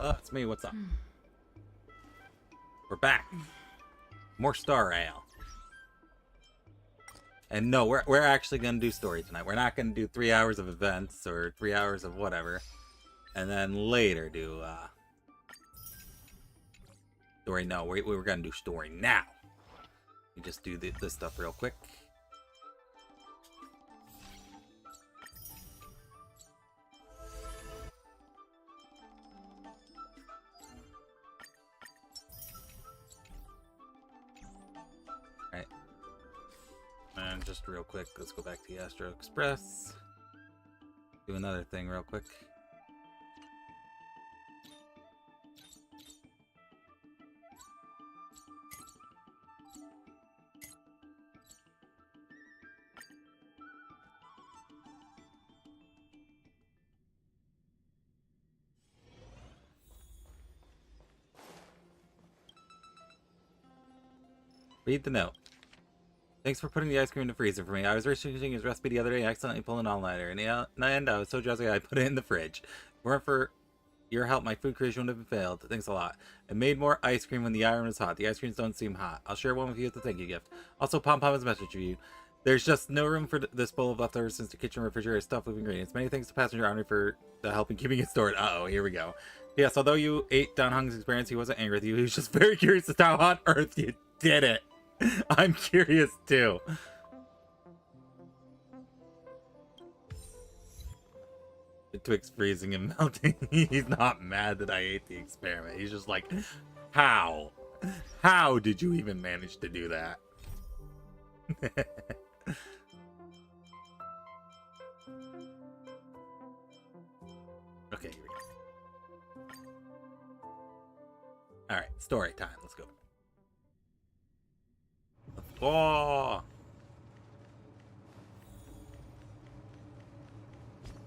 It's me. What's up? We're back. More Star Ale. And no, we're actually gonna do story tonight. We're not gonna do 3 hours of events or 3 hours of whatever, and then later do story. No, we're gonna do story now. We just do this stuff real quick. Alright. And just real quick, let's go back to the Astro Express. Do another thing real quick. Read the note. Thanks for putting the ice cream in the freezer for me. I was researching his recipe the other day and accidentally pulled an all-nighter. In the end, I was so drowsy I put it in the fridge. If it weren't for your help, my food creation would have failed. Thanks a lot. I made more ice cream when the iron was hot. The ice creams don't seem hot. I'll share one with you as a thank you gift. Also, Pom Pom has a message for you. There's just no room for this bowl of leftovers since the kitchen refrigerator is stuffed with ingredients. Many thanks to Passenger HisshAnri for the help in keeping it stored. Uh-oh, here we go. Yes, although you ate Don Hung's experience, he wasn't angry with you. He was just very curious as to how on earth you did it. I'm curious too. Betwixt freezing and melting, he's not mad that I ate the experiment. He's just like, how? How did you even manage to do that? Okay, here we go. Alright, story time. Let's go. Oh!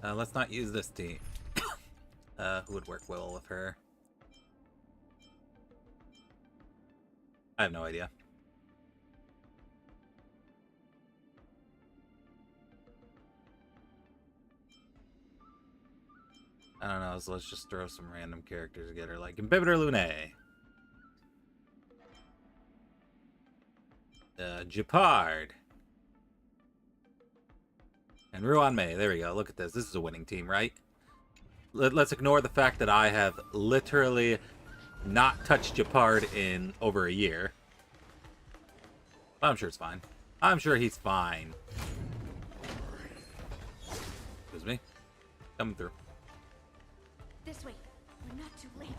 Let's not use this team. Who would work well with her? I have no idea. I don't know, so let's just throw some random characters together, like Imbibitor Lune. Japard. And Ruan Mei. There we go. Look at this. This is a winning team, right? Let's ignore the fact that I have literally not touched Japard in over a year. I'm sure it's fine. I'm sure he's fine. Excuse me. Coming through. This way. We're not too late.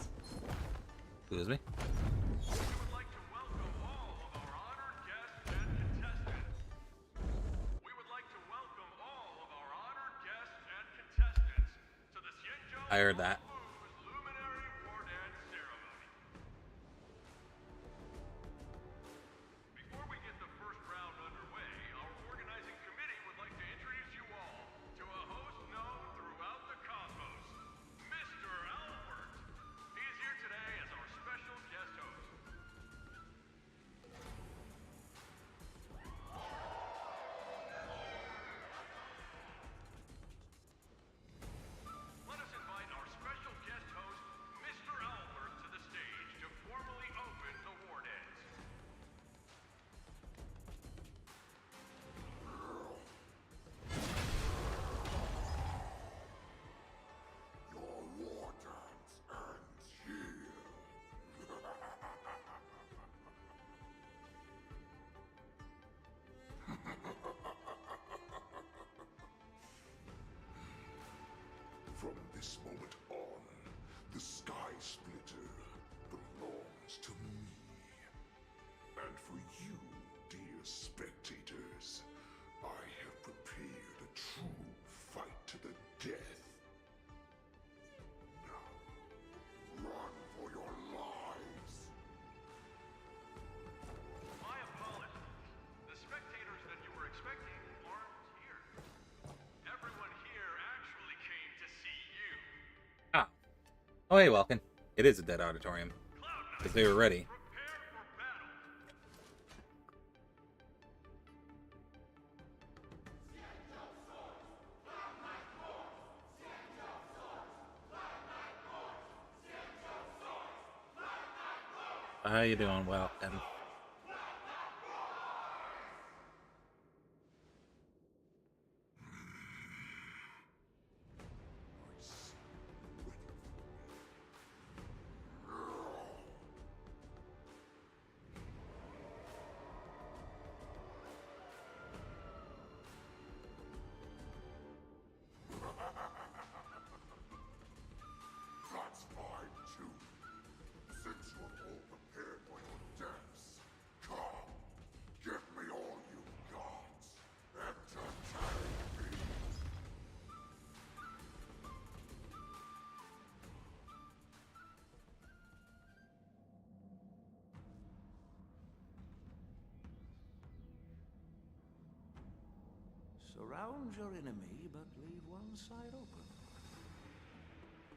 Excuse me. I heard that. Before we get the first round underway, our organizing committee would like to introduce you all to a host known throughout the cosmos, Mr. Albert. He is here today as our special guest host. Let us invite our special guest host, Mr. Albert, to the stage to formally open the Warheads. Your war dance ends here. From this moment on, the Sky Splitter belongs to me. And for you, dear spectators, I have prepared a true fight to the death. Now, run for your lives. My apologies. The spectators that you were expecting aren't here. Everyone here actually came to see you. Ah. Oh, hey, Welkin. It is a dead auditorium. Because they were ready. Prepare for battle. How you doing? Well, and That's fine too. Since you're all prepared for your deaths, come, give me all you got. Entertain me. Surround your enemy, but leave one side open.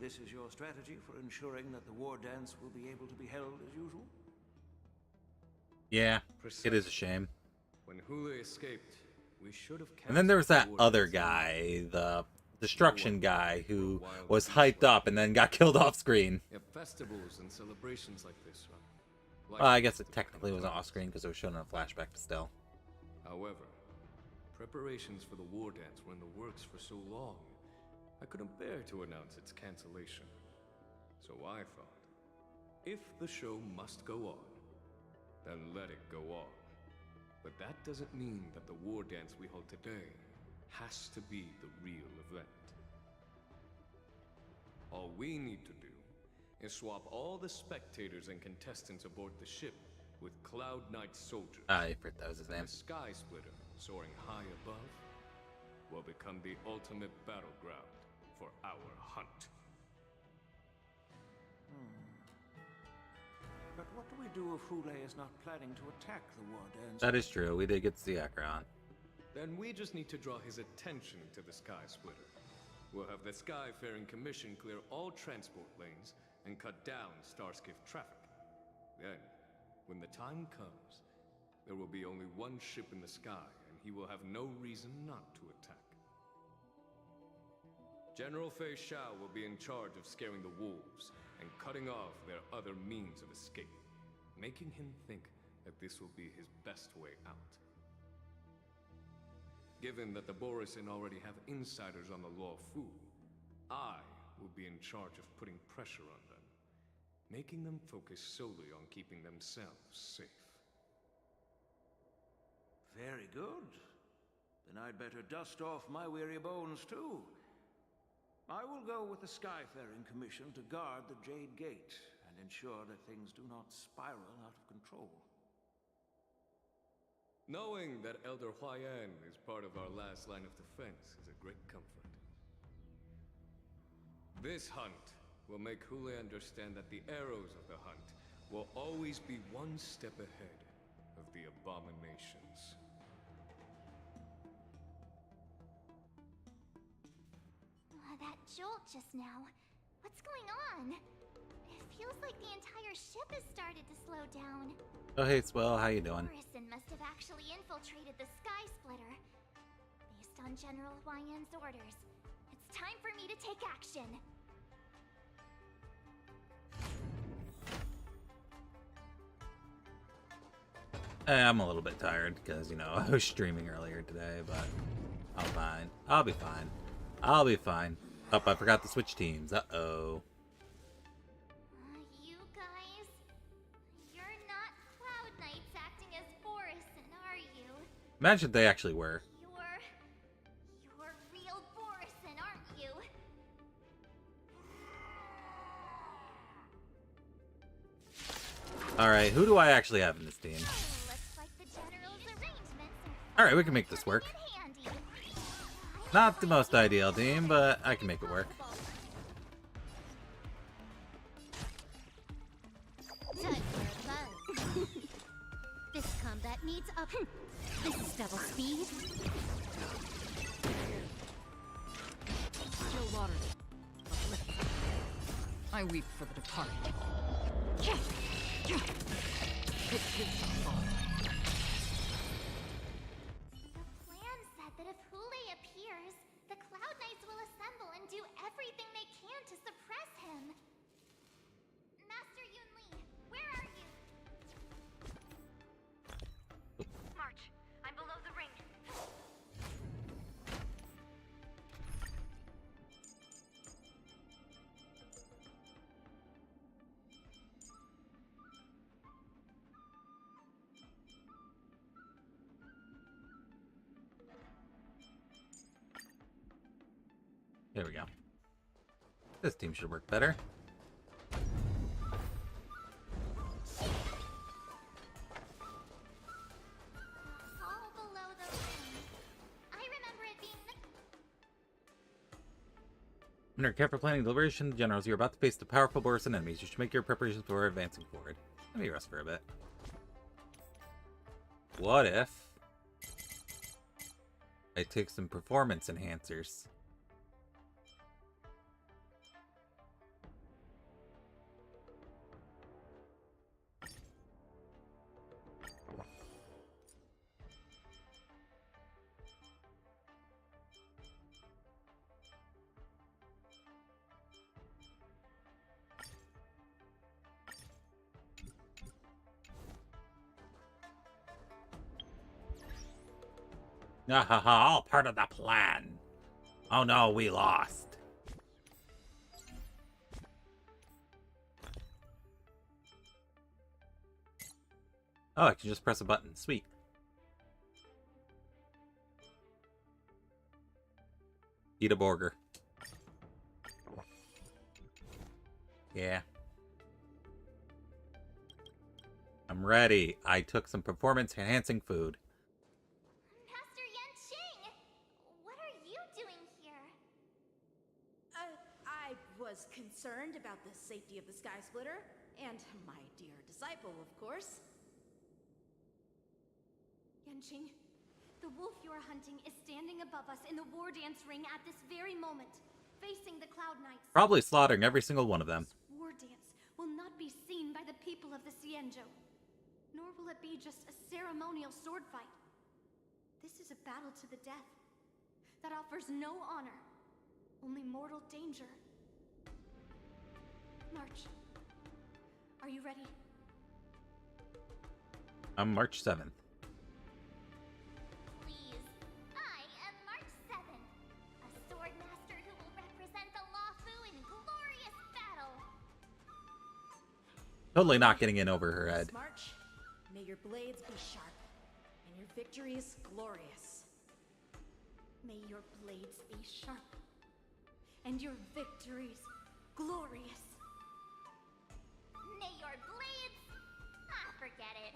This is your strategy for ensuring that the war dance will be able to be held as usual? yeah, it is a shame. When Hule escaped, we should have. And then there was that canceled other the war guy, the destruction guy, who Wild was beast hyped like up and then got killed off screen. Yeah, festivals and celebrations like this. Well, I guess it technically wasn't off screen because it was shown in a flashback, but still. However, preparations for the war dance were in the works for so long, I couldn't bear to announce its cancellation. So I thought, if the show must go on, then let it go on. But that doesn't mean that the war dance we hold today has to be the real event. All we need to do is swap all the spectators and contestants aboard the ship with Cloud Knight soldiers. I forgot that was his name. The Sky Splitter, soaring high above, will become the ultimate battleground for our hunt. But what do we do if Hule is not planning to attack the war dance? That is true. We did get to see Acheron. Then we just need to draw his attention to the Sky Splitter. We'll have the Skyfaring Commission clear all transport lanes and cut down Starskiff traffic. Then, when the time comes, there will be only one ship in the sky, and he will have no reason not to attack. General Fei Shao will be in charge of scaring the wolves and cutting off their other means of escape, making him think that this will be his best way out. Given that the Borisin already have insiders on the Law Fu, I will be in charge of putting pressure on them, making them focus solely on keeping themselves safe. Very good. Then I'd better dust off my weary bones too. I will go with the Skyfaring Commission to guard the Jade Gate and ensure that things do not spiral out of control. Knowing that Elder Huayan is part of our last line of defense is a great comfort. This hunt will make Hule understand that the arrows of the hunt will always be one step ahead of the abominations. That jolt just now. What's going on? It feels like the entire ship has started to slow down. Oh, hey, Swell. How you doing? Morrison must have actually infiltrated the Sky Splitter. Based on General Huayan's orders, it's time for me to take action. I'm a little bit tired because, you know, I was streaming earlier today, but I'm fine. I'll be fine. I'll be fine. Oh, I forgot to switch teams. Uh-oh. You guys, you're not Cloud Knights acting as Borison, are you? Imagine they actually were. You're real Borison, aren't you? Alright, who do I actually have in this team? Looks like the General's arrangements are Alright, we can make this work. in handy. Not the most ideal team, but I can make it work. Time for a buzz. This combat needs up. This is double speed. Still water. I weep for the departed. It takes a fall. The plan said that if Hule appears, the Cloud Knights will assemble and do everything they can to suppress him. Master Yunli, where are you? There we go. This team should work better. Hall below the ring. I remember it being the... Under careful planning and deliberation, generals, you're about to face the powerful Borusan enemies. You should make your preparations before advancing forward. Let me rest for a bit. What if I take some performance enhancers? Ahaha, all part of the plan. Oh no, we lost. Oh, I can just press a button. Sweet. Eat a burger. Yeah. I'm ready. I took some performance-enhancing food. Master Yanqing! What are you doing here? I was concerned about the safety of the Sky Splitter, and my dear disciple, of course. Yanqing, the wolf you're hunting is standing above us in the war dance ring at this very moment, facing the Cloud Knights. Probably slaughtering every single one of them. This war dance will not be seen by the people of the Xianzhou, nor will it be just a ceremonial sword fight. This is a battle to the death that offers no honor, only mortal danger. March. Are you ready? I'm March 7th. Please. I am March 7th, a sword master who will represent the Luofu in glorious battle. Totally not getting in over her head. March, may your blades be sharp, and your victories glorious. May your blades be sharp, and your victories glorious. May your blades... Ah, forget it.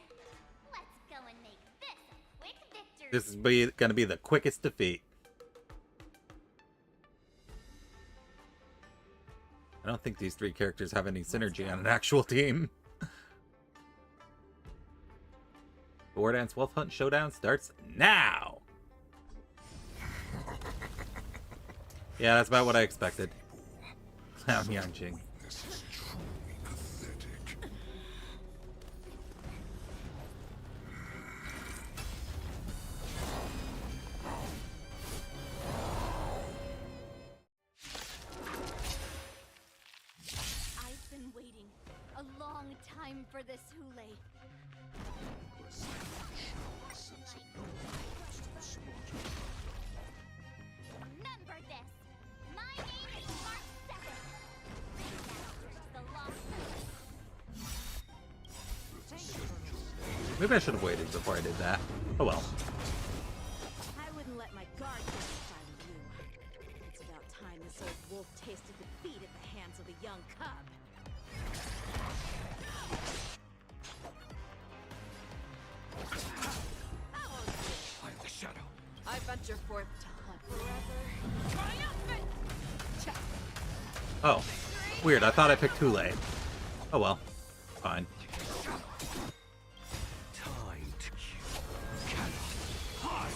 Let's go and make this a quick victory. This is gonna be the quickest defeat. I don't think these three characters have any synergy on an actual team. The War Dance Wolf Hunt Showdown starts now! Yeah, that's about what I expected. Clown Yanqing. This is truly pathetic. I've been waiting a long time for this, Hule. Remember this. My name is March 7th. The lost. Maybe I should have waited before I did that. Oh well. I wouldn't let my guard get inside of you. It's about time this old wolf tasted defeat at the hands of a young cub. I'm the shadow. I venture forth to hunt forever. Triumphant! Oh. Weird, I thought I picked Hule. Oh well. Fine. Time to kill. Cannot hide.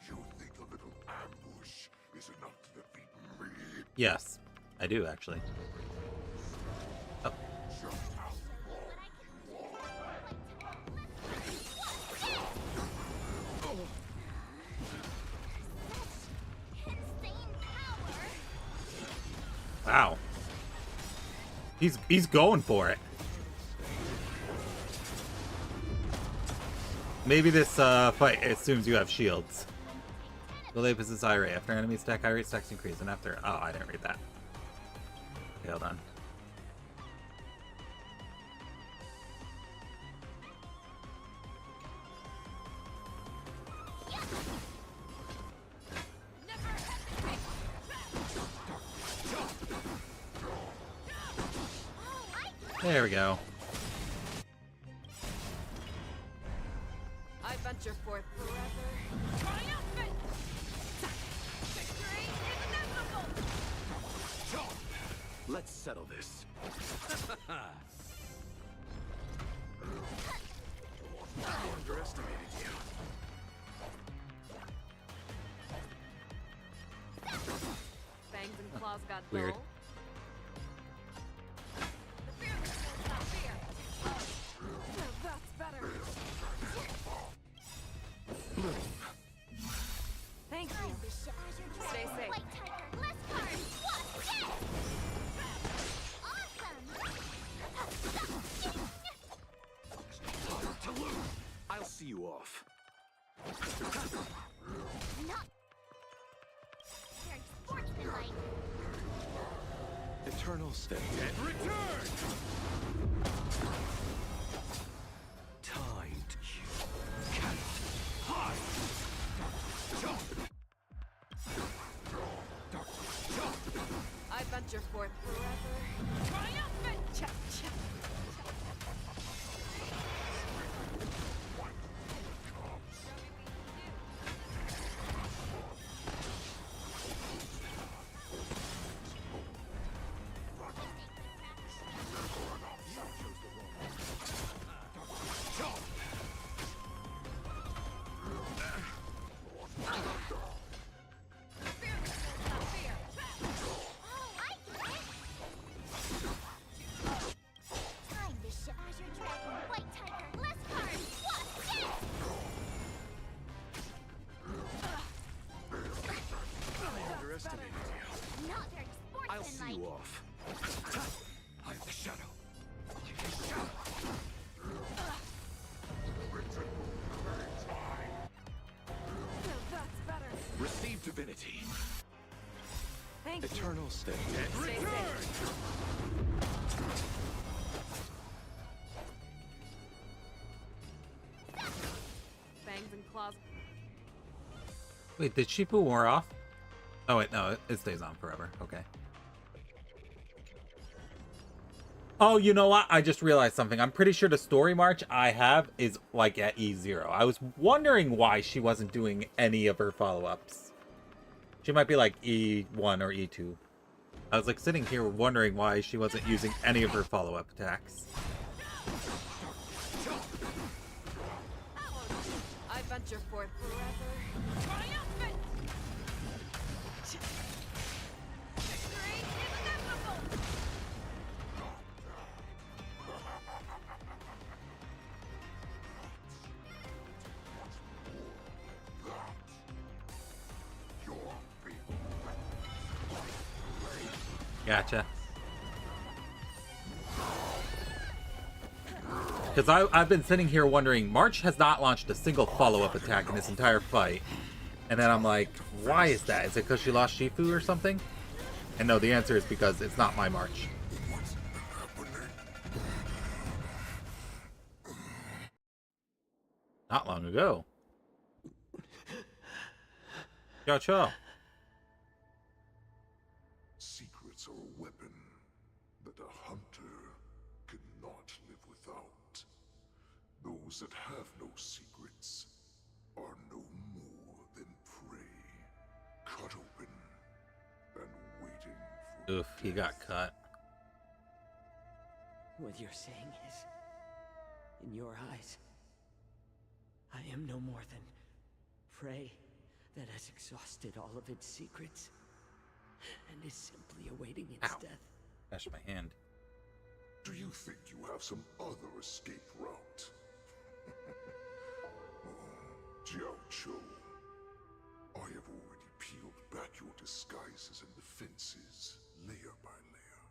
You think a little ambush is enough to defeat me? Yes, I do actually. Oh. Insane power. Wow. He's going for it. Maybe this fight assumes you have shields. Will possess high rate. After enemies attack, high rate stacks increase, and after... Oh, I didn't read that. Okay, hold on. There we go. I venture forth forever. Triumphant! Victory is inevitable! Let's settle this. I underestimated you. Fangs and claws got Weird. dull. The fearless will not fear. Now that's better. Thank you. Stay safe. White tiger, less cards. What? Yes! Awesome! I'll see you off. Not very sportsmanlike. Eternal stay. And return! Time to cannot hide! I venture forth forever. Triumphant! Cha cha. Time to ship Azure Dragon, White Tiger, less cards. What? Yes! I underestimated you. Not very I'll see sportsmanlike. you off. I am the shadow. I am the shadow. Now that's better. Receive divinity. Thank you. Eternal stay. And Stay return! safe. Fangs and claws. Wait, did Shifu wear off? Oh wait, no, it stays on forever. Okay. Oh, you know what? I just realized something. I'm pretty sure the story march I have is like at E0. I was wondering why she wasn't doing any of her follow-ups. She might be like E1 or E2. I was like sitting here wondering why she wasn't using any of her follow-up attacks. I venture forth forever. Triumphant! Victory is inevitable! Gotcha. Because I've been sitting here wondering, March has not launched a single follow-up attack in this entire fight. And then I'm like, why is that? Is it because she lost Shifu or something? And no, the answer is because it's not my March. Not long ago. Ciao. Secrets are a weapon that a hunter cannot live without. Those that have no secrets are no more than prey, cut open and waiting for Oof, he got cut. What you're saying is, in your eyes, I am no more than prey that has exhausted all of its secrets and is simply awaiting its Ow. death. Smashed my hand. Do you think you have some other escape route? Jiao Cho, I have already peeled back your disguises and defenses, layer by layer.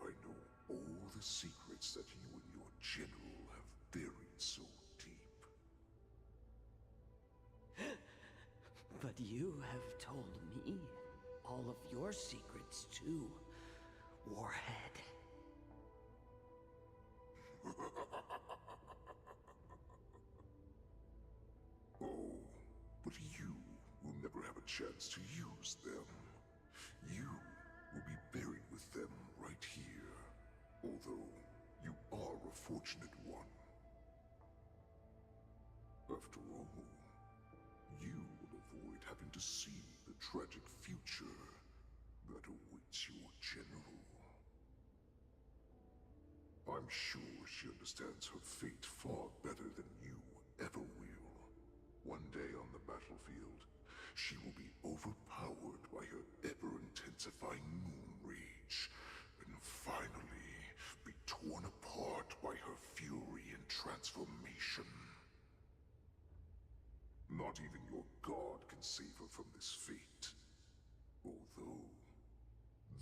I know all the secrets that you and your general have buried so deep. But you have told me all of your secrets too, Warhead. Oh, but you will never have a chance to use them. You will be buried with them right here. Although, unfortunate one. After all, you will avoid having to see the tragic future that awaits your general. I'm sure she understands her fate far better than you ever will. One day on the battlefield, she will be overpowered by her ever-intensifying moon rage, and finally be torn apart by her fury and transformation. Not even your god can save her from this fate, although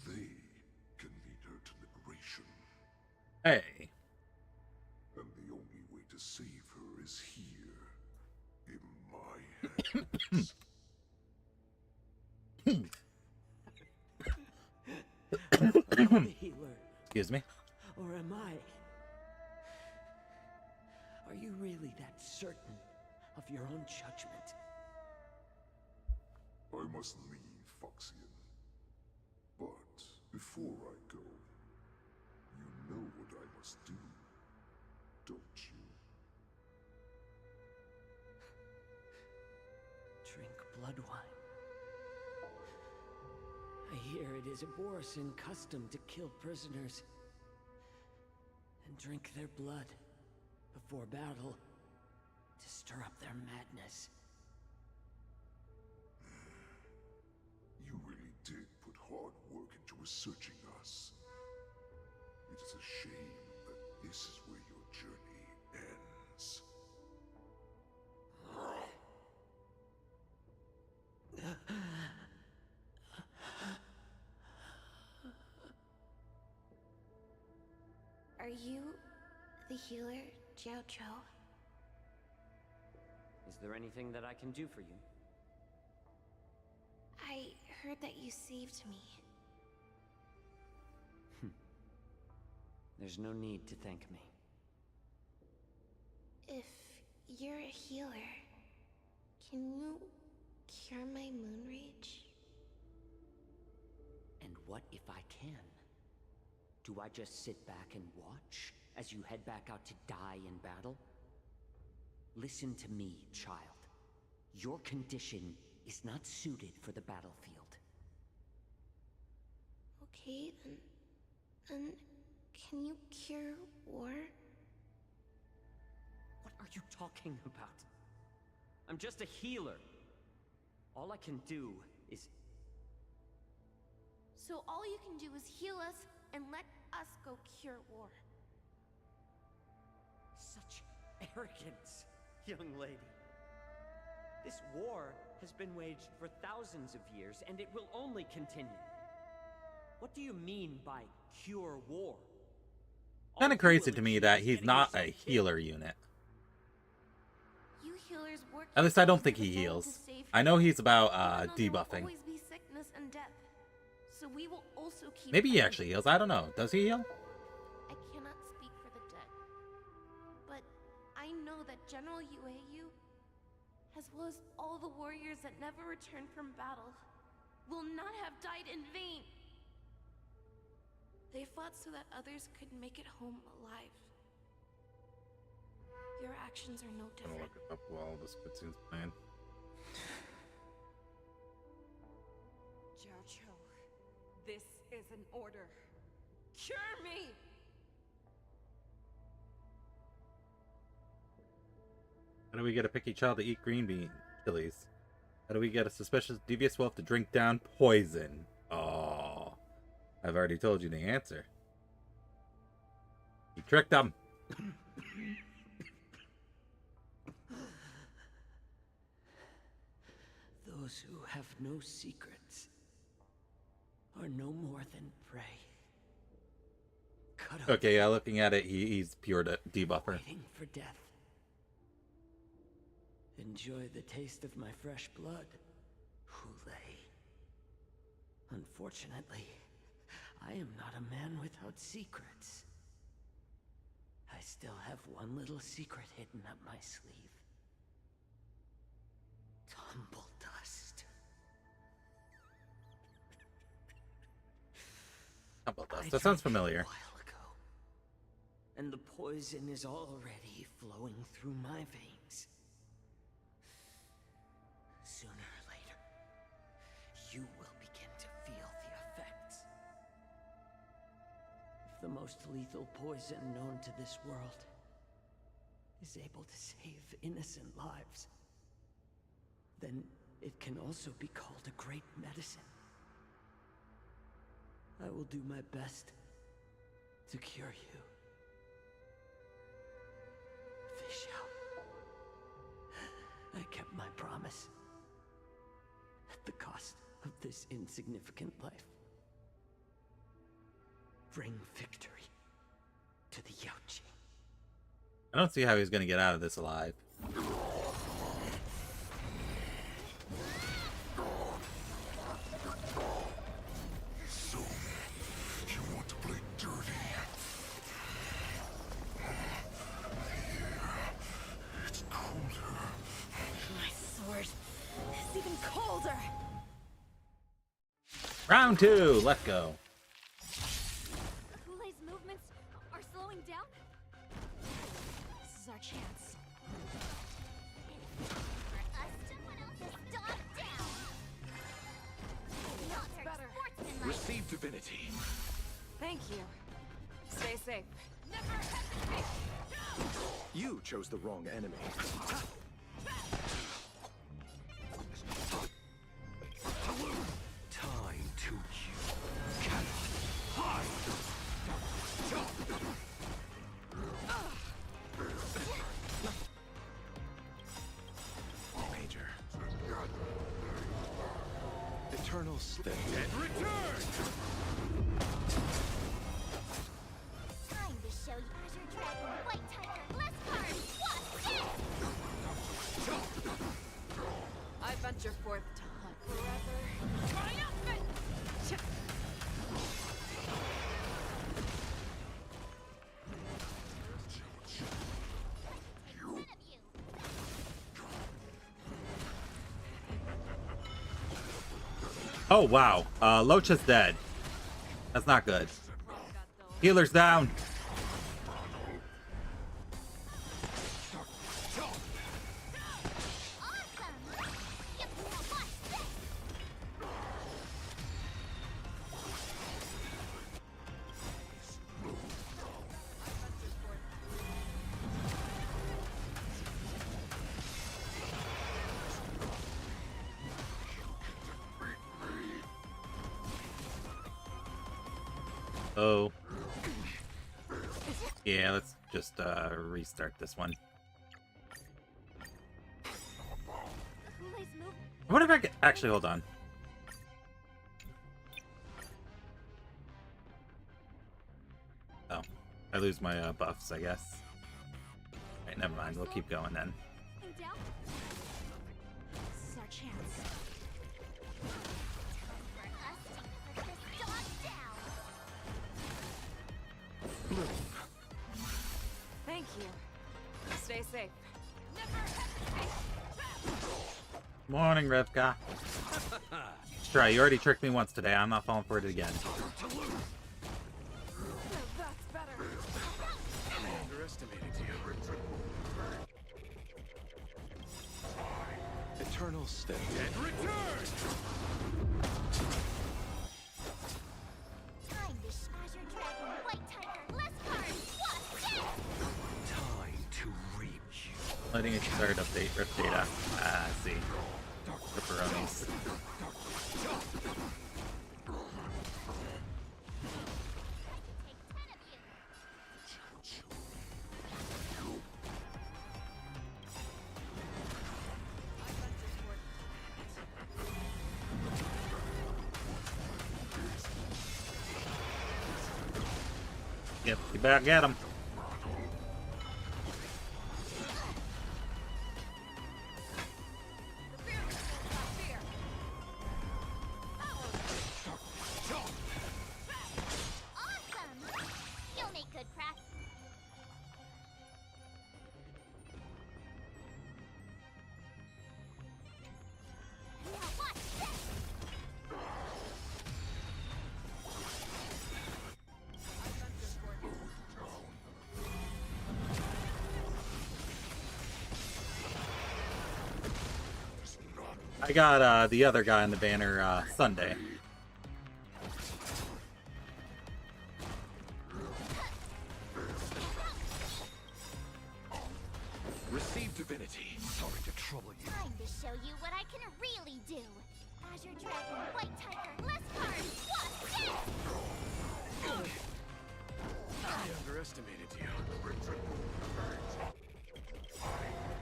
they can lead her to liberation. Hey. And the only way to save her is here, in my hands. I'm the healer, Excuse me. or am I? Are you really that certain of your own judgment? I must leave, Foxian. But before I go, you know what I must do, don't you? Drink blood wine. I hear it is a Borisan custom to kill prisoners and drink their blood before battle to stir up their madness. You really did put hard work into researching us. It is a shame that this is where your journey ends. Are you the healer, Jiao Zhou? Is there anything that I can do for you? I heard that you saved me. There's no need to thank me. If you're a healer, can you cure my moon rage? And what if I can? Do I just sit back and watch as you head back out to die in battle? Listen to me, child. Your condition is not suited for the battlefield. Okay, then can you cure war? What are you talking about? I'm just a healer. All I can do is... So all you can do is heal us and let us go cure war. Such arrogance, young lady. This war has been waged for thousands of years, and it will only continue. What do you mean by cure war? Kind of crazy to me that he's not a healer unit. You healers work At least I don't think with he the goal heals. to save I know he's about Even though there will debuffing. always be sickness and death. So we will also keep Maybe he fighting. actually heals. I don't know. Does he heal? I cannot speak for the dead, but I know that General Yueyu, as well as all the warriors that never returned from battle, will not have died in vain. They fought so that others could make it home alive. Your actions are no I'm gonna different. look it up while this cutscene's playing. Jiao Zhou, this is an order. Cure me! How do we get a picky child to eat green bean chilies? How do we get a suspicious devious wolf to drink down poison? Oh, I've already told you the answer. You tricked them. Those who have no secrets are no more than prey. Cut off, Okay, yeah, looking at it, he's pure debuffer. waiting for death. Enjoy the taste of my fresh blood, Hule. Unfortunately, I am not a man without secrets. I still have one little secret hidden up my sleeve. Tumble dust. How about I that? That sounds drank it familiar. a while ago, and the poison is already flowing through my veins. Sooner or later, you will begin to feel the effects. If the most lethal poison known to this world is able to save innocent lives, then it can also be called a great medicine. I will do my best to cure you. Fish out. I kept my promise. At the cost of this insignificant life. Bring victory to the Yaoqing. I don't see how he's gonna get out of this alive. So, you want to play dirty? Yeah, it's colder. My sword is even colder. Round 2, let's go. Kulei's movements are slowing down? This is our chance. For us, someone else's dog down. Not very better. sportsmanlike. Receive divinity. Thank you. Stay safe. Never hesitate! You chose the wrong enemy. Time to you cannot hide. Major. Eternal stay and return. Time to show you Azure Dragon, White Tiger, less cards. What's this? I venture forth to hunt forever. Triumphant! Take 10 of you. Oh wow, Locha's dead. That's not good. Healer's down. Awesome! You now watch this! Oh. Yeah, let's just restart this one. Kulei's movement. I wonder if I could actually hold on. Oh, I lose my buffs, I guess. Alright, never mind. We'll keep going then. Down? This is our chance. For us to put this dog down. Thank you. Stay safe. Never hesitate! Morning, Rivka. Let's try. You already tricked me once today. I'm not falling for it again. No, that's better. Underestimated you. Eternal stay and return. Time to Azure Dragon, White Tiger, less cards. What's this? Time to reap you. Letting it start update, rip data. Ah, I see. Ripperonis. Take 10 of you. Yep, you better get him. Awesome! You'll make good practice. Now watch this! I got the other guy on the banner Sunday. Receive divinity. Sorry to trouble you. Time to show you what I can really do. Azure Dragon, White Tiger, Leskard, what's this? I underestimated you.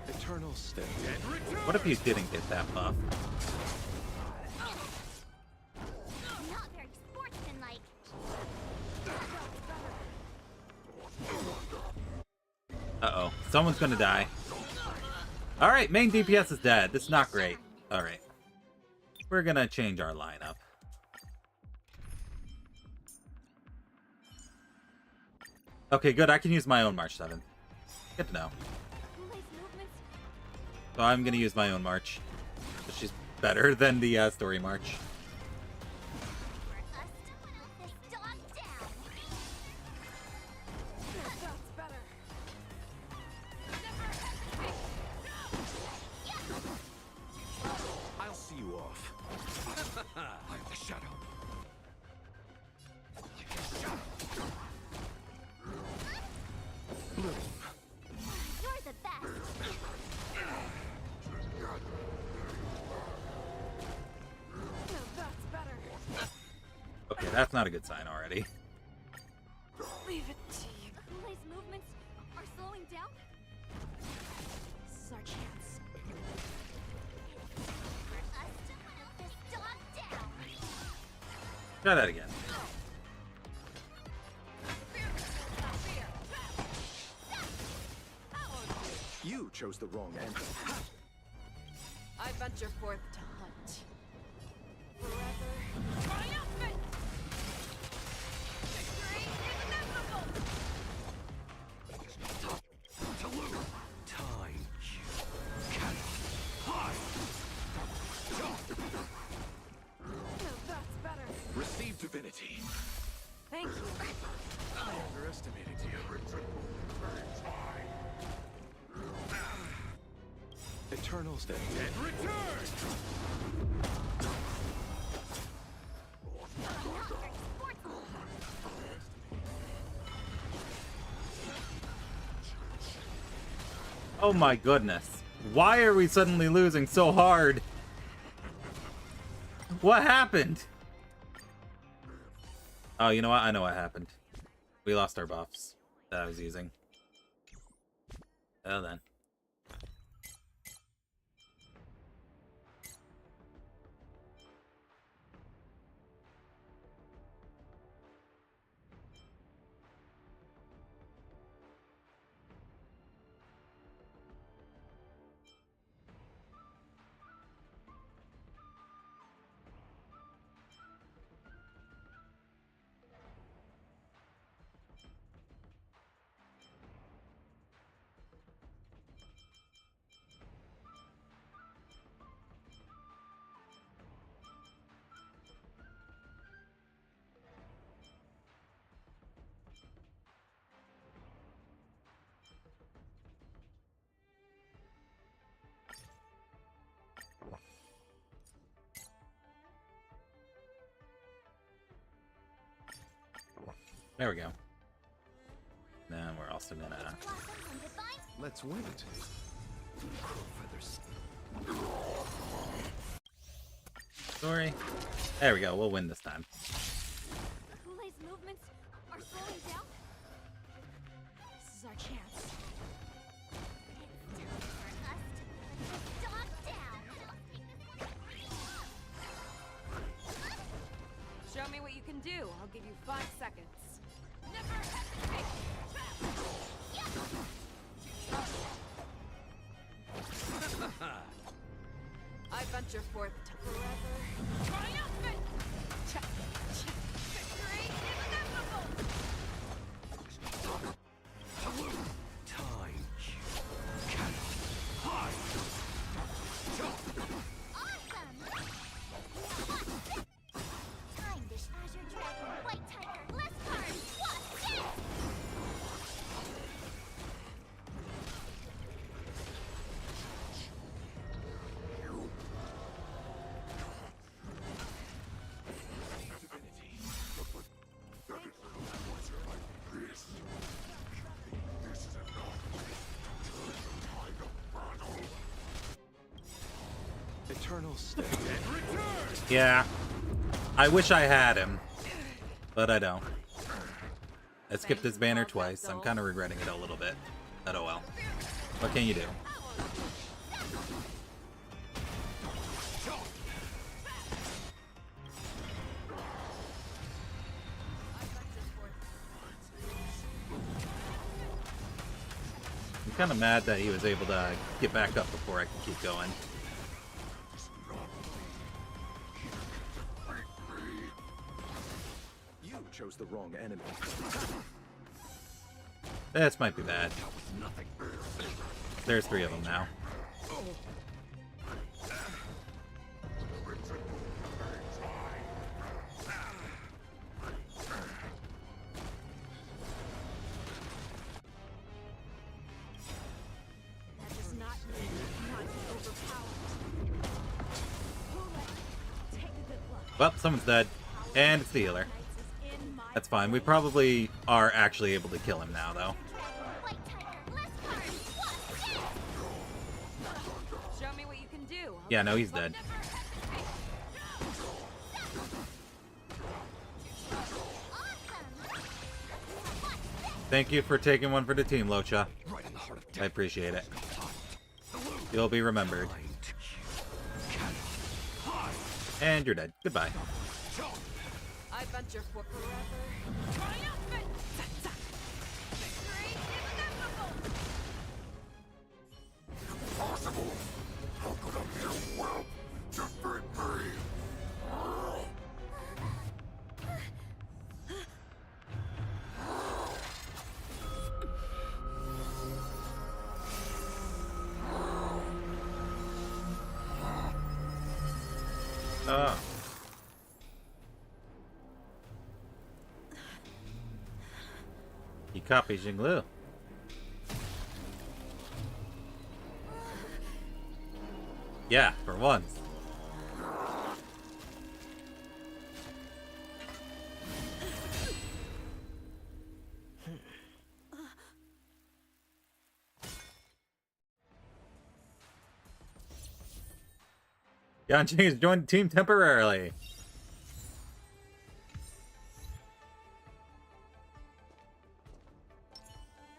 Eternal stay. What if you didn't get that buff? Not very sportsmanlike. Uh-oh. Someone's gonna die. Alright, main DPS is dead. This is not great. Alright. We're gonna change our lineup. Okay, good. I can use my own March 7th. Good to know. So I'm gonna use my own March. She's better than the story March. I'll see you off. I'm the shadow. Bloom. You're the best. That's better. Okay, that's not a good sign already. Leave it to you. Hulei's movements are slowing down? This is our chance. For us to put this dog down. Try that again. You chose the wrong anthem. I venture forth to hunt. Forever triumphant! Victory is inevitable! Time you cannot hide. That's better. Receive divinity. Thank you. I underestimated you. Eternal stay. And return! Oh my goodness. Why are we suddenly losing so hard? What happened? Oh, you know what? I know what happened. We lost our buffs that I was using. Well then. There we go. Then we're also gonna... Let's wait. Sorry. There we go. We'll win this time. Hulei's movements are slowing down? This is our chance. Show me what you can do. I'll give you 5 seconds. Never hesitate! I venture forth to forever triumphant! Victory is inevitable! Time you cannot hide. Time to Azure Dragon, White Tiger, Leskard, what's this? eternal state. Yeah. I wish I had him, but I don't. I skipped this banner twice. I'm kind of regretting it a little bit. But oh well. What can you do? I'm kind of mad that he was able to get back up before I could keep going. You chose the wrong enemy. This might be bad. There's 3 of them now. That does not mean you cannot be overpowered. Take a good look. Well, someone's dead. And it's the healer. That's fine. We probably are actually able to kill him now, though. Show me what you can do. Yeah, no, he's dead. Thank you for taking one for the team, Locha. I appreciate it. You'll be remembered. And you're dead. Goodbye. I venture for forever. Triumphant! Victory is inevitable! Impossible! How could a mere whelp defeat me? Oh. He copies Jinglu. Yeah, for once. Yanqing has joined the team temporarily.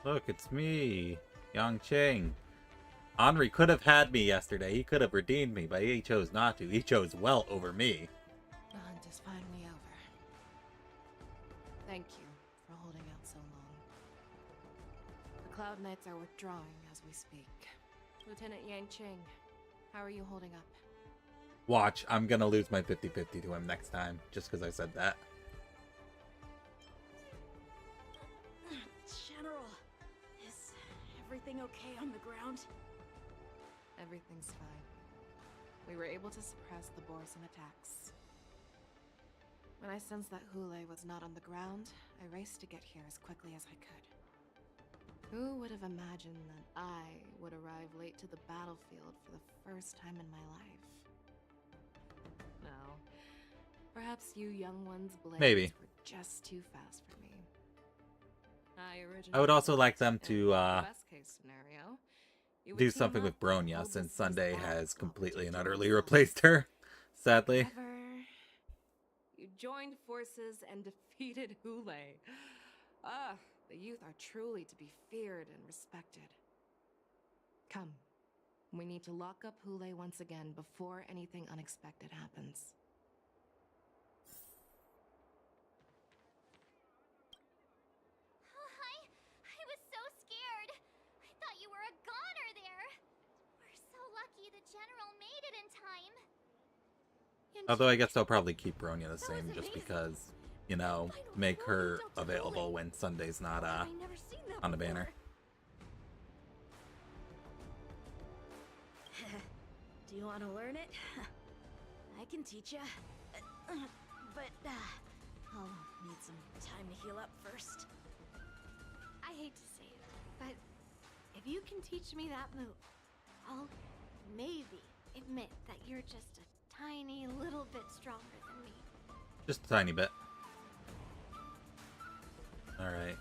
Look, it's me, Yanqing. HisshAnri could have had me yesterday. He could have redeemed me, but he chose not to. He chose well over me. The hunt is finally over. Thank you for holding out so long. The Cloud Knights are withdrawing as we speak. Lieutenant Yanqing, how are you holding up? Watch, I'm gonna lose my 50-50 to him next time, just because I said that. General, is everything okay on the ground? Everything's fine. We were able to suppress the Borson attacks. When I sensed that Hule was not on the ground, I raced to get here as quickly as I could. Who would have imagined that I would arrive late to the battlefield for the first time in my life? No. Perhaps you young ones' blades Maybe. were just too fast for me. I would also like them to best case scenario, you would do team something with up and Bronya, hold since this Sunday battle has to completely and your utterly results. replaced her. Sadly. However, you joined forces and defeated Hule. Ah, the youth are truly to be feared and respected. Come, we need to lock up Hule once again before anything unexpected happens. I was so scared. I thought you were a goner there. We're so lucky the general made it in time. Although I guess they'll probably keep Bronya the same just because, you know, make her available when Sunday's not on the banner. Do you want to learn it? I can teach ya. But I'll need some time to heal up first. I hate to say it, but if you can teach me that move, I'll maybe admit that you're just a tiny little bit stronger than me. Just a tiny bit. Alright.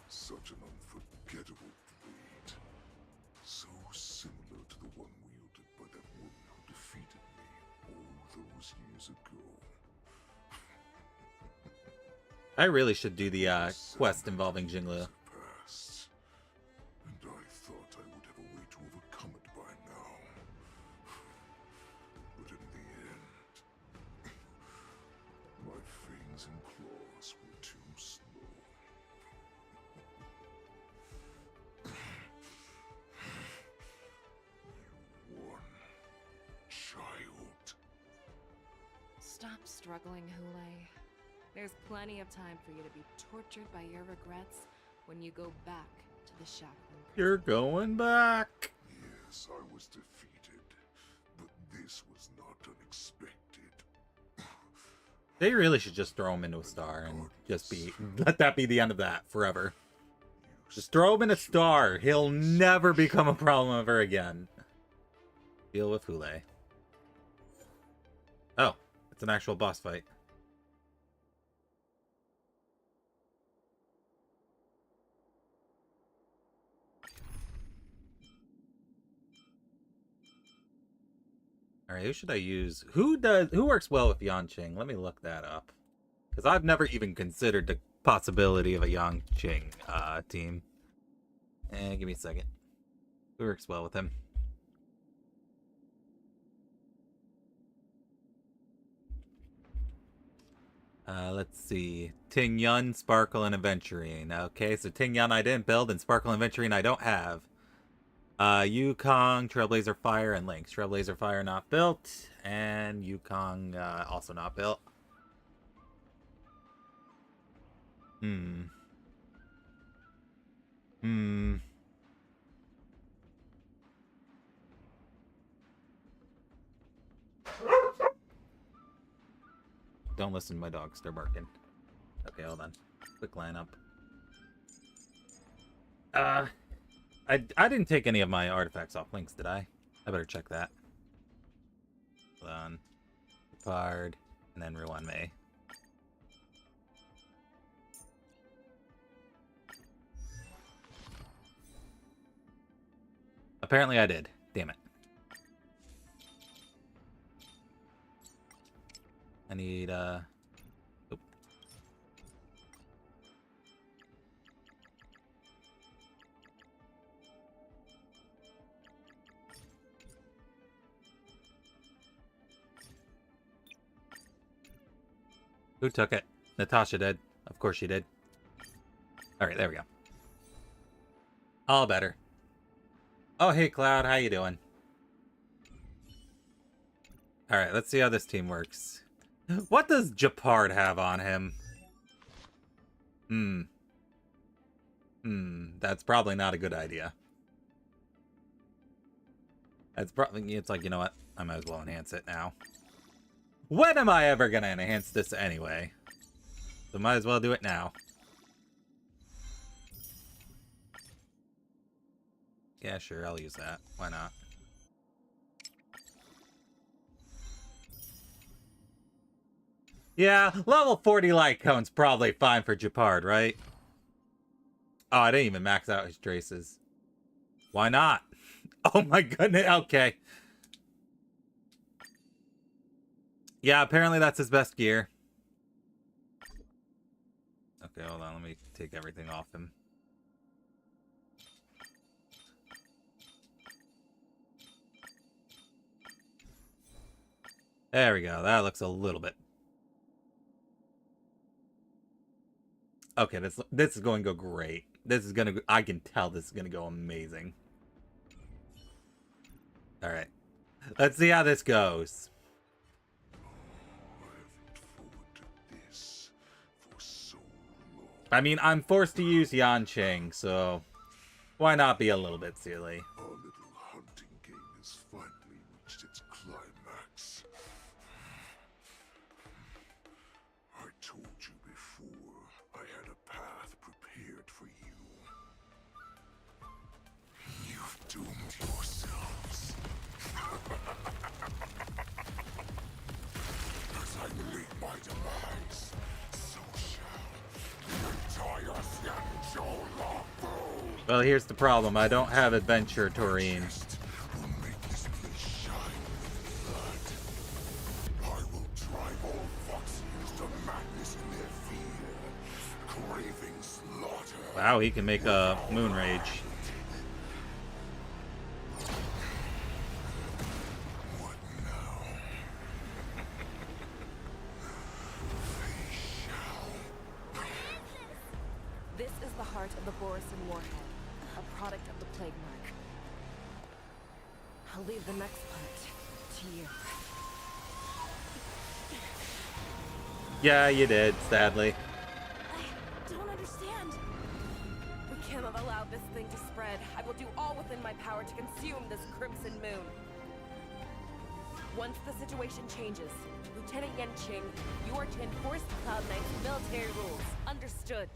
Such an unforgettable blade. So similar to the one wielded was years ago. I really should do the quest involving Jinglu. Past, and I thought I would have a way to overcome it by now. But in the end, my fangs and claws were too slow. You won, child. Stop struggling, Hule. There's plenty of time for you to be tortured by your regrets when you go back to the Shackling. You're going back. Yes, I was defeated, but this was not unexpected. They really should just throw him into a star and just let that be the end of that forever. Just throw him in a star. He'll never become a problem ever again. Deal with Hule. Oh, it's an actual boss fight. All right, who should I use? Who works well with Yanqing? Let me look that up. Because I've never even considered the possibility of a Yanqing team. Give me a second. Who works well with him? Let's see. Ting Yun, Sparkle, and Aventurine. Okay, so Ting Yun I didn't build, and Sparkle and Aventurine I don't have. Yukong, Trailblazer Fire, and Lynx. Trailblazer Fire not built, and Yukong also not built. Don't listen to my dogs, they're barking. Okay, hold on. Quick lineup. I didn't take any of my artifacts off Lynx, did I? I better check that. Hold on. Pard, and then Ruan Mei. Apparently I did. Damn it. I need, oop. Who took it? Natasha did. Of course she did. Alright, there we go. All better. Oh, hey Cloud, how you doing? Alright, let's see how this team works. What does Japard have on him? That's probably not a good idea. That's probably, it's like, you know what? I might as well enhance it now. When am I ever gonna enhance this anyway? So might as well do it now. Yeah, sure, I'll use that. Why not? Yeah, level 40 light cone's probably fine for Japard, right? Oh, I didn't even max out his traces. Why not? Oh my goodness, okay. Yeah, apparently that's his best gear. Okay, hold on, let me take everything off him. There we go, that looks a little bit. Okay, this is going to go great. This is gonna go, I can tell this is gonna go amazing. Alright. Let's see how this goes. I mean, I'm forced to use Yanqing, so why not be a little bit silly? Our little hunting game has finally reached its climax. I told you before, I had a path prepared for you. You've doomed yourselves. As I meet my demise, so shall the entire Xianzhou Longbow. Well, here's the problem. I don't have Adventure Taurine. Will make this place shine with blood. I will Wow, he can make a moon rage. This is the heart of the Borisin warhead, a product of the plague mark. I'll leave the next part to you. Yeah, you did, sadly. I don't understand. We cannot allow this thing to spread. I will do all within my power to consume this crimson moon. Once the situation changes, Lieutenant Yenqing, you are to enforce the Cloud Knight's military rules. Understood.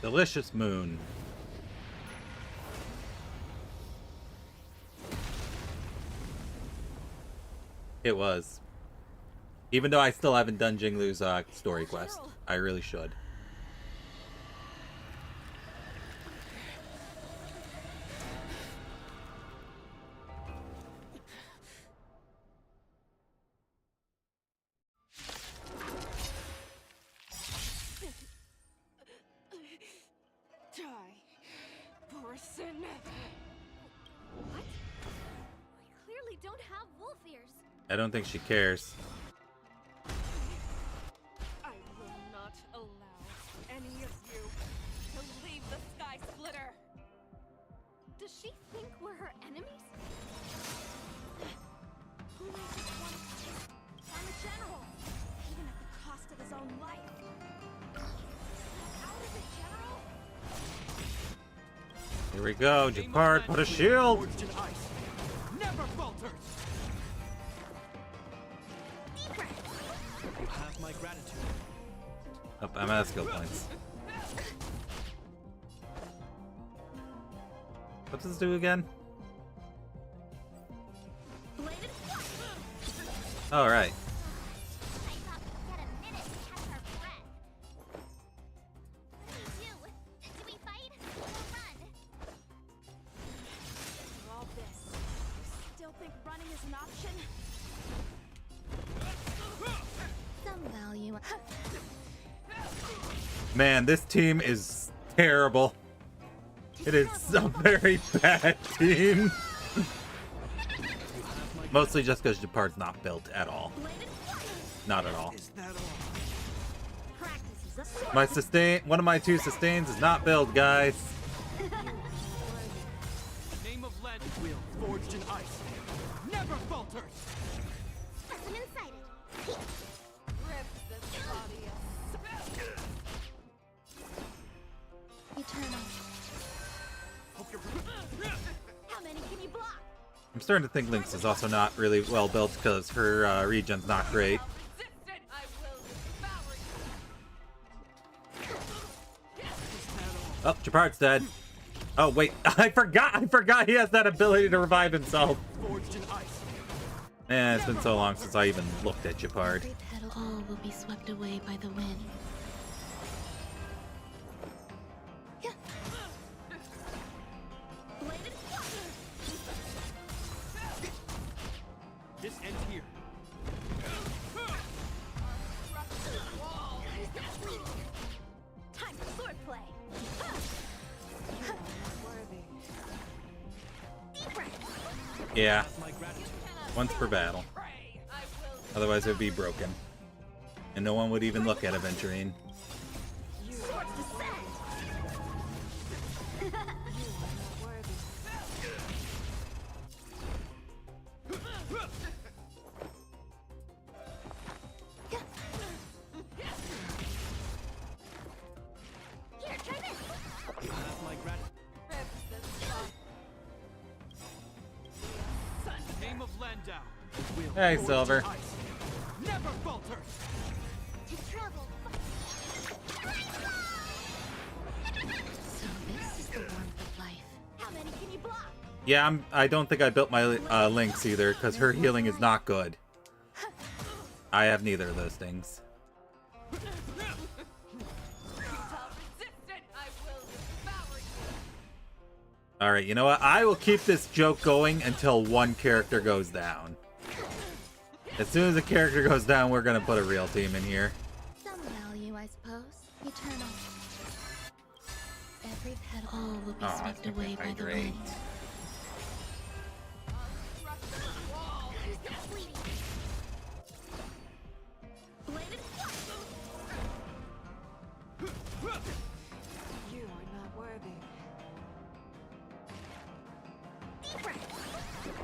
Delicious moon. It was. Even though I still haven't done Jinglu's story quest. I really should. Borisin. What? We clearly don't have wolf ears. I don't think she cares. I will not allow any of you to leave the Sky Splitter. Does she think we're her enemies? Who knows just one and the general, even at the cost of his own life. How is it, General? Here we go, Japard, put a shield! Forged in ice. Never falters! You have my gratitude. Oh, I'm out of skill points. What does this do again? Alright. I thought we'd get a minute to catch our breath. What do we do? Do we fight or run? For all this, you still think running is an option? Some value. Man, this team is terrible. It is a very bad team. Mostly just because Japard's not built at all. Not at all. Is that all? Practice is a My sustain, one of my two sustains is not built, guys. Name of lead wheel forged in ice. Never falters! Specimen sighted. Rip this body eternal. How many can you block? I'm starting to think Lynx is also not really well built because her regen's not great. resistant. I will devour you. Oh, Japard's dead. Oh wait, I forgot he has that ability to revive himself. Forged in ice. Man, it's been so long since I even looked at Japard. Every petal all will be swept away by the wind. This ends here. Time for swordplay. Yeah, My gratitude. once per battle. Otherwise it would be broken. And no one would even look at Aventurine. Swords descend. Here, try this. You have my gratitude. Name of Landau. Wheel Hey, forged Silver. in ice. Never falters! To travel. So this is the warmth of life. How many can you block? Yeah, I don't think I built my Lynx either because her healing is not good. I have neither of those things. Alright, you know what? I will keep this joke going until one character goes down. As soon as a character goes down, we're gonna put a real team in here. Some value, I suppose. Eternal. Every petal. All will be Oh, swept it's away by the great. wind. You are not worthy.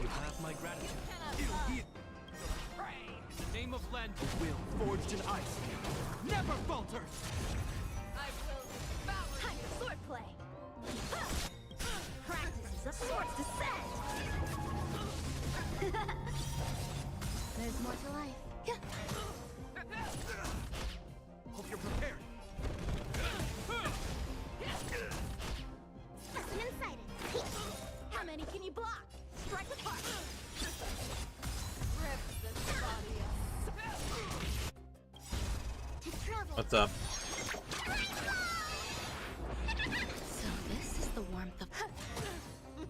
You have my gratitude. In the name of land, a will forged in ice never falters. Time for swordplay. Practices of swords descent. There's more to life. Hope you're prepared. Specimen sighted. How many can you block? Strike apart. Rip this body To travel. What's up? So this is the warmth of...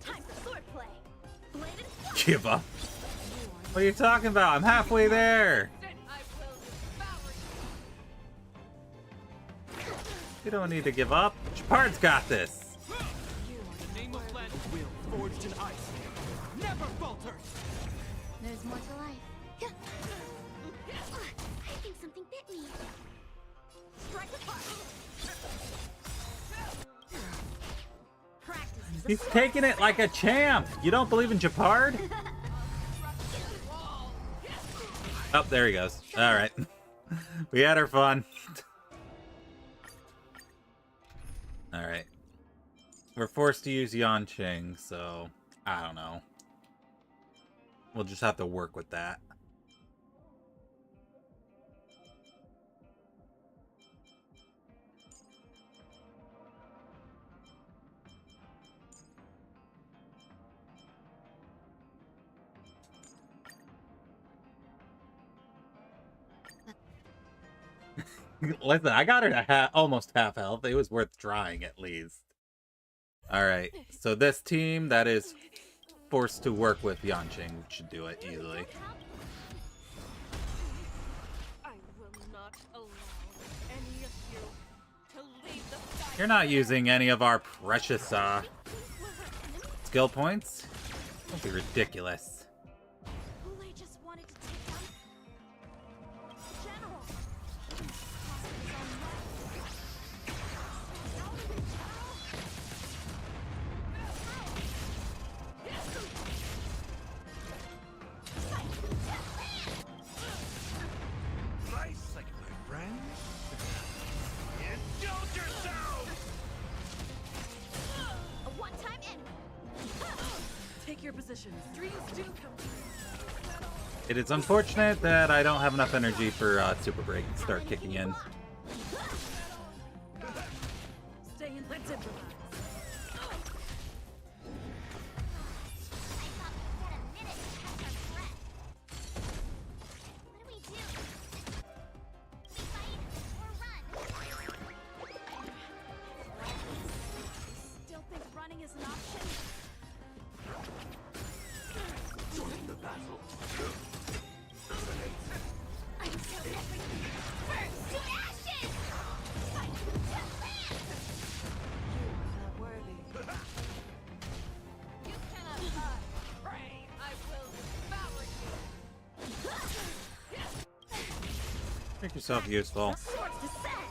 Time for swordplay. Bladed. Give up. What are you talking about? I'm halfway there. You don't need to give up. Chapard's got this. In the name of land, a will forged in ice never falters. There's more to life. I think something bit me. Strike apart. Practices of He's taking it like a champ. You don't believe in Chapard? Oh, there he goes. All right. We had our fun. All right. We're forced to use Yanqing, so I don't know. We'll just have to work with that. Listen, I got her to almost half health. It was worth trying at least. Alright, so this team that is forced to work with Yanqing should do it easily. I will not allow any of you to leave the sky. You're not using any of our precious skill points? Don't be ridiculous. They just wanted to take down General. Nice, like my friend. Indulge yourself. A one-time enemy. Take your positions. Dreams do come true. It is unfortunate that I don't have enough energy for Super Break to start kicking in. Stay in. Let's improvise. Still think running is an option? Join the battle. I'm so everything. Burn to ashes! Not worthy. You cannot hide. Pray, I will devour you. Make yourself useful. Swords descend!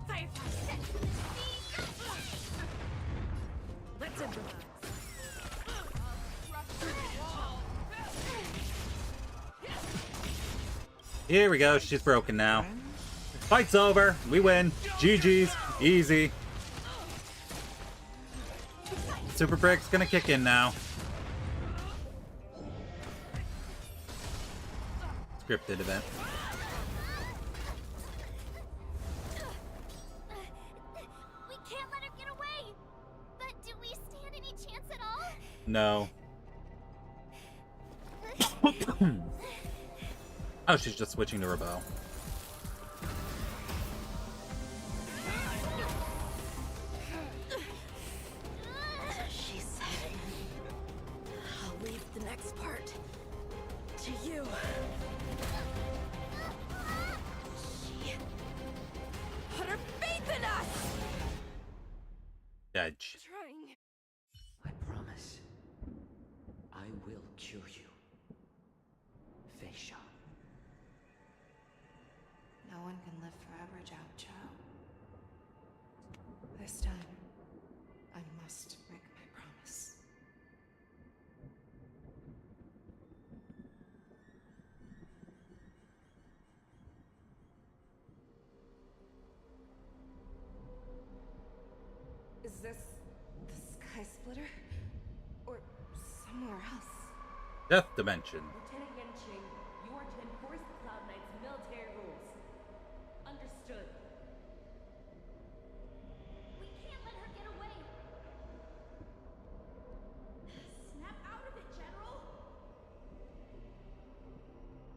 Firefly set to the sea! Let's improvise. Here we go. She's broken now. Fight's over. We win. GG's. Easy. Super Break's gonna kick in now. Scripted event. We can't let her get away. But do we stand any chance at all? No. Oh, she's just switching to her bow. She said, I'll leave the next part edge. Trying. I promise. I will cure you. Feisha. No one can live forever, Jiao Chao. This time, I must break my promise. Is this the Sky Splitter? Or somewhere else? Death Dimension. Lieutenant Yanqing, you are to enforce the Cloud Knight's military rules. Understood. We can't let her get away. Snap out of it, General!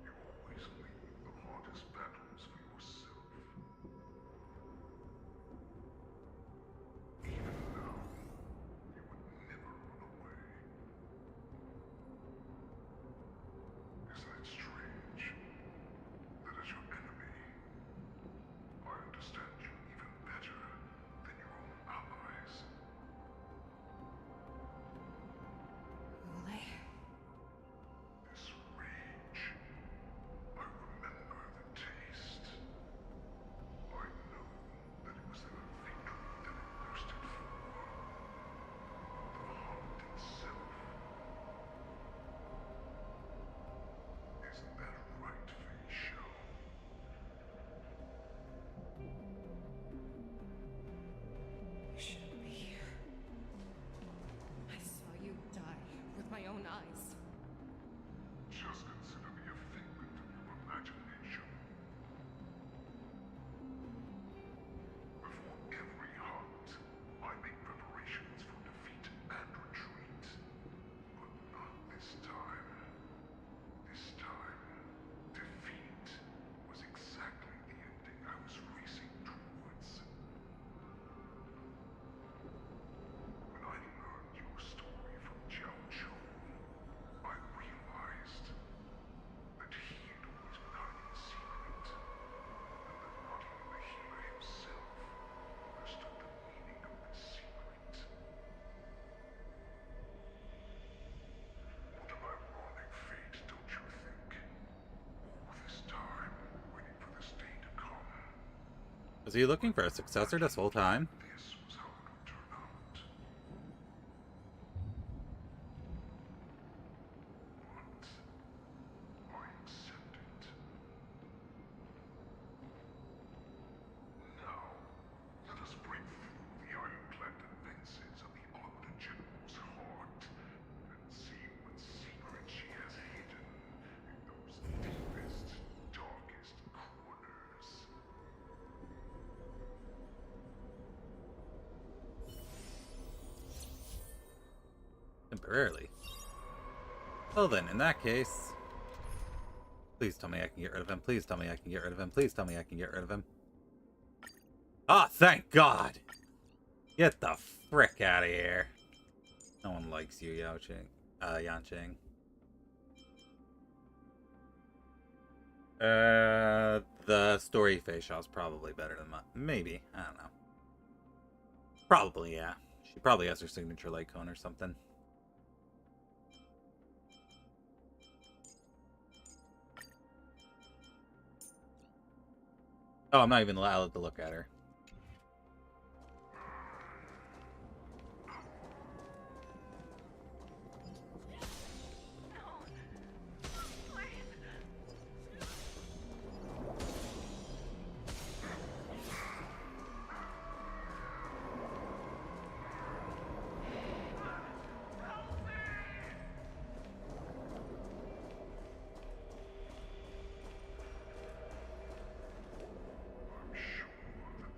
You always leave the hardest battles for yourself. Even now, you would never run away. Is that strange? That as your enemy, I understand you even better than your own allies. Ulay. This rage, I remember the taste. I know that it was their victory that it thirsted for. The hunt itself. Isn't that right, Feisha? You shouldn't be here. I saw you die with my own eyes. Just consider me a figment of your imagination. Before every hunt, I make preparations for defeat and retreat. But not this time. This time, defeat was exactly the ending I was racing towards. When I learned your story from Jiao Chou, I realized that he had always been hiding a secret, and that not even the healer himself understood the meaning of this secret. What an ironic fate, don't you think? All this time, waiting for this day to come. Was he looking for a successor this whole time? This was how it would turn out. But I accepted. Now, let us break through the ironclad defenses of the Ogden General's heart and see what secret she has hidden in those deepest, darkest corners. Temporarily. Well then, in that case... Please tell me I can get rid of him. Please tell me I can get rid of him. Please tell me I can get rid of him. Ah, thank God! Get the frick out of here. No one likes you, Yanqing. The story Feisha is probably better than mine. Maybe. I don't know. Probably, yeah. She probably has her signature light cone or something. Oh, I'm not even allowed to look at her. I'm sure that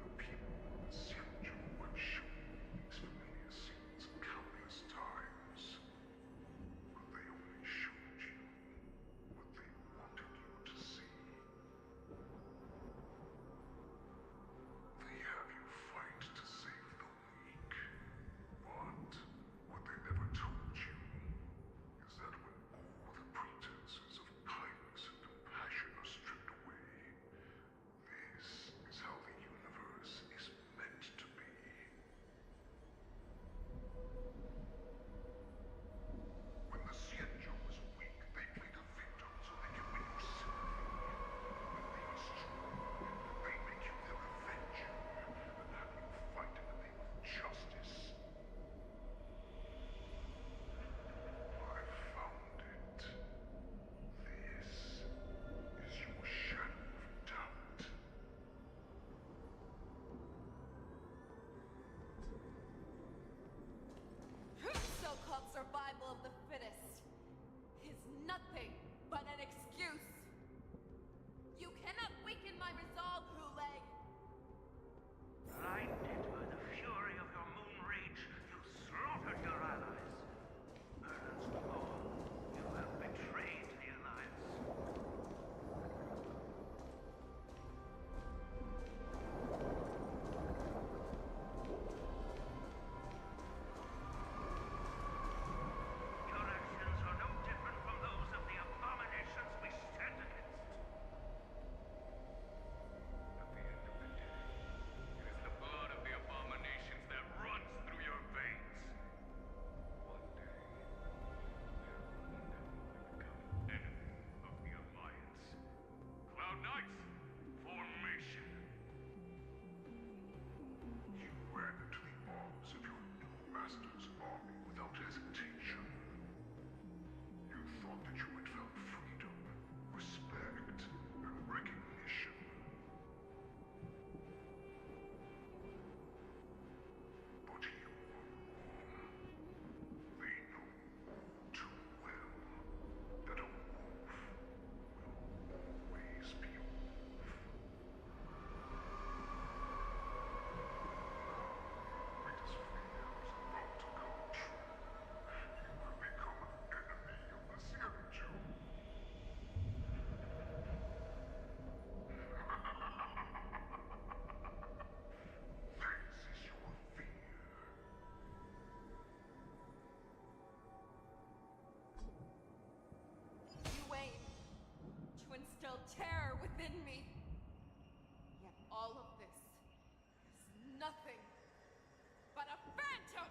nothing but a phantom!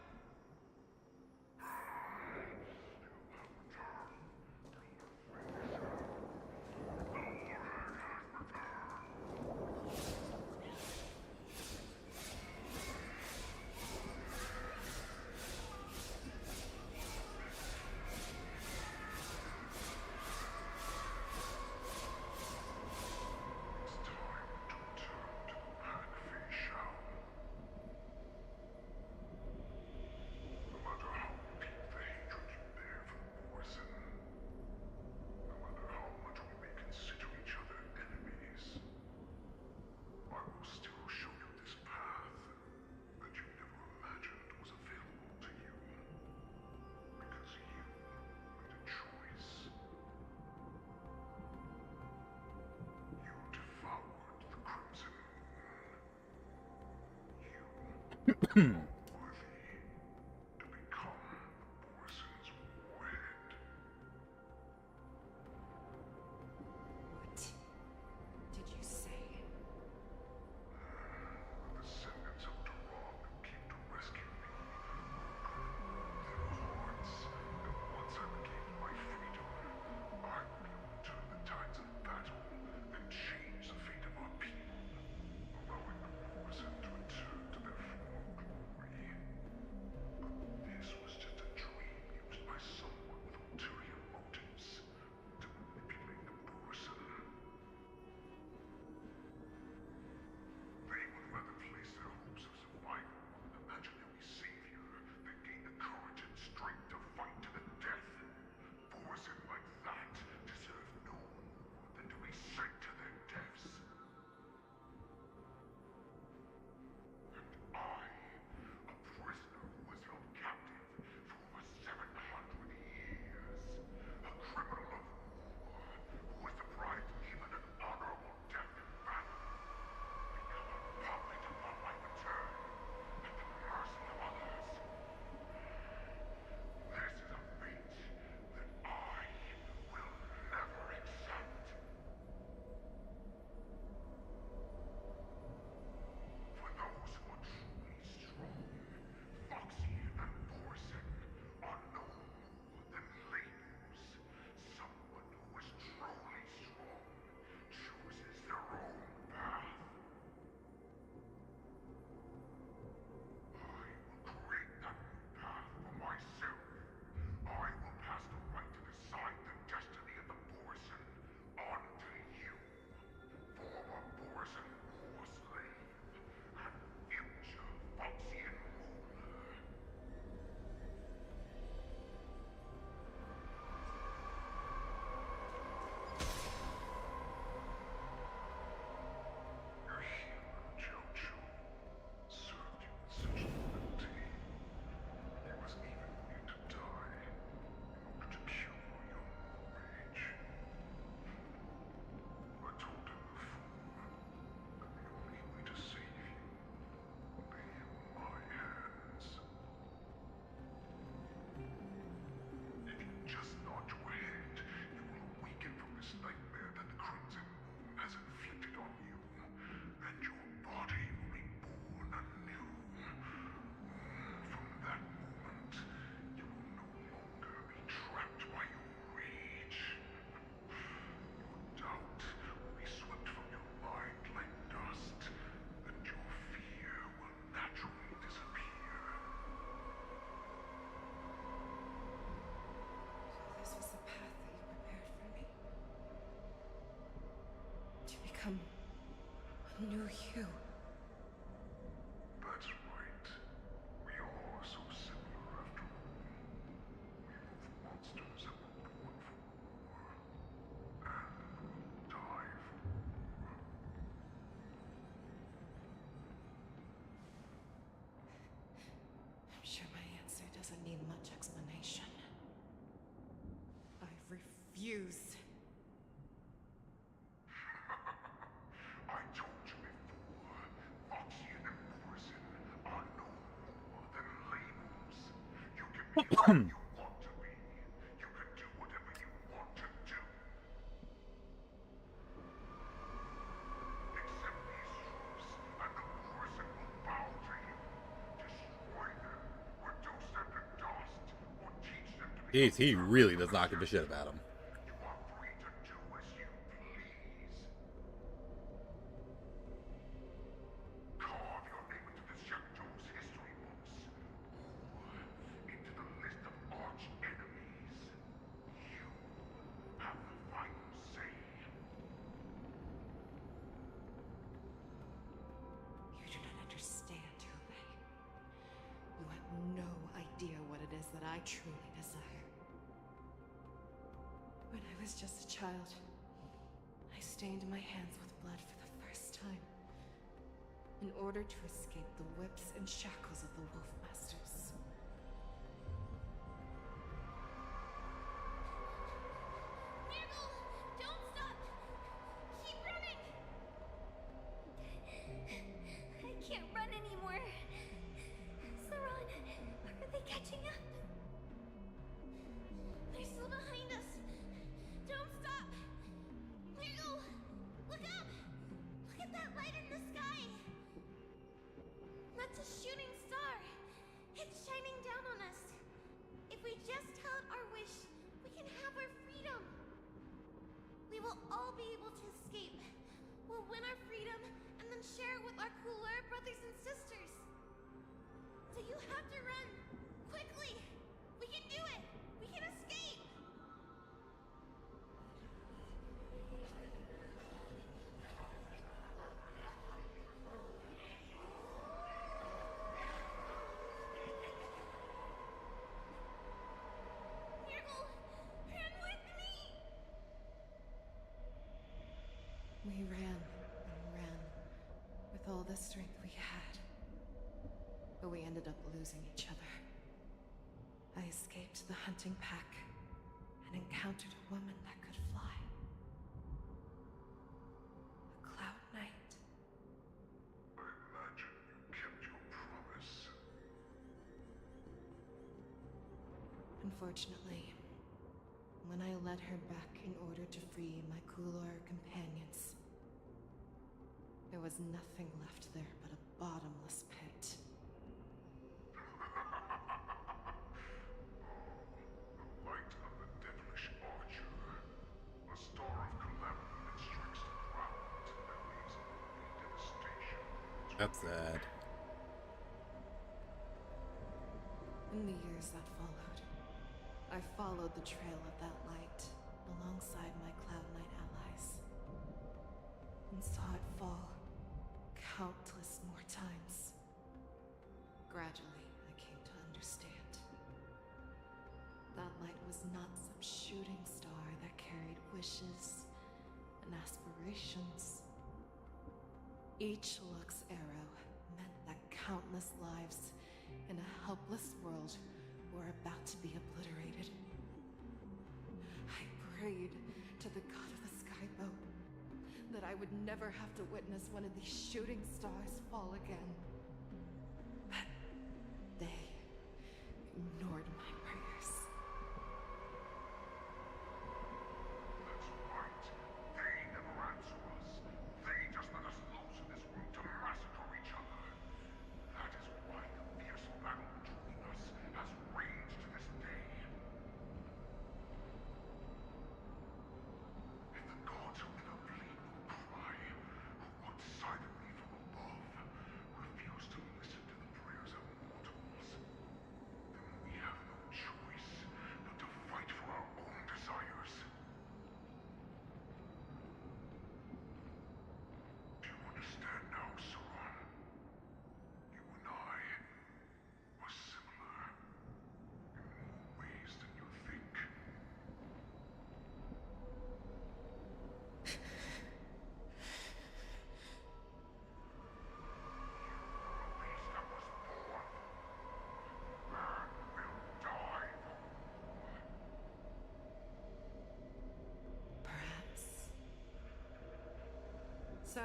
What did you say? The descendants of Durand came to rescue me. Their hearts. And once I regained my freedom, I will be able to turn the tides of battle and change the fate of our people, allowing the Borson to return to their former glory. But this was just a dream used by someone with ulterior motives to manipulate the Borson. They would rather place their hopes of survival on an imaginary savior than gain the courage and strength to fight to the death. Borson like that deserve no more than to be sent to their deaths. And I, a prisoner who was held captive for over 700 years, a criminal of war who was deprived even an honorable death in battle, become a puppet upon my return at the mercy of others. This is a fate that I will never accept. For those who are truly strong, Foxian and Borson are no more than labels. Someone who is truly strong chooses their own path. I will create that new path for myself. I will pass the right to decide the destiny of the Borson on to you, former Borson war slave and future Foxian ruler. Your healer, Jojo, served you with such loyalty. He was even willing to die in order to cure your rage. I told him before that the only way to save you lay in my hands. If you just nod your head, you will awaken from this nightmare that the Crimson Moon has inflicted on you, and your body will be born anew. From that moment, you will no longer be trapped by your rage. Your doubt will be swept from your mind like dust, and your fear will naturally disappear. So this was the path that you prepared for me? To become a new you. That's right. We are so similar after all. We are both monsters that were born for war, and will die for war. I'm sure my answer doesn't need much explanation. I refuse. I told you before, Foxian and Borson are no more than labels. You can be whoever you want to be. You can do whatever you want to do. Accept these truths, and the Borson will bow to Jeez, he really does not give a shit about him. You are free to do as you please. Carve your name into the Chateau's history books, or into the list of arch enemies. You have the final say. You do not understand, Hule. You have no idea what it is that I truly desire. When I was just a child, I stained my hands with blood for the first time, in order to escape the whips and shackles of the Wolf Masters. Nurgle, don't stop! Keep running! I can't run anymore. Saran, are they catching up? They're still behind us. Don't stop! Nurgle, look up! Look at that light in the sky! That's a shooting star. It's shining down on us. If we just tell it our wish, we can have our freedom. We will all be able to escape. We'll win our freedom and then share it with our cooler brothers and sisters. So you have to run. Quickly. We can do it. We can escape. Nurgle, run with me. We ran and ran with all the strength we had. But we ended up losing each other. I escaped the hunting pack and encountered a woman that could fly. A Cloud Knight. I imagine you kept your promise. Unfortunately, when I led her back in order to free my Kulor companions, there was nothing left there but a bottomless pit. The light of the devilish archer. A star of calamity that strikes the ground and leaves only devastation. That's sad. In the years that followed, I followed the trail of that light alongside my Cloud Knight allies, and saw it fall countless more times. Gradually, I came to understand. That light was not some shooting star that carried wishes and aspirations. Each Lux arrow meant that countless lives in a helpless world were about to be obliterated. I prayed to the god of the skyboat that I would never have to witness one of these shooting stars fall again. But they ignored my prayers. That's right. They never answer us. They just let us loose in this world to massacre each other. That is why the fierce battle between us has raged to this day. If the gods who never bleed nor cry, who walk silently from above, refuse to listen to the prayers of mortals, then we have no choice but to fight for our own desires. Do you understand now, Saran? You and I are similar in more ways than you think. Beast that was born for war, man will die for war. Perhaps. So,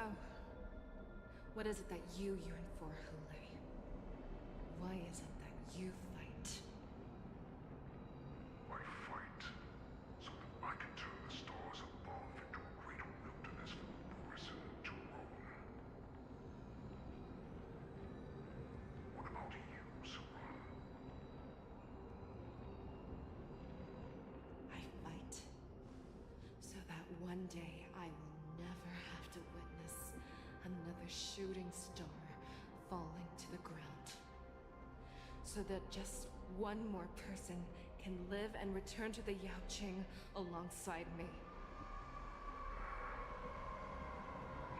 what is it that you yearn for, Hule? Why is it that you fight? I fight so that I can turn the stars above into a greater wilderness for Boris and Jerome. What about you, Saran? day I will never have to witness another shooting star falling to the ground. So that just one more person can live and return to the Yaoqing alongside me.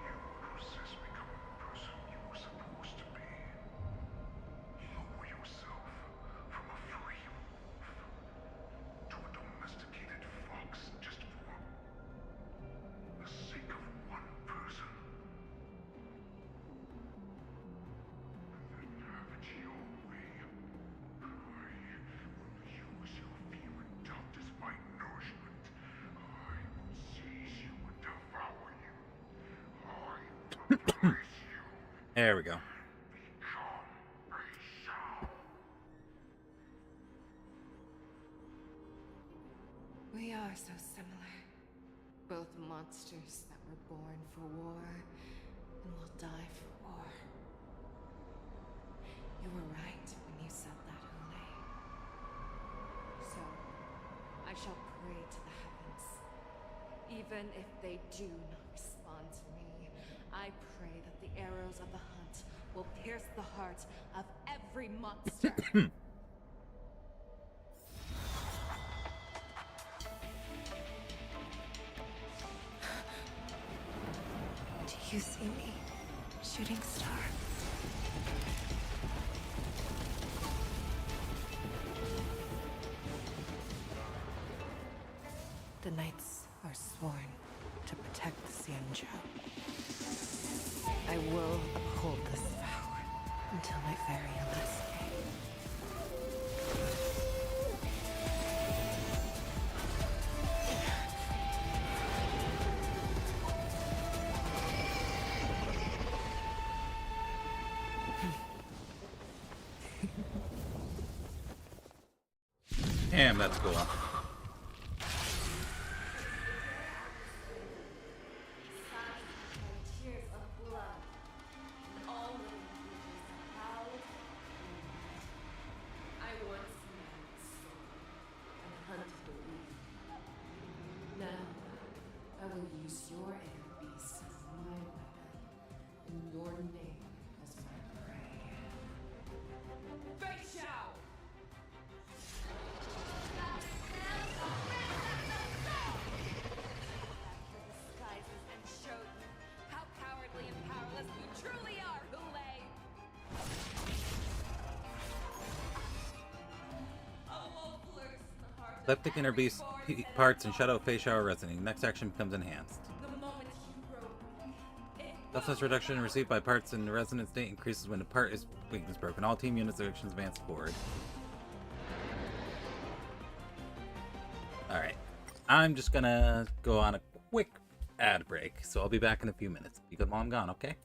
You resist becoming the person you were supposed to be. Lower yourself from a free wolf to a domesticated fox just for the sake of one person. And then have it your way. I will use your fear and doubt as my nourishment. I will seize you and devour you. I will embrace you. There we go. Become a shell. We are so similar. Both monsters that were born for war and will die for war. You were right when you said that, Hule. So, I shall pray to the heavens. Even if they do not respond to me, I pray that the arrows of the hunt will pierce the heart of every monster. Do you see me, shooting star? The knights are sworn to protect the Xianzhou. I will uphold this vow until my very last day. Damn, that's cool. Tears of blood, and all living creatures proud. I once knew the sword and hunted the weak. Now, I will use your air beast as my weapon, and your name as my prey. Fei Xiao! Disguises and show you how cowardly and powerless you truly are, Hule! A wolf lurks in the heart of Leptic inner every beast born parts and centaur. shadow face shower resonating. Next action becomes enhanced. The moment you grow weak, it Toughness will reduction become received by parts in the resonant state increases when a part is weakness broken. All team units actions advance forward. Alright. I'm just gonna go on a quick ad break, so I'll be back in a few minutes. Be good while I'm gone, okay?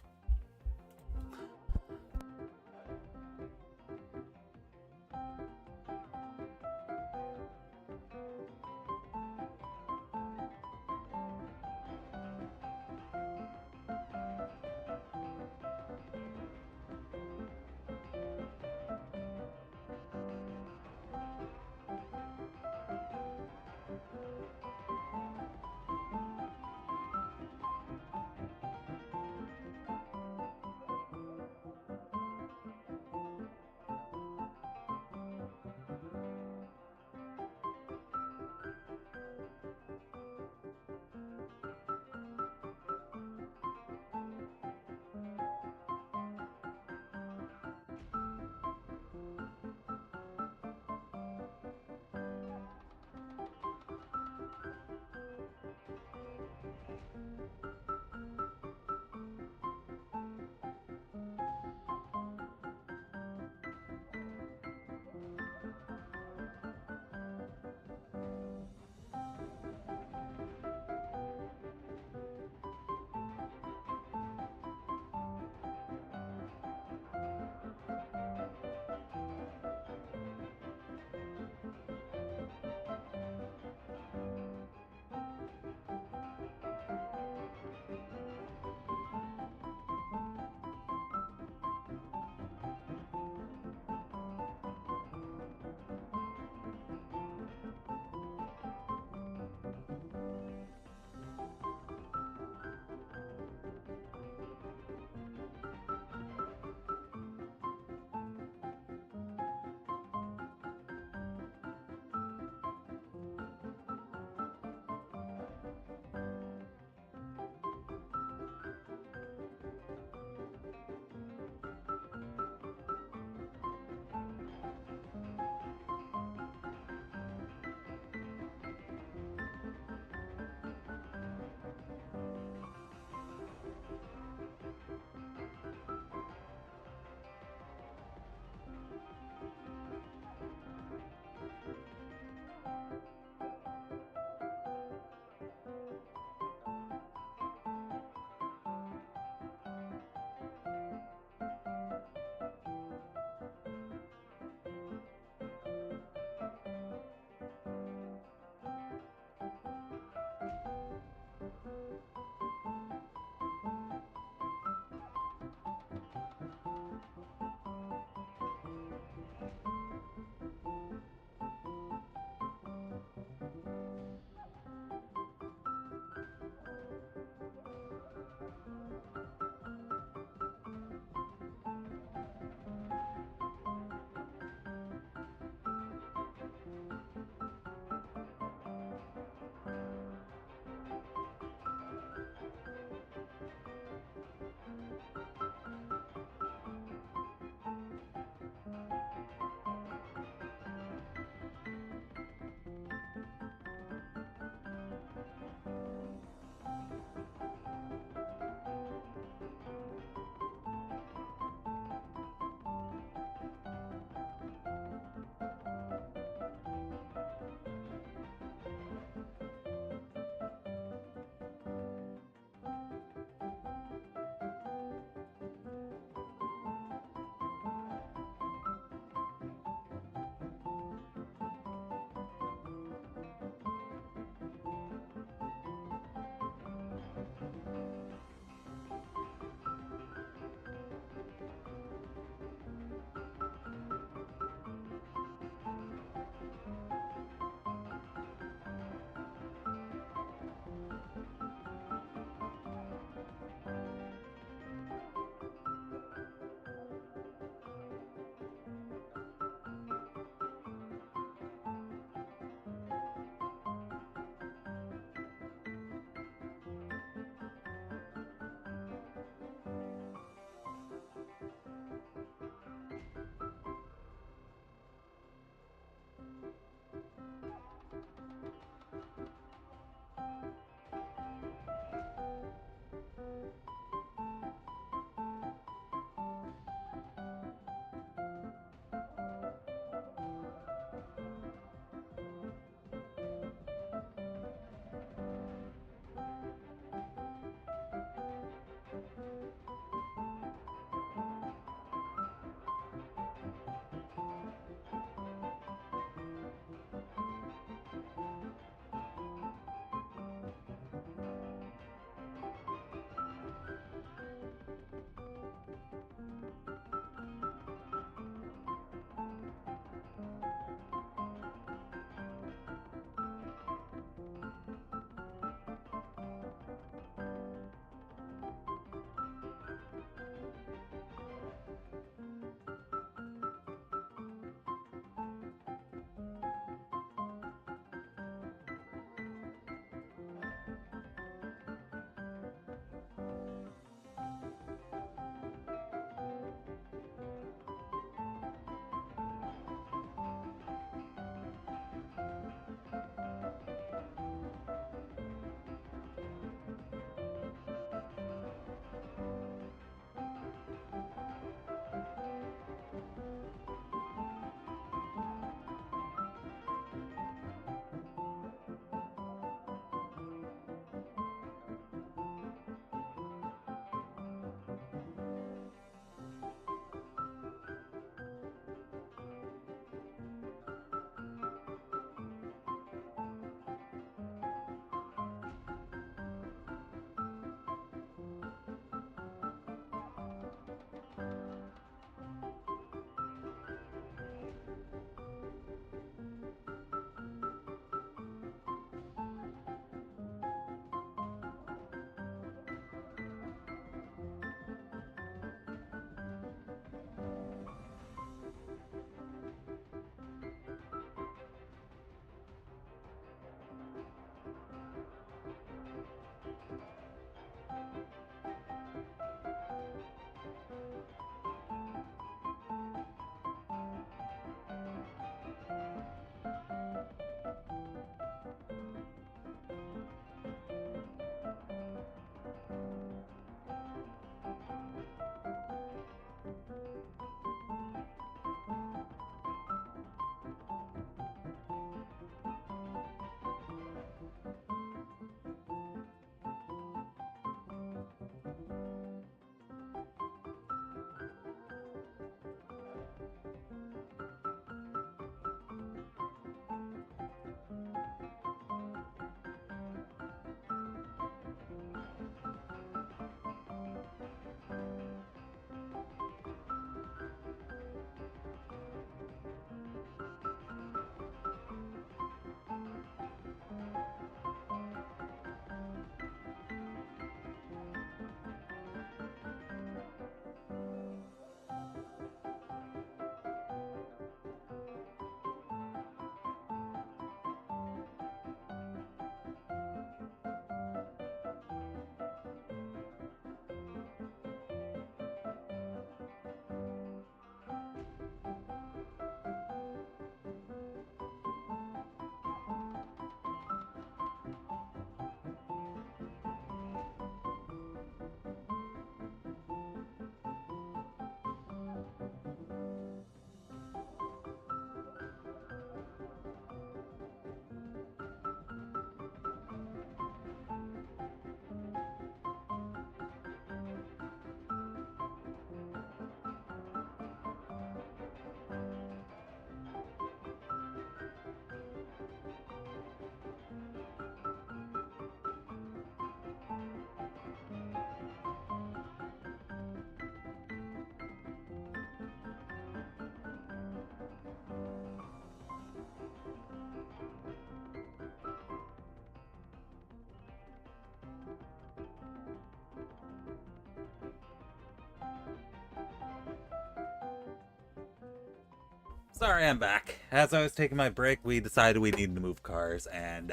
Sorry, I'm back. As I was taking my break, we decided we needed to move cars, and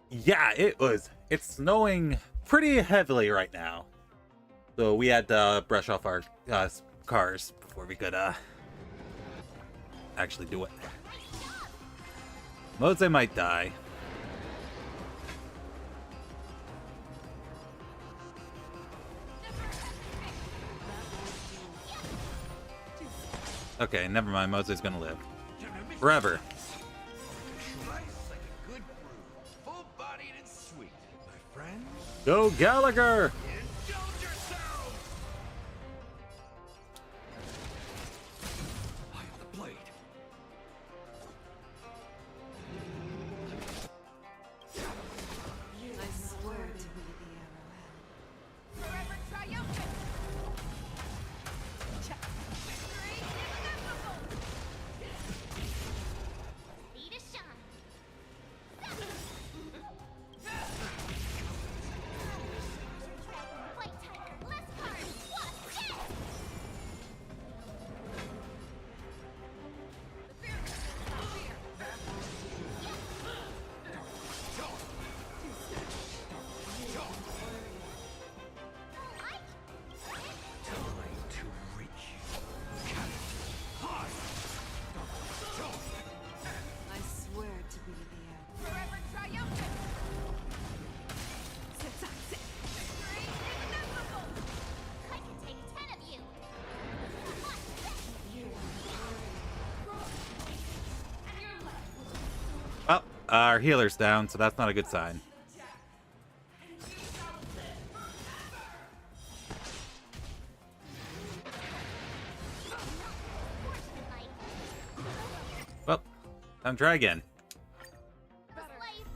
yeah, it's snowing pretty heavily right now. So we had to brush off our cars before we could actually do it. Mose might die. Okay, never mind. Mose's gonna live. Forever. Go Gallagher! I swear to be the arrowhead. Forever triumphant! Victory is inevitable! Be to shine! White tiger, less cards! What's this? I swear to be the arrowhead. Forever triumphant! Victory is inevitable! I can take 10 of you! And your left. Oh, our healer's down, so that's not a good sign. Well, time to try again. Life.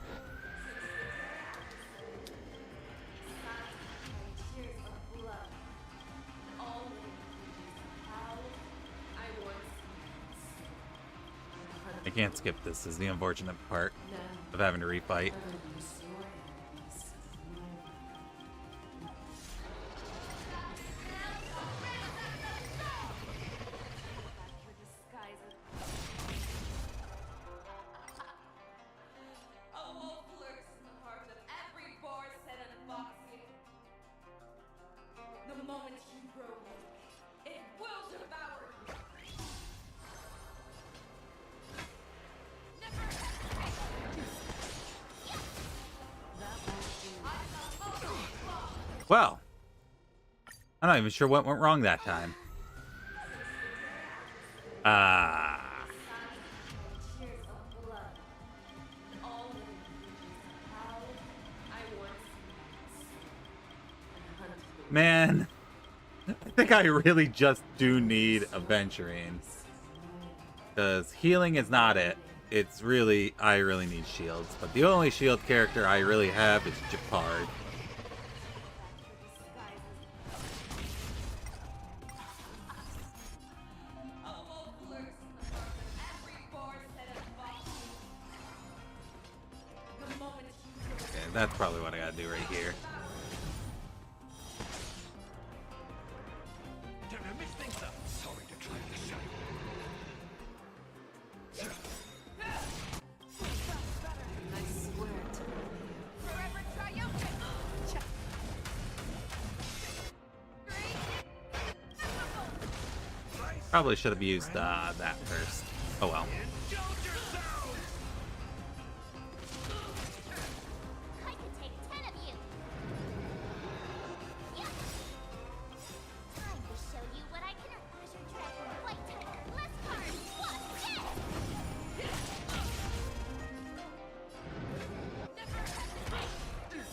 I can't skip this, is the unfortunate part of having to refight. A wolf lurks in the heart of every boar set in boxing. The moment you grow weak, it will devour you. Well, I'm not even sure what went wrong that time. Tears of blood. All living creatures are proud. I once was. And hunted. Man, I think I really just do need Aventurine. Because healing is not it. It's really, I really need shields. But the only shield character I really have is Japard. A wolf lurks in the heart of every boar set in boxing. The moment you grow Okay, that's probably what I gotta do right here. Sorry to try this out. I swear to be the arrowhead. Forever triumphant! Probably should have used that first. Oh well. I can take 10 of you! Yeah. Time to show you what I can... Azure Dragon, White Tiger, less cards! What's this? Never hesitate! I can...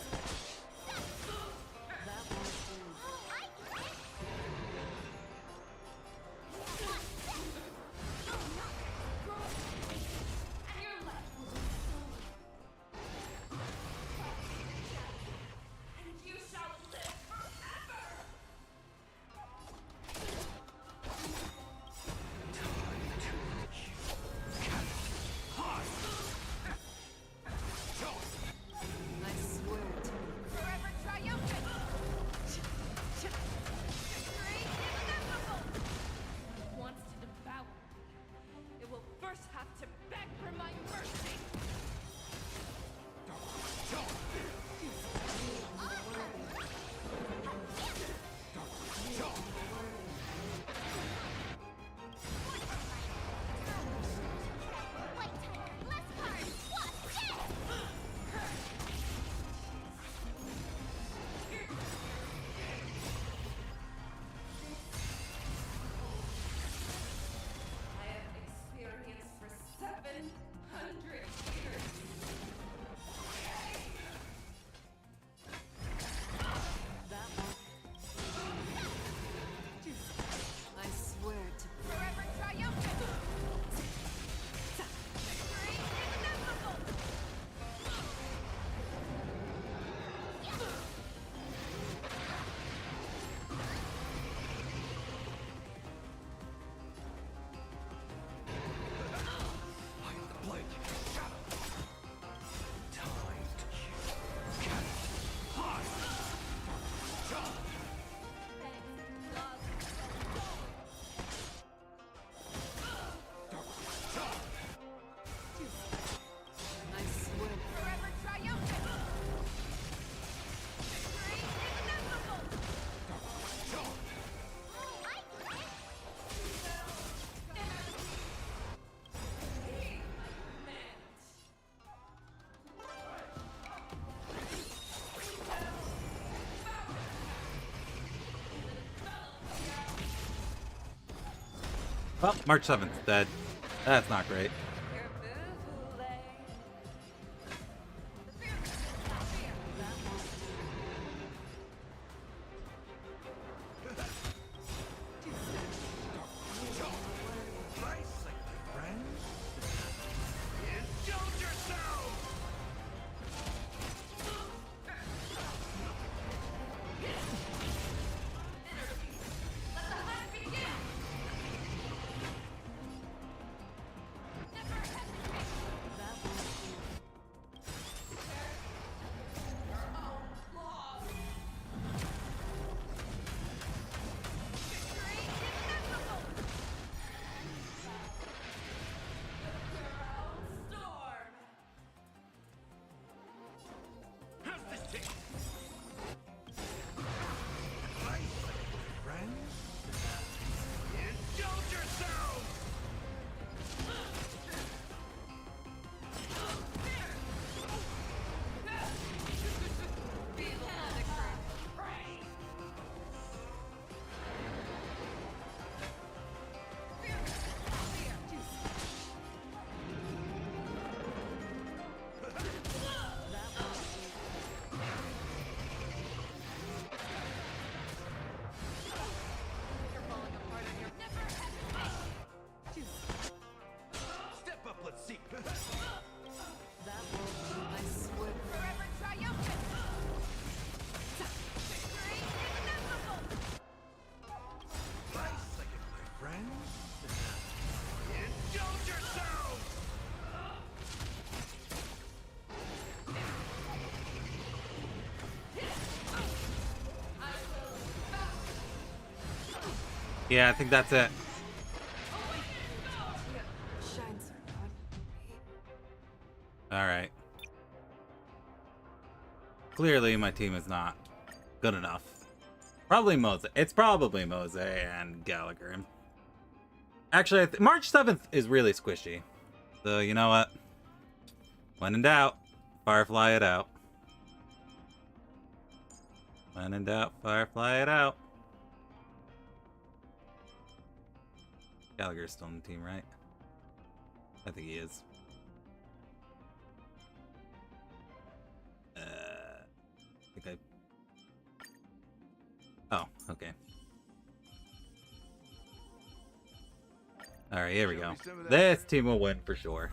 Well, March 7th, dead. That's not great. Yeah, I think that's it. Alright. Clearly my team is not good enough. Probably Mose. It's probably Mose and Gallagher. Actually, March 7th is really squishy. So, you know what? When in doubt, Firefly it out. When in doubt, Firefly it out. Gallagher's still on the team, right? I think he is. I think Oh, okay. Alright, here we go. This team will win for sure.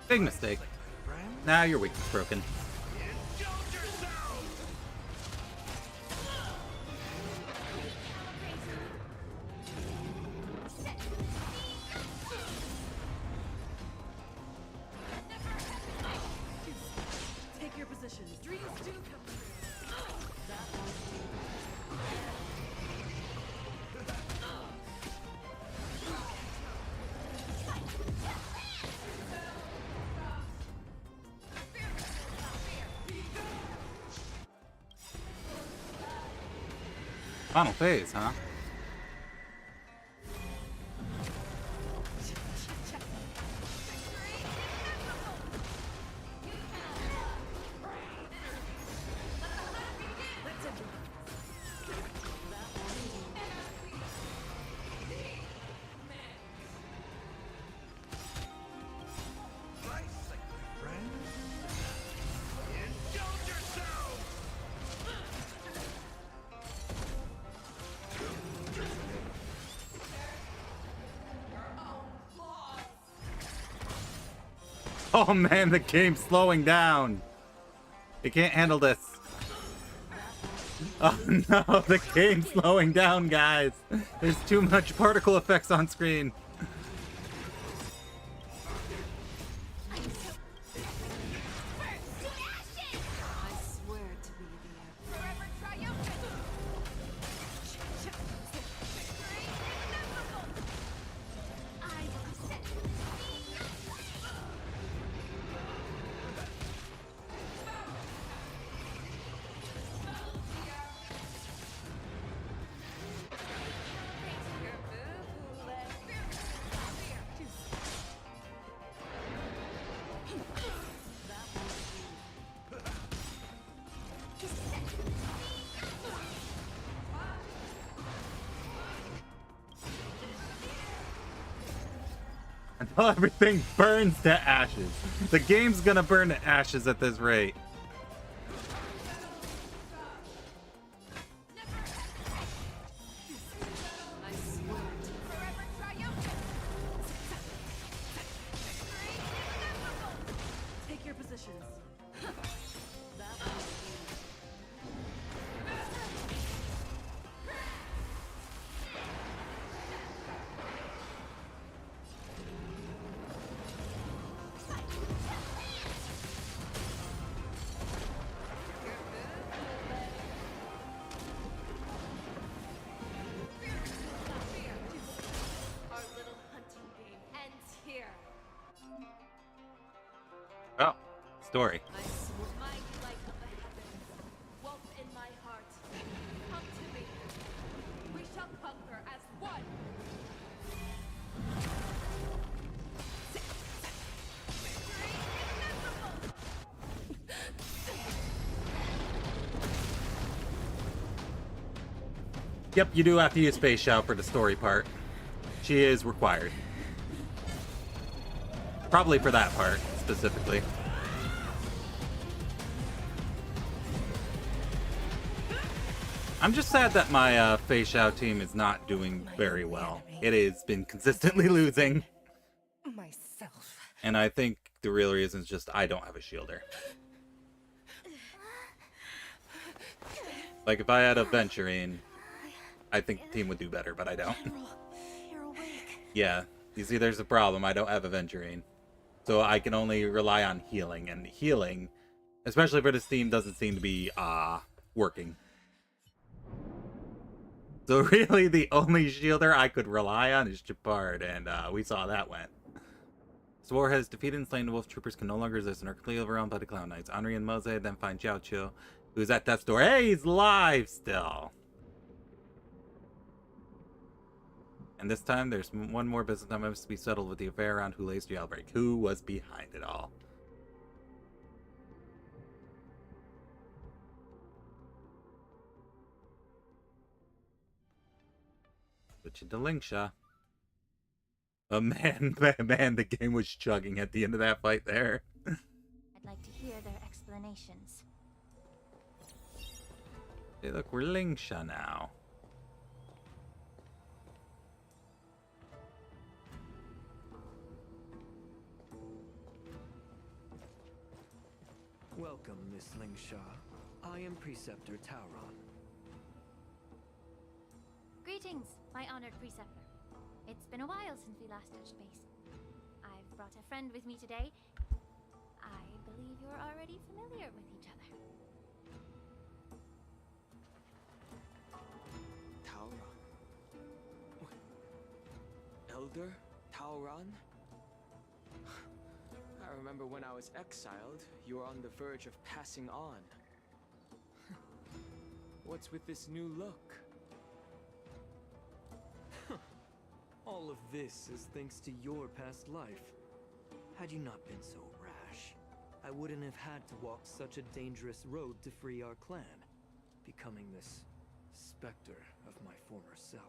Big mistake. Now your weak is broken. Take your positions. Dreams do come true. Final phase, huh? Oh man, the game's slowing down. It can't handle this. Oh no, the game's slowing down, guys. There's too much particle effects on screen. I swear to be the Forever triumphant! I will set Until everything burns to ashes. The game's gonna burn to ashes at this rate. I swear to forever triumphant! take your positions. Our little hunting game ends here. Oh, story. I swear. Mighty light of the heavens, woke in my heart. Come to me. We shall conquer as one. Yep, you do have to use Space Shout for the story part. She is required. Probably for that part, specifically. I'm just sad that my Fei Xiao team is not doing very well. It has been consistently losing. Myself. And I think the real reason is just I don't have a shielder. Like, if I had a Venturine, I think the team would do better, but I don't. You're awake. Yeah, you see, there's a problem. I don't have a Venturine. So I can only rely on healing, and healing, especially for this team, doesn't seem to be, working. So really, the only shielder I could rely on is Chapard, and we saw that went. Swore has defeated and slain the wolf troopers can no longer resist and are completely overwhelmed by the clown knights. Henri and Mose then find Jiao Chu, who's at death's door. Hey, he's live still! And this time, there's one more business that must be settled with the affair around Hulei's jailbreak. Who was behind it all? Switch into Lingsha. Oh man, man, the game was chugging at the end of that fight there. I'd like to hear their explanations. Hey, look, we're Lingsha now. Welcome, Miss Lingsha. I am Preceptor Tauron. Greetings, my honored preceptor. It's been a while since we last touched base. I've brought a friend with me today. I believe you're already familiar with each other. Tauron? Elder Tauron? I remember when I was exiled, you were on the verge of passing on. What's with this new look? All of this is thanks to your past life. Had you not been so rash, I wouldn't have had to walk such a dangerous road to free our clan, becoming this specter of my former self.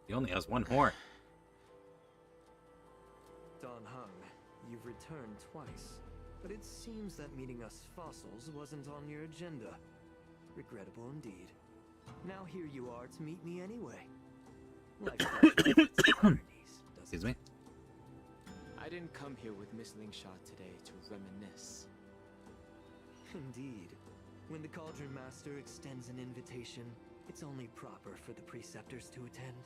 He only has one horn. Don Hung, you've returned twice, but it seems that meeting us fossils wasn't on your agenda. Regrettable indeed. Now here you are to meet me anyway. Excuse me. I didn't come here with Miss Lingsha today to reminisce. Indeed. When the Cauldron Master extends an invitation, it's only proper for the preceptors to attend.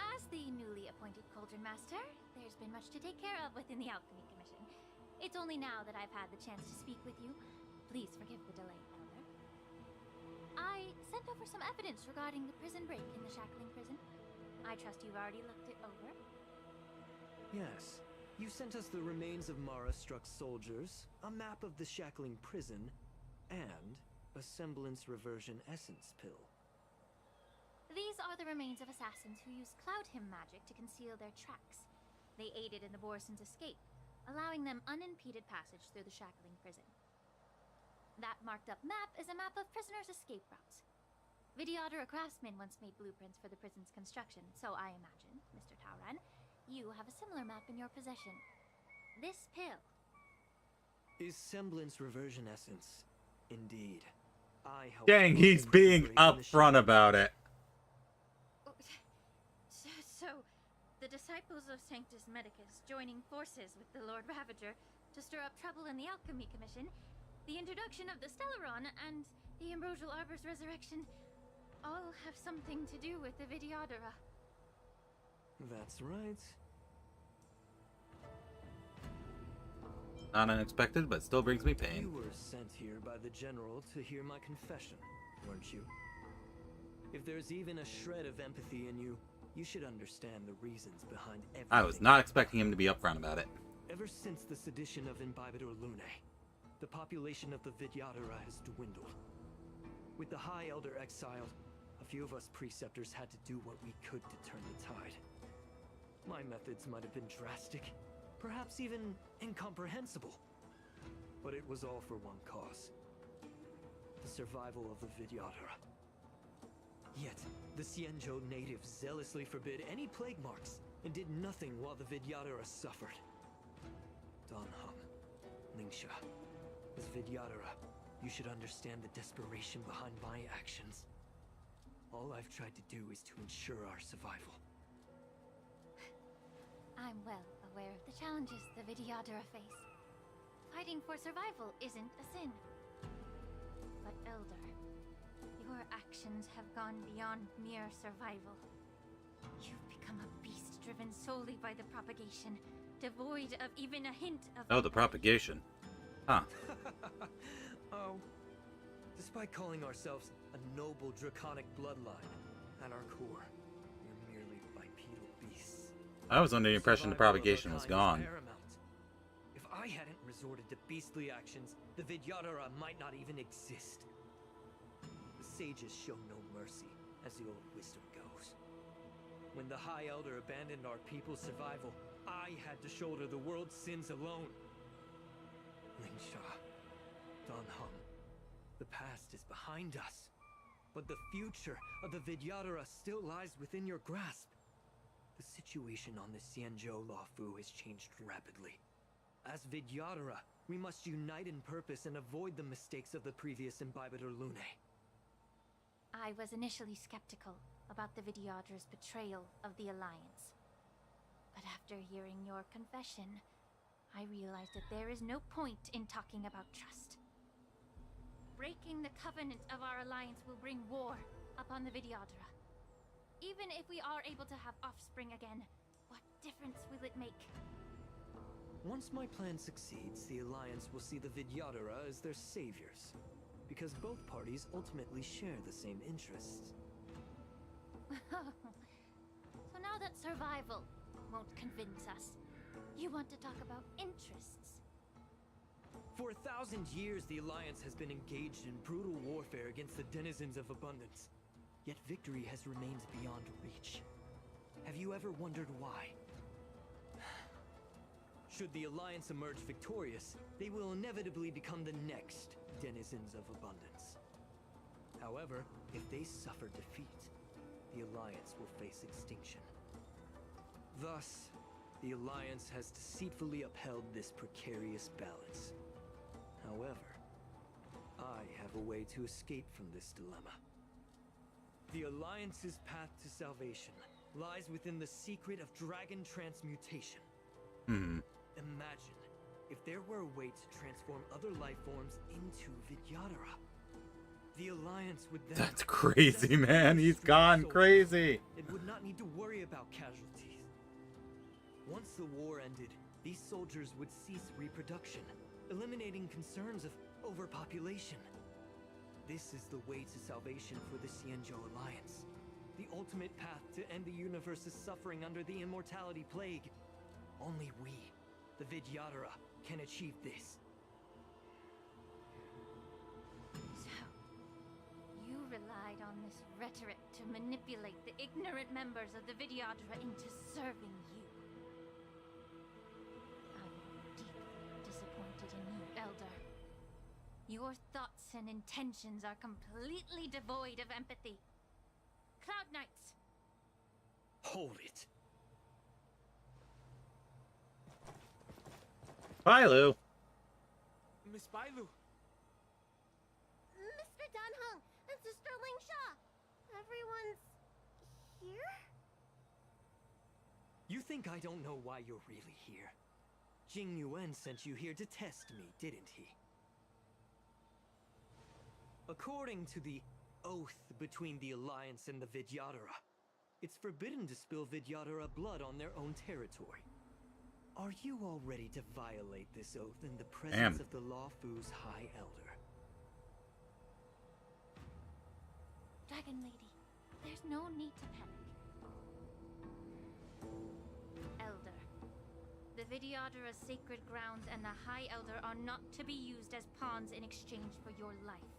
As the newly appointed Cauldron Master, there's been much to take care of within the Alchemy Commission. It's only now that I've had the chance to speak with you. Please forgive the delay, Elder. I sent over some evidence regarding the prison break in the Shackling prison. I trust you've already looked it over. Yes. You sent us the remains of Mara-struck soldiers, a map of the Shackling prison, and a semblance reversion essence pill. These are the remains of assassins who used Cloud Hymn magic to conceal their tracks. They aided in the Borson's escape, allowing them unimpeded passage through the Shackling prison. That marked-up map is a map of prisoners' escape routes. Vidyadhara craftsmen once made blueprints for the prison's construction, so I imagine, Mr. Tauran, you have a similar map in your possession. This pill is semblance reversion essence. Indeed. I helped. Dang, he's being upfront about it. So, the disciples of Sanctus Medicus joining forces with the Lord Ravager to stir up trouble in the Alchemy Commission, the introduction of the Stellaron, and the Ambrosial Arbor's resurrection all have something to do with the Vidyadhara. That's right. Not unexpected, but still brings me pain. You were sent here by the General to hear my confession, weren't you? If there's even a shred of empathy in you, you should understand the reasons behind everything. I was not expecting him to be upfront about it. Ever since the sedition of Imbibitor Lunae, the population of the Vidyadhara has dwindled. With the High Elder exiled, a few of us preceptors had to do what we could to turn the tide. My methods might have been drastic, perhaps even incomprehensible. But it was all for one cause. The survival of the Vidyadhara. Yet, the Xianzhou natives zealously forbid any plague marks and did nothing while the Vidyadhara suffered. Dan Heng, Lingsha, as Vidyadhara, you should understand the desperation behind my actions. All I've tried to do is to ensure our survival. I'm well aware of the challenges the Vidyadhara face. Fighting for survival isn't a sin. But Elder, your actions have gone beyond mere survival. You've become a beast driven solely by the propagation, devoid of even a hint of... Oh, the propagation. Huh. Oh. Despite calling ourselves a noble draconic bloodline, at our core, we're merely bipedal beasts. I was under the impression the propagation was gone. If I hadn't resorted to beastly actions, the Vidyadhara might not even exist. The sages show no mercy, as the old wisdom goes. When the High Elder abandoned our people's survival, I had to shoulder the world's sins alone. Lingsha, Dan Heng, the past is behind us, but the future of the Vidyadhara still lies within your grasp. The situation on the Xianzhou Luofu has changed rapidly. As Vidyadhara, we must unite in purpose and avoid the mistakes of the previous Imbibitor Lunae. I was initially skeptical about the Vidyadhara's betrayal of the Alliance. But after hearing your confession, I realized that there is no point in talking about trust. Breaking the covenant of our alliance will bring war upon the Vidyadhara. Even if we are able to have offspring again, what difference will it make? Once my plan succeeds, the Alliance will see the Vidyadhara as their saviors, because both parties ultimately share the same interests. So now that survival won't convince us, you want to talk about interests? For 1,000 years, the Alliance has been engaged in brutal warfare against the denizens of abundance. Yet victory has remained beyond reach. Have you ever wondered why? Should the Alliance emerge victorious, they will inevitably become the next denizens of abundance. However, if they suffer defeat, the Alliance will face extinction. Thus, the Alliance has deceitfully upheld this precarious balance. However, I have a way to escape from this dilemma. The Alliance's path to salvation lies within the secret of dragon transmutation. Hmm. Imagine if there were a way to transform other life forms into Vidyadhara. The Alliance would then... That's crazy, man. He's gone crazy. It would not need to worry about casualties. Once the war ended, these soldiers would cease reproduction, eliminating concerns of overpopulation. This is the way to salvation for the Xianzhou Alliance. The ultimate path to end the universe's suffering under the immortality plague. Only we, the Vidyadhara, can achieve this. So, you relied on this rhetoric to manipulate the ignorant members of the Vidyadhara into serving you. I'm deeply disappointed in you, Elder. Your thoughts and intentions are completely devoid of empathy. Cloud Knights! Hold it. Bailu. Miss Bailu. Mr. Danheng and Sister Lingsha! Everyone's... here? You think I don't know why you're really here? Jing Yuan sent you here to test me, didn't he? According to the oath between the Alliance and the Vidyadhara, it's forbidden to spill Vidyadhara blood on their own territory. Are you all ready to violate this oath in the presence of the Luofu's High Elder? Dragon Lady, there's no need to panic. Elder, the Vidyadhara's sacred grounds and the High Elder are not to be used as pawns in exchange for your life.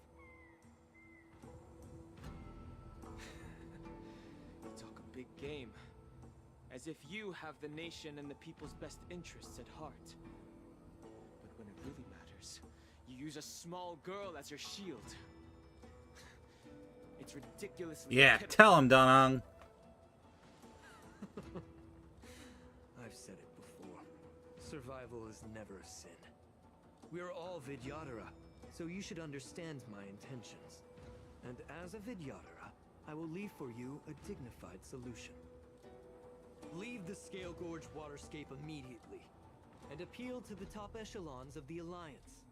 You talk a big game. As if you have the nation and the people's best interests at heart. But when it really matters, you use a small girl as your shield. It's ridiculously pitiful. Tell him, Danheng. I've said it before. Survival is never a sin. We're all Vidyadhara, so you should understand my intentions. And as a Vidyadhara, I will leave for you a dignified solution. Leave the Scale Gorge waterscape immediately, and appeal to the top echelons of the Alliance.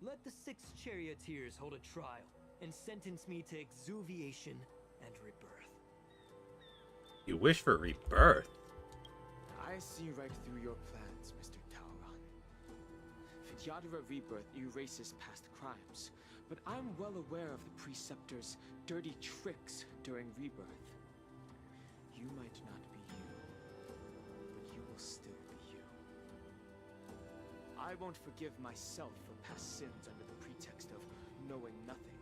Let the 6 charioteers hold a trial, and sentence me to exuviation and rebirth. You wish for rebirth? I see right through your plans, Mr. Taoran. Vidyadhara rebirth erases past crimes, but I'm well aware of the Preceptor's dirty tricks during rebirth. You might not be you, but you will still be you. I won't forgive myself for past sins under the pretext of knowing nothing,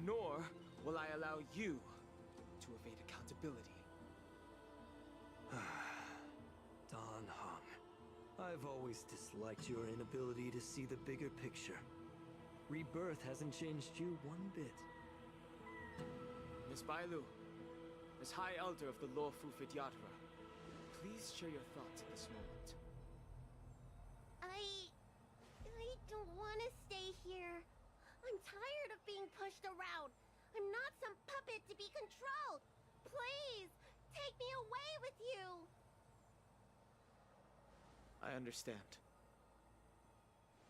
nor will I allow you to evade accountability. Danheng, I've always disliked your inability to see the bigger picture. Rebirth hasn't changed you one bit. Miss Bailu, as High Elder of the Luofu Vidyadhara, please share your thoughts at this moment. I don't want to stay here. I'm tired of being pushed around. I'm not some puppet to be controlled. Please, take me away with you. I understand.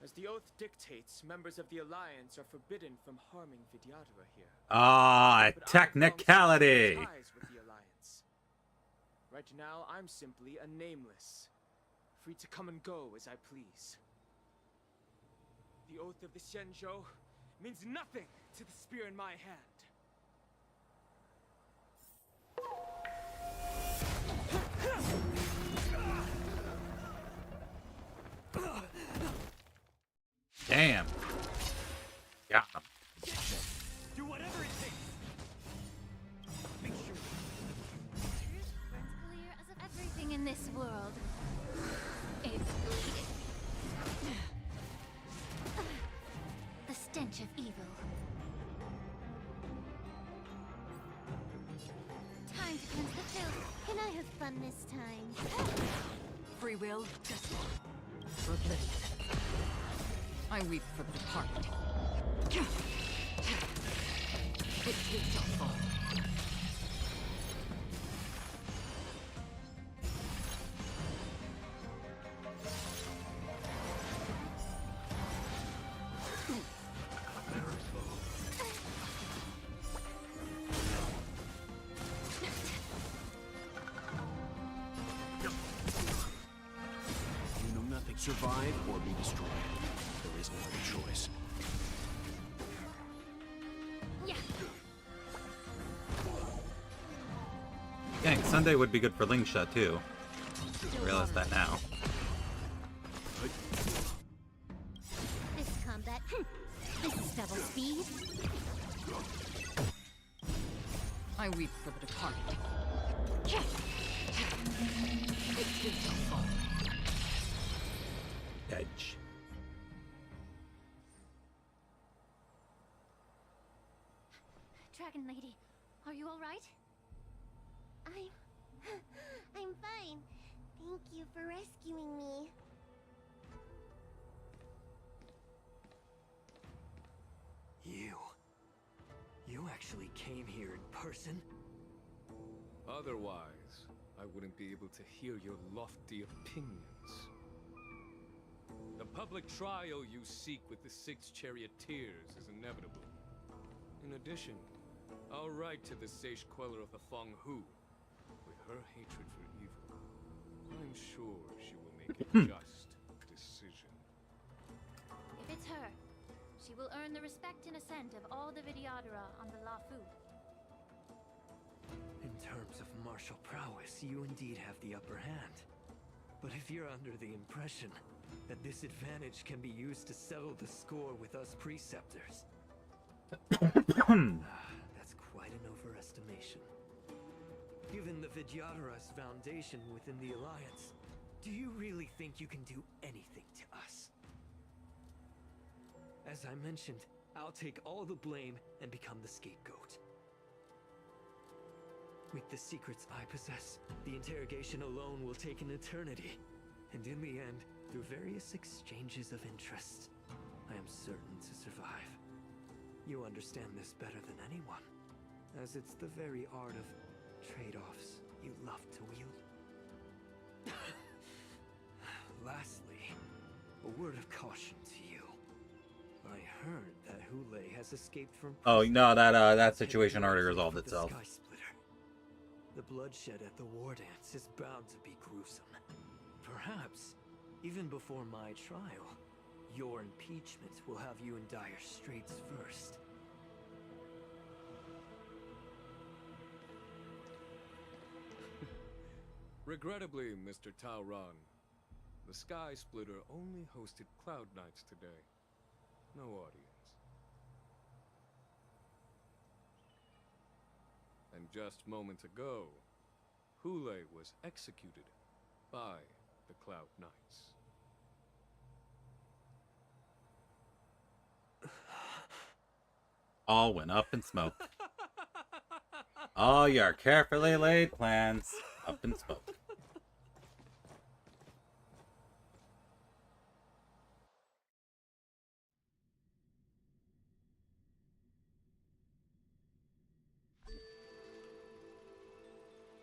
As the oath dictates, members of the Alliance are forbidden from harming Vidyadhara here. Ah, But technicality. I've long ties with the Alliance. Right now, I'm simply a nameless, free to come and go as I please. The oath of the Xianzhou means nothing to the spear in my hand. Damn. Got him. Do whatever it takes. Make sure. Burns clear as of everything in this world. It's bleeding. The stench of evil. Time to cleanse the filth. Can I have fun this time? Free will, forbidden. I weep for the departed. It shall fall. Survive or be destroyed. There is no other choice. Yeah. Dang, Sunday would be good for Lingshot too. I realize that now. This combat. This is double speed. I weep for the departed. It too shall fall. Edge. Dragon Lady, are you all right? I'm fine. Thank you for rescuing me. You actually came here in person? Otherwise, I wouldn't be able to hear your lofty opinions. The public trial you seek with the 6 charioteers is inevitable. In addition, I'll write to the sage queller of the Feng Hu. With her hatred for evil, I'm sure she will make a just decision. If it's her, she will earn the respect and assent of all the Vidyadhara on the Lafu. In terms of martial prowess, you indeed have the upper hand. But if you're under the impression that this advantage can be used to settle the score with us preceptors, that's quite an overestimation. Given the Vidyadhara's foundation within the Alliance, do you really think you can do anything to us? As I mentioned, I'll take all the blame and become the scapegoat. With the secrets I possess, the interrogation alone will take an eternity. And in the end, through various exchanges of interest, I am certain to survive. You understand this better than anyone, as it's the very art of trade-offs you love to wield. Lastly, a word of caution to you. I heard that Hule has escaped from Oh prison no, that situation and already headed resolved for the itself. Sky Splitter. The bloodshed at the war dance is bound to be gruesome. Perhaps, even before my trial, your impeachment will have you in dire straits first. Regrettably, Mr. Taoran, the Sky Splitter only hosted Cloud Knights today. No audience. And just moments ago, Hule was executed by the Cloud Knights. All went up in smoke. All your carefully laid plans up in smoke.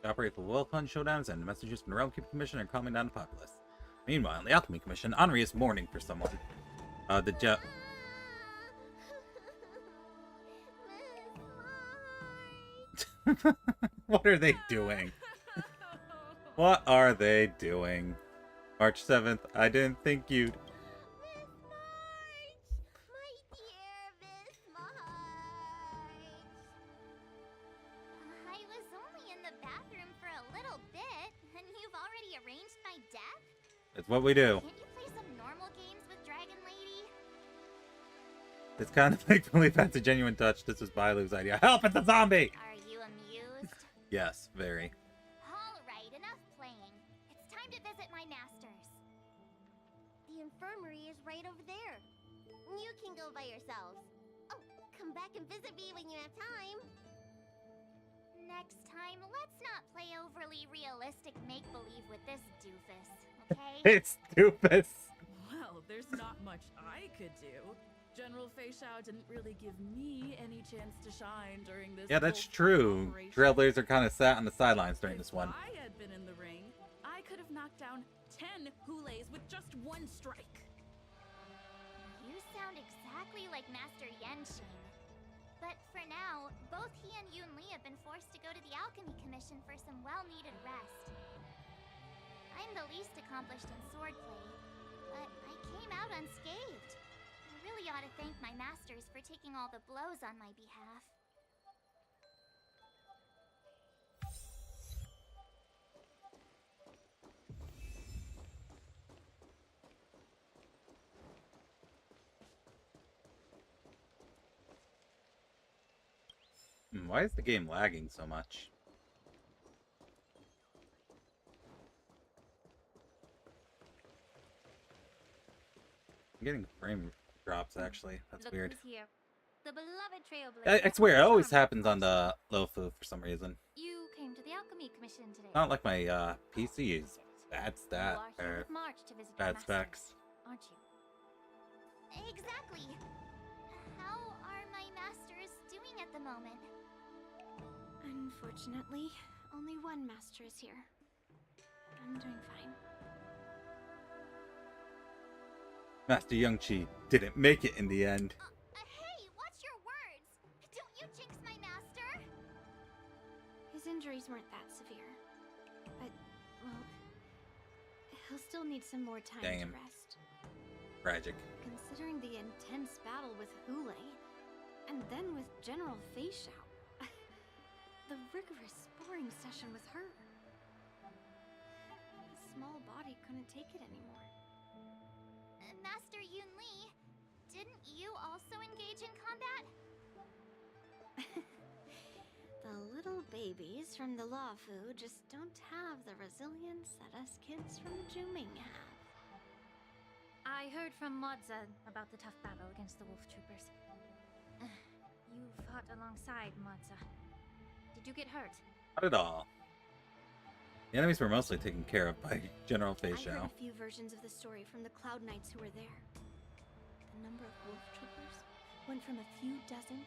Operate the Wilcon showdowns and messages from the Realm Keeping Commission are calming down the populace. Meanwhile, in the Alchemy Commission, HisshAnri is mourning for someone. What are they doing? What are they doing? March 7th, I didn't think you'd... I was only in the bathroom for a little bit, and you've already arranged my death? It's what we do. Can't you play some normal games with Dragon Lady? It's kind of make believe that's a genuine touch. This was Bailu's idea. Help, it's a zombie! Are you amused? Yes, very. Alright, enough playing. It's time to visit my masters. The infirmary is right over there. You can go by yourselves. Oh, come back and visit me when you have time. Next time, let's not play overly realistic make-believe with this doofus, okay? It's stupid. Well, there's not much I could do. General Feixiao didn't really give me any chance to shine during this. Yeah, that's whole true. operation. Trailblazer kind of sat on the sidelines during this one. If I had been in the ring, I could have knocked down 10 Hules with just one strike. You sound exactly like Master Yenshing. But for now, both he and Yun Li have been forced to go to the Alchemy Commission for some well-needed rest. I'm the least accomplished in swordplay, but I came out unscathed. I really ought to thank my masters for taking all the blows on my behalf. Why is the game lagging so much? I'm getting frame drops, actually. That's Look weird. who's here. The beloved trailblazer. I swear, it always happens on the Lofu for some reason. You came to the Alchemy Commission today. Not like my PC is bad stat You are here or with March to visit bad your specs. masters, aren't you? Exactly. How are my masters doing at the moment? Unfortunately, only one master is here. I'm doing fine. Master Youngchi didn't make it in the end. Hey, watch your words! Don't you jinx my master! His injuries weren't that severe. But, well, he'll still need some more time Damn. to rest. Tragic. Considering the intense battle with Hule, and then with General Fei Shao, the rigorous sparring session with her. His small body couldn't take it anymore. Master Yun Li, didn't you also engage in combat? The little babies from the Luofu just don't have the resilience that us kids from the Juming have. I heard from Modza about the tough battle against the wolf troopers. You fought alongside Modza. Did you get hurt? Not at all. The enemies were mostly taken care of by General Fei I heard Shao. a few versions of the story from the Cloud Knights who were there. The number of wolf troopers went from a few dozen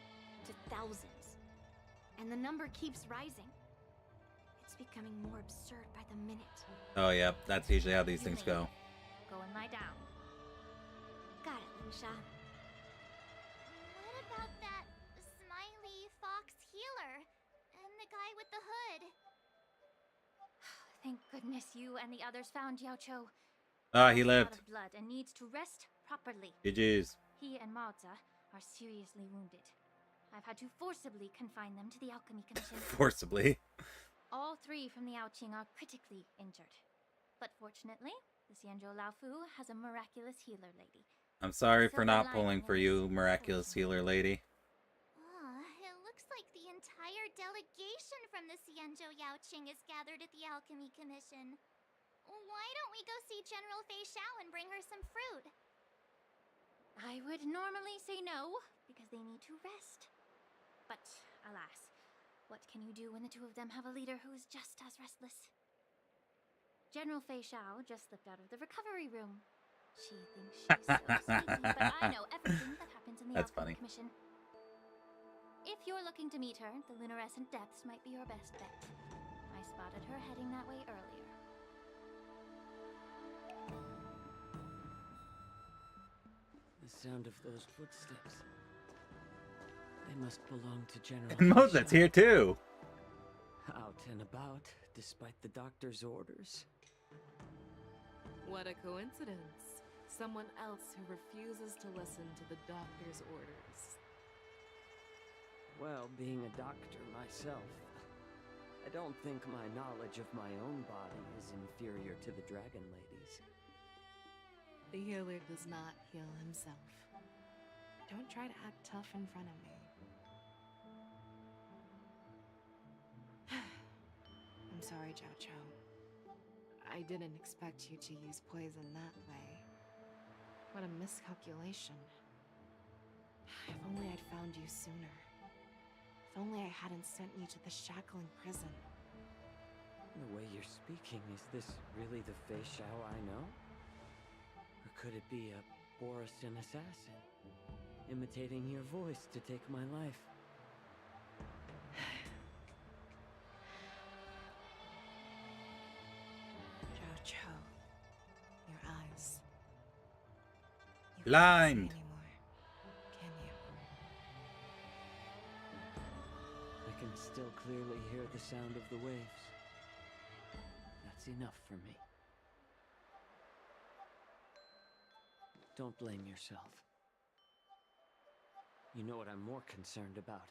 to thousands. And the number keeps rising. It's becoming more absurd by the minute. Oh, yeah, that's usually how these things go. Go and lie down. Got it, Lucia. What about that smiley fox healer? And the guy with the hood? Thank goodness you and the others found Yao Cho. Ah, he He's lived. out of blood and needs to rest properly. GG's. He and Maoza are seriously wounded. I've had to forcibly confine them to the Alchemy Commission. Forcibly. All three from the Yaoqing are critically injured. But fortunately, the Xianzhou Laofu has a miraculous healer lady. I'm sorry for not pulling for you, miraculous healer lady. It looks like the entire delegation from the Xianzhou Yaoqing is gathered at the Alchemy Commission. Why don't we go see General Fei Shao and bring her some fruit? I would normally say no, because they need to rest. But, alas, what can you do when the two of them have a leader who is just as restless? General Fei Shao just slipped out of the recovery room. She thinks she's so sleepy, but I know everything that happens in the That's Alchemy funny. Commission. If you're looking to meet her, the luminescent depths might be your best bet. I spotted her heading that way earlier. The sound of those footsteps. They must belong to General. And Mozart's here too. Out and about, despite the doctor's orders. What a coincidence. Someone else who refuses to listen to the doctor's orders. Well, being a doctor myself, I don't think my knowledge of my own body is inferior to the Dragon Lady's. The healer does not heal himself. Don't try to act tough in front of me. I'm sorry, Zhao Cho. I didn't expect you to use poison that way. What a miscalculation. If only I'd found you sooner. If only I hadn't sent you to the shackling prison. The way you're speaking, is this really the Fei Shao I know? Or could it be a Borisin assassin, imitating your voice to take my life? Zhao Cho, your eyes. You Blind. can't see anymore, can you? I can still clearly hear the sound of the waves. That's enough for me. Don't blame yourself. You know what I'm more concerned about?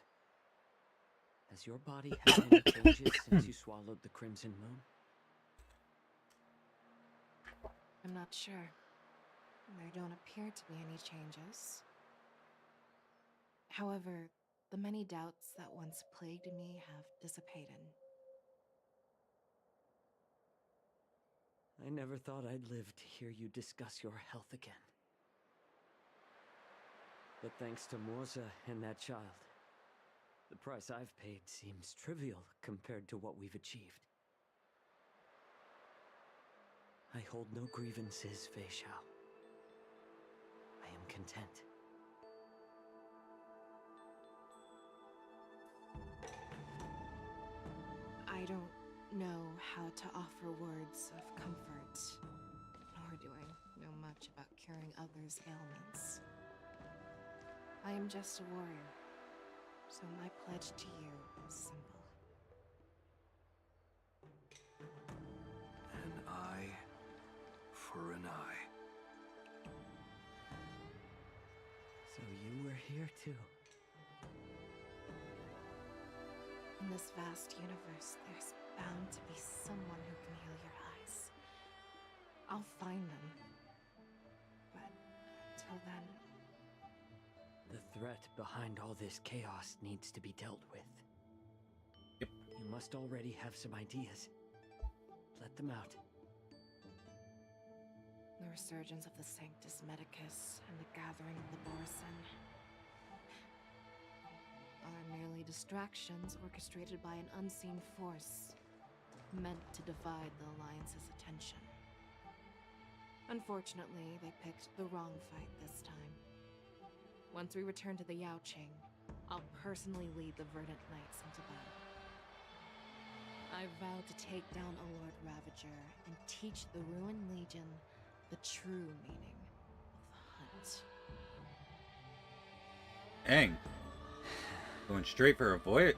Has your body had any changes since you swallowed the Crimson Moon? I'm not sure. There don't appear to be any changes. However, the many doubts that once plagued me have dissipated. I never thought I'd live to hear you discuss your health again. But thanks to Morza and that child, the price I've paid seems trivial compared to what we've achieved. I hold no grievances, Fei Xiao. I am content. I don't know how to offer words of comfort, nor do I know much about curing others' ailments. I am just a warrior, so my pledge to you is simple. An eye for an eye. So you were here too. In this vast universe, there's bound to be someone who can heal your eyes. I'll find them. But until then... The threat behind all this chaos needs to be dealt with. Yep. You must already have some ideas. Let them out. The resurgence of the Sanctus Medicus and the gathering of the Borson are merely distractions orchestrated by an unseen force, meant to divide the Alliance's attention. Unfortunately, they picked the wrong fight this time. Once we return to the Yaoqing, I'll personally lead the Verdant Knights into battle. I vow to take down a Lord Ravager and teach the Ruined Legion the true meaning of the hunt. Dang. Going straight for a void.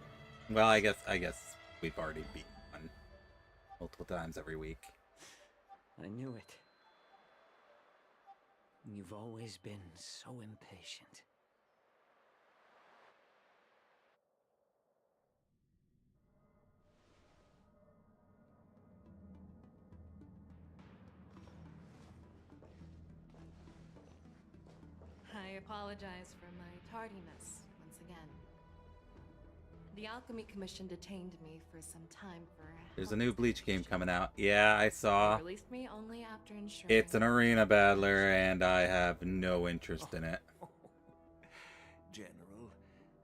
Well, I guess we've already beaten one multiple times every week. I knew it. You've always been so impatient. I apologize for my tardiness once again. The Alchemy Commission detained me for some time for... There's a new Bleach game coming out. Yeah, I saw. They released me only after ensuring... It's an arena battler, and I have no interest in it. General,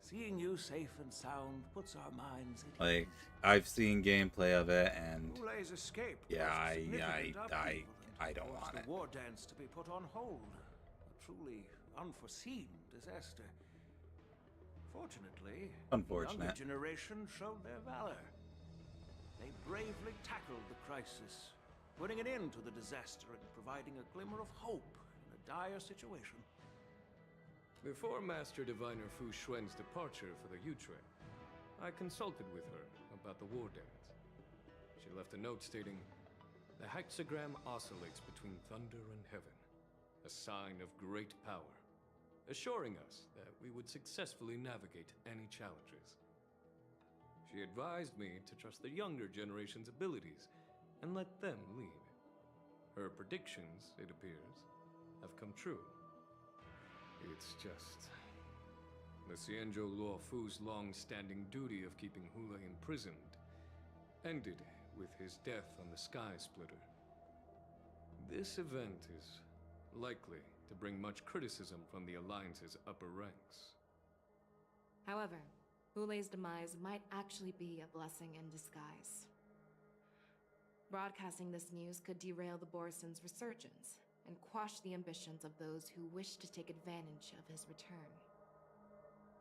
seeing you safe and sound puts our minds at Like, ease. I've seen gameplay of it, and Goulet's escape yeah, caused a significant upheaval I don't and want forced it. the war dance to be put on hold. A truly unforeseen disaster. Fortunately, Unfortunate. the younger generation showed their valor. They bravely tackled the crisis, putting an end to the disaster and providing a glimmer of hope in a dire situation. Before Master Diviner Fu Xuan's departure for the Yutre, I consulted with her about the war dance. She left a note stating, "The hexagram oscillates between thunder and heaven, a sign of great power, assuring us that we would successfully navigate any challenges." She advised me to trust the younger generation's abilities and let them lead. Her predictions, it appears, have come true. It's just... the Xianzhou Luo Fu's long-standing duty of keeping Hule imprisoned ended with his death on the Sky Splitter. This event is likely to bring much criticism from the Alliance's upper ranks. However, Hule's demise might actually be a blessing in disguise. Broadcasting this news could derail the Borison's resurgence and quash the ambitions of those who wish to take advantage of his return.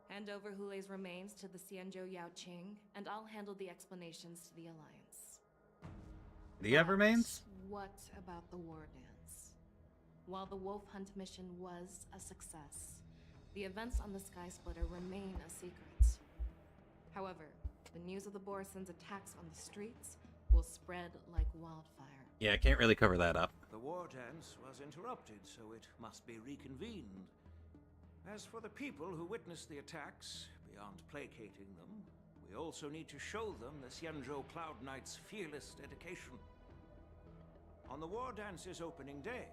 Hand over Hule's remains to the Xianzhou Yaoqing, and I'll handle the explanations to the Alliance. Do you have remains? What about the war dance? While the Wolf Hunt mission was a success, the events on the Sky Splitter remain a secret. However, the news of the Borison's attacks on the streets will spread like wildfire. Yeah, I can't really cover that up. The war dance was interrupted, so it must be reconvened. As for the people who witnessed the attacks, beyond placating them, we also need to show them the Xianzhou Cloud Knight's fearless dedication. On the war dance's opening day,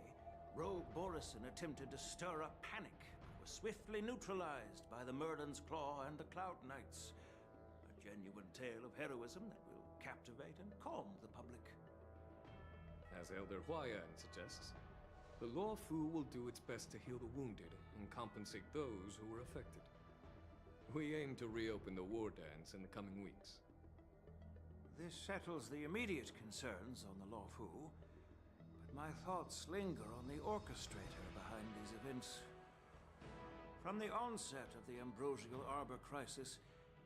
Rogue Borison attempted to stir up panic, but was swiftly neutralized by the Merlin's Claw and the Cloud Knights. A genuine tale of heroism that will captivate and calm the public. As Elder Huayan suggests, the Law Fu will do its best to heal the wounded and compensate those who were affected. We aim to reopen the war dance in the coming weeks. This settles the immediate concerns on the Law Fu, but my thoughts linger on the orchestrator behind these events. From the onset of the Ambrosial Arbor crisis,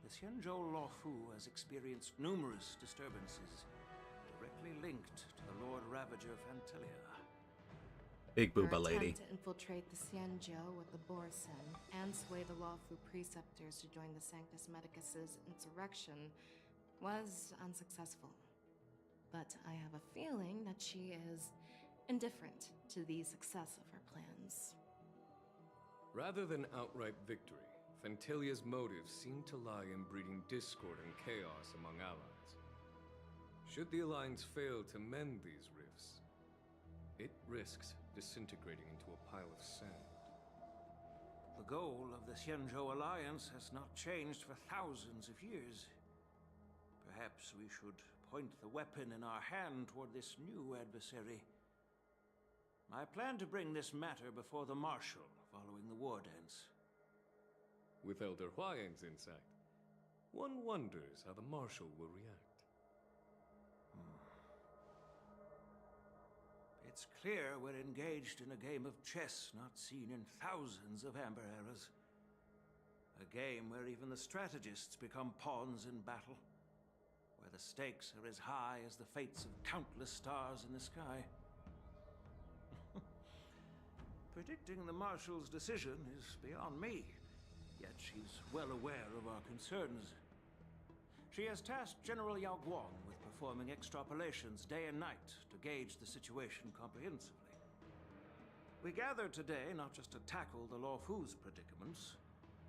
the Xianzhou Law Fu has experienced numerous disturbances, directly linked to the Lord Ravager Fantelia. Big booba Her lady. attempt to infiltrate the Xianzhou with the Borison and sway the Lawfu preceptors to join the Sanctus Medicus's insurrection was unsuccessful. But I have a feeling that she is indifferent to the success of her plans. Rather than outright victory, Fantelia's motives seem to lie in breeding discord and chaos among allies. Should the Alliance fail to mend these rifts, it risks disintegrating into a pile of sand. The goal of the Xianzhou Alliance has not changed for thousands of years. Perhaps we should point the weapon in our hand toward this new adversary. I plan to bring this matter before the Marshal following the war dance. With Elder Huayan's insight, one wonders how the Marshal will react. It's clear we're engaged in a game of chess not seen in thousands of Amber Eras. A game where even the strategists become pawns in battle, where the stakes are as high as the fates of countless stars in the sky. Predicting the Marshal's decision is beyond me, yet she's well aware of our concerns. She has tasked General Yao Guang with performing extrapolations day and night to gauge the situation comprehensively. We gathered today not just to tackle the Law Fu's predicaments,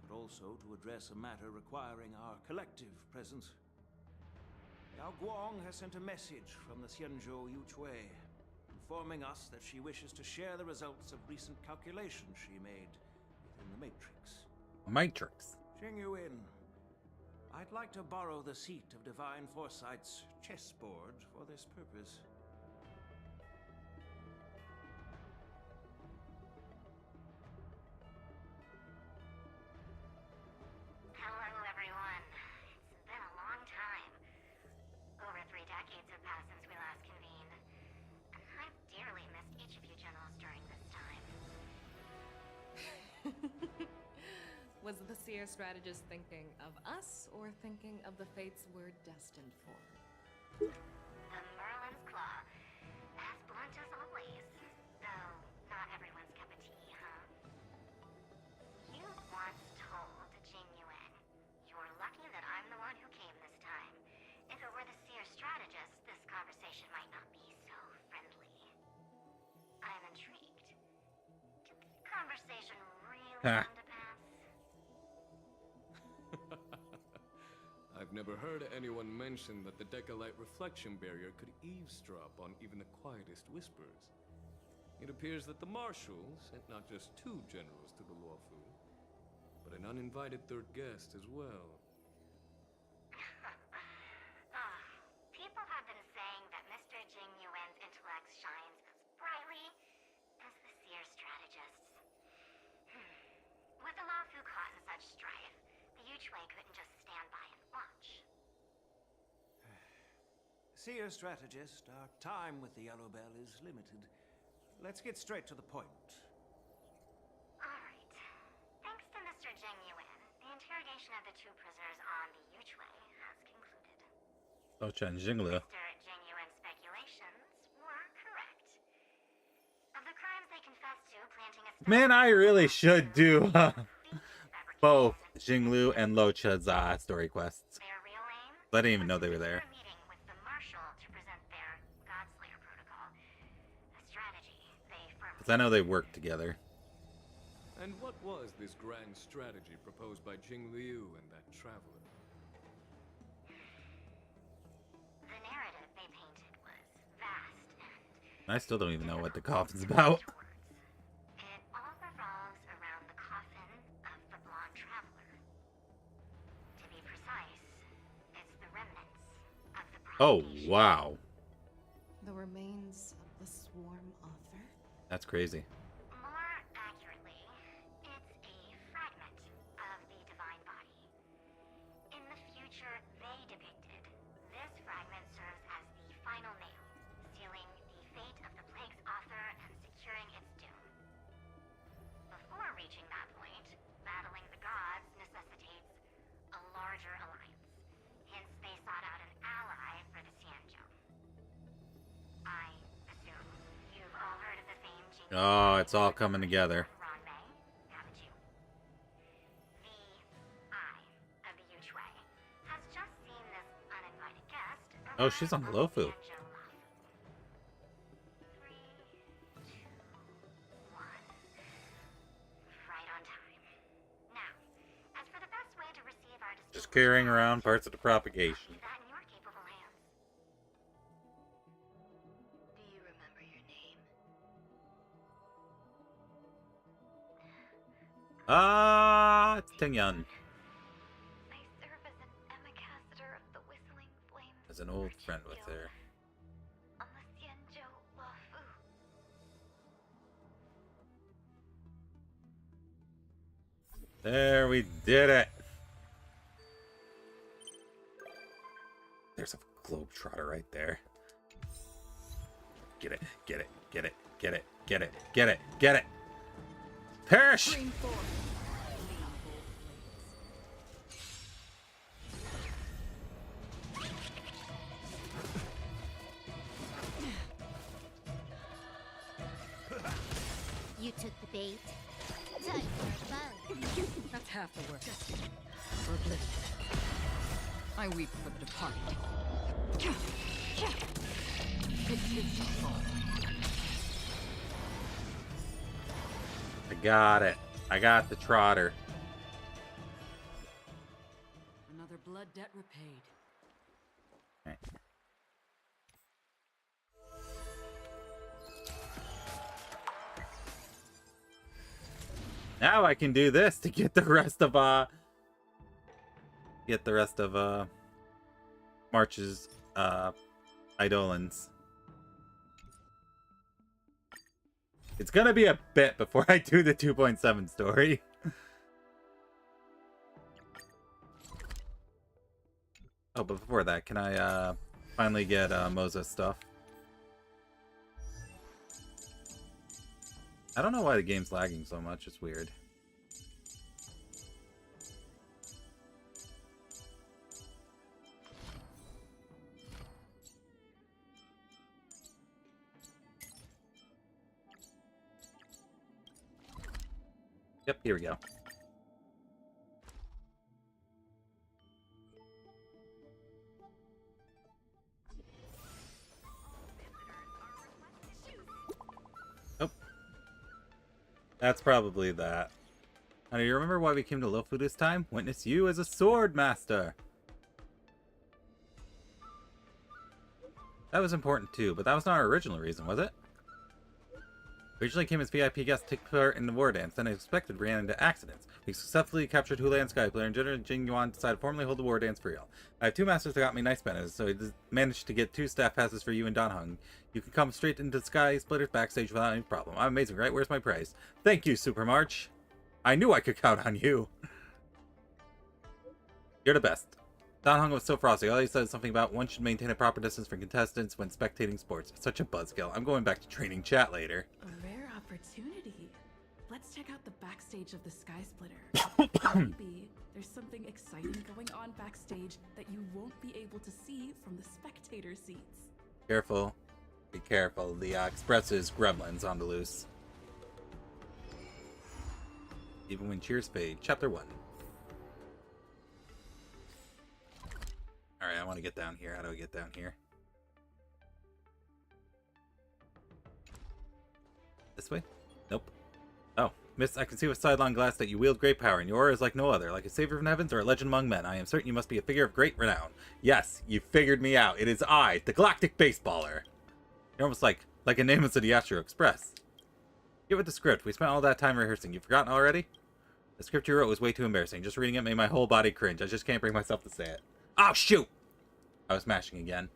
but also to address a matter requiring our collective presence. Yao Guang has sent a message from the Xianzhou Yuchui, informing us that she wishes to share the results of recent calculations she made within the Matrix. Matrix. Jing Yuan, I'd like to borrow the seat of Divine Foresight's chessboard for this purpose. Hello, everyone. It's been a long time. Over 3 decades have passed since we last convened. And I've dearly missed each of you generals during this time. Was the seer strategist thinking of us or thinking of the fates we're destined for? The Merlin's Claw. As blunt as always. Though, not everyone's cup of tea, huh? You once told Jing Yuan, "You're lucky that I'm the one who came this time. If it were the seer strategist, this conversation might not be so friendly." I'm intrigued. Did the conversation really come to pass? I've never heard anyone mention that the Decalite reflection barrier could eavesdrop on even the quietest whispers. It appears that the Marshal sent not just 2 generals to the Law Fu, but an uninvited 3rd guest as well. People have been saying that Mr. Jing Yuan's intellect shines as brightly as the seer strategist's. With the Law Fu caught in such strife, the Yuchui couldn't just stand by and watch. Seer strategist, our time with the Yellow Bell is limited. Let's get straight to the point. Alright. Thanks to Mr. Jing Yuan, the interrogation of the 2 prisoners on the Yuchui has concluded. Lo Chen Jinglu. Mr. Jing Yuan's speculations were correct. Of the crimes they confessed to, planting a Man, I really should do both Jinglu and Lo Chen's story quests. Their real aim? I didn't even know they were there. Meeting with the Marshal to present their Godslayer protocol. Because I know they work together. And what was this grand strategy proposed by Jing Liu and that traveler? The narrative they painted was vast and I still don't even know what the coffin's about. it all revolves around the coffin of the blonde traveler. To be precise, it's the remnants of the Oh, propagation. wow. The remains of the swarm author? That's crazy. More accurately, it's a fragment of the divine body. In the future they depicted, this fragment serves as the final nail, sealing the fate of the plague's author and securing its doom. Before reaching that point, battling the gods necessitates a larger alliance. Hence, they sought out an ally for the Xianzhou. I assume you've all heard of the famed Jing Oh, it's all coming together. haven't you? The Eye of the Yuchue has just seen this uninvited guest Oh, she's on Lofu. Xianzhou Lafu. 3, 2, 1. Right on time. Now, as for the best way to receive our Just carrying around parts of the propagation. that in your capable hands. Do you remember your name? Ah, it's Tingyan. I serve as an ambassador of the Whistling Flame As an old friend with her. on the Xianzhou Lafu. There, we did it. There's a globetrotter right there. Get it, get it, get it, get it, get it, get it, get it. Perish! You took the bait. Time for a bug. That's half the work. For oblivion. I weep for the departed. It is your fault. I got it. I got the trotter. Another blood debt repaid. Okay. Now I can do this to get the rest of March's Eidolons. It's gonna be a bit before I do the 2.7 story. Oh, but before that, can I finally get Moza stuff? I don't know why the game's lagging so much. It's weird. Yep, here we go. Oh. That's probably that. Now, do you remember why we came to Lofu this time? Witness you as a sword master. That was important too, but that was not our original reason, was it? We originally came as VIP guests to take part in the war dance, then unexpected ran into accidents. We successfully captured Hulan Skyplayer, and General Jing Yuan decided to formally hold the war dance for real. I have two masters that got me nice benefits, so I managed to get 2 staff passes for you and Dan Heng. You can come straight into the Sky Splitter's backstage without any problem. I'm amazing, right? Where's my prize? Thank you, Super March. I knew I could count on you. You're the best. Dan Heng was so frosty. All he said something about one should maintain a proper distance from contestants when spectating sports. Such a buzzkill. I'm going back to training chat later. A rare opportunity. Let's check out the backstage of the Sky Splitter. Maybe there's something exciting going on backstage that you won't be able to see from the spectator seats. Careful. Be careful. The Express's gremlins on the loose. Even when cheers fade. Chapter 1. Alright, I want to get down here. How do I get down here? This way? Nope. Oh, miss, I can see with sidelong glass that you wield great power, and your aura is like no other, like a savior from the heavens or a legend among men. I am certain you must be a figure of great renown. Yes, you figured me out. It is I, the Galactic Baseballer. You're almost like a name of the Astro Express. Get with the script. We spent all that time rehearsing. You've forgotten already? The script you wrote was way too embarrassing. Just reading it made my whole body cringe. I just can't bring myself to say it. Oh, shoot! I was mashing again.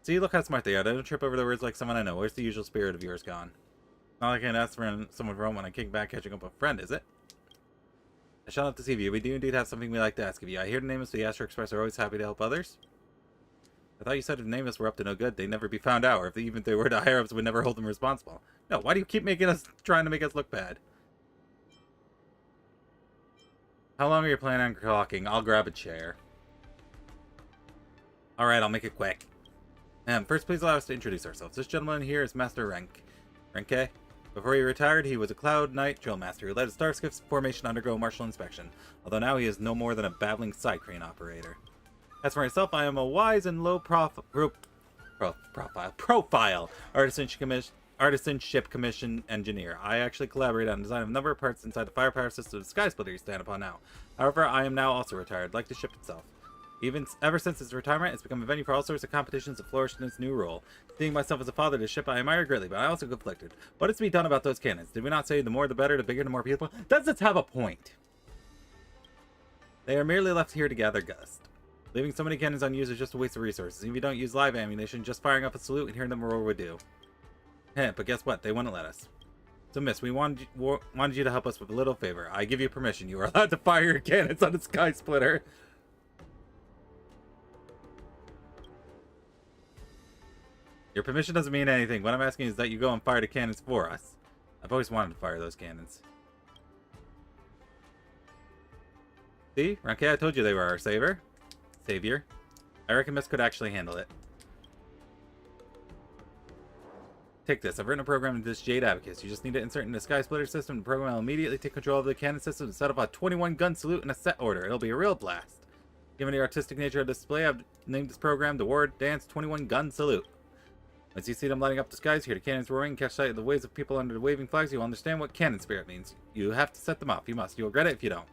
See, look how smart they are. They don't trip over the words like someone I know. Where's the usual spirit of yours gone? Not like I can ask for someone from when I kick back catching up with a friend, is it? I shall not deceive you. We do indeed have something we'd like to ask of you. I hear the nameless of the Astro Express are always happy to help others. I thought you said if nameless were up to no good, they'd never be found out, or if even if they were, the higher-ups would never hold them responsible. No, why do you keep trying to make us look bad? How long are you planning on talking? I'll grab a chair. Alright, I'll make it quick. First, please allow us to introduce ourselves. This gentleman here is Master Renke. Before he retired, he was a Cloud Knight drill master who led a Starskiff's formation to undergo martial inspection, although now he is no more than a babbling side crane operator. As for myself, I am a wise and low profile artisanship commission engineer. I actually collaborate on the design of a number of parts inside the firepower system of the Sky Splitter you stand upon now. However, I am now also retired, like the ship itself. Ever since its retirement, it's become a venue for all sorts of competitions that flourished in its new role. Seeing myself as a father to the ship, I admire greatly, but I also conflicted. What is to be done about those cannons? Did we not say the more the better, the bigger the more people? Does this have a point? They are merely left here to gather dust. Leaving so many cannons unused is just a waste of resources. Even if you don't use live ammunition, just firing up a salute and hearing them roar would do. But guess what? They wouldn't let us. So, miss, we wanted you to help us with a little favor. I give you permission. You are allowed to fire your cannons on the Sky Splitter. Your permission doesn't mean anything. What I'm asking is that you go and fire the cannons for us. I've always wanted to fire those cannons. See? Renke, I told you they were our savior. I reckon Miss could actually handle it. Take this. I've written a program into this Jade Abacus. You just need to insert it in the Sky Splitter system. The program will immediately take control of the cannon system and set up a 21-gun salute in a set order. It'll be a real blast. Given the artistic nature of the display, I've named this program the War Dance 21-Gun Salute. Once you see them lighting up the skies, hear the cannons roaring, catch sight of the waves of people under the waving flags, you'll understand what cannon spirit means. You have to set them off. You must. You'll regret it if you don't.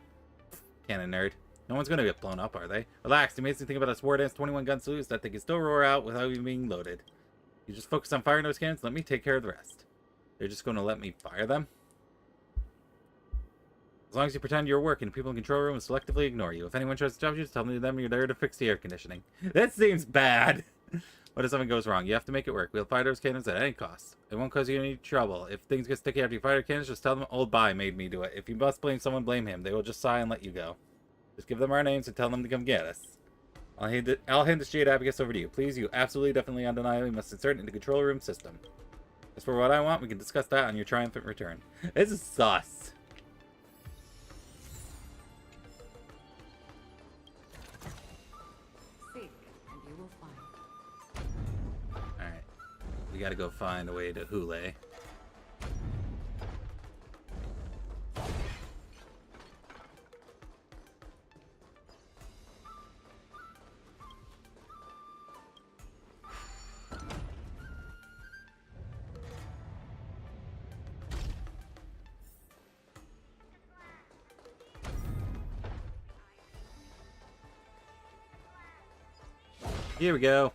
Cannon nerd. No one's gonna get blown up, are they? Relax. The amazing thing about this War Dance 21-Gun Salute is that they can still roar out without even being loaded. You just focus on firing those cannons, let me take care of the rest. They're just gonna let me fire them? As long as you pretend you're working, people in the control room will selectively ignore you. If anyone tries to stop you, just tell them you're there to fix the air conditioning. That seems bad! What if something goes wrong? You have to make it work. We'll fire those cannons at any cost. It won't cause you any trouble. If things get sticky after you fire cannons, just tell them old Bai made me do it. If you must blame someone, blame him. They will just sigh and let you go. Just give them our names and tell them to come get us. I'll hand this Jade Abacus over to you. Please, you absolutely, definitely, undeniably must insert it in the control room system. As for what I want, we can discuss that on your triumphant return. This is sus. Seek, and you will find. Alright. We gotta go find a way to Hule. Here we go.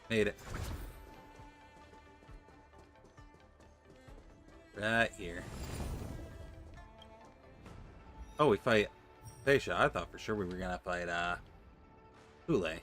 Made it. Right here. Oh, we fight Feisha. I thought for sure we were gonna fight Hule.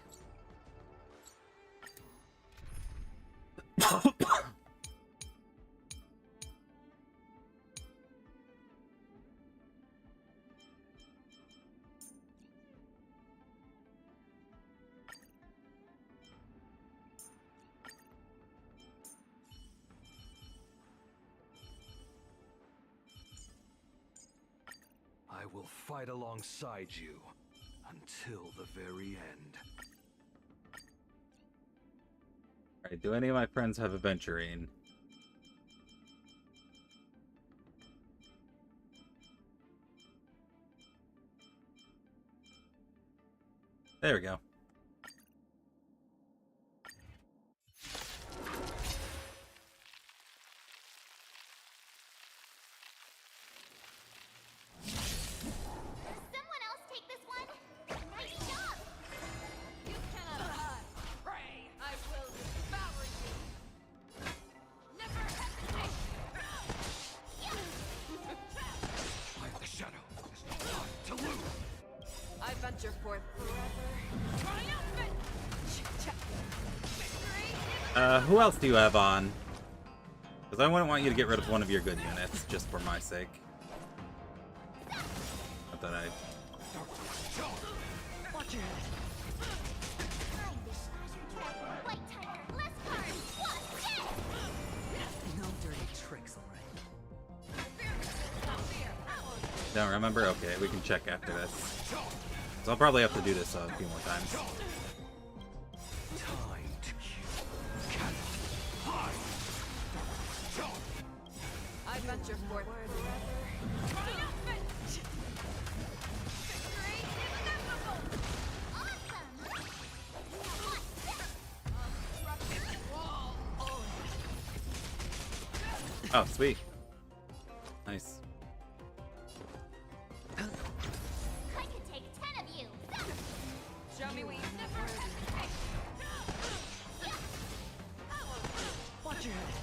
I will fight alongside you until the very end. Alright, do any of my friends have Aventurine? There we go. venture forth Who else do you have on? Because I wouldn't want you to get rid of one of your good units, just for my sake. Not that I... Watch your head. No dirty tricks, alright? Don't remember? Okay, we can check after this. So I'll probably have to do this a few more times. I venture forth. Oh, sweet. Nice. I could take 10 of you. Show me what you Watch your head.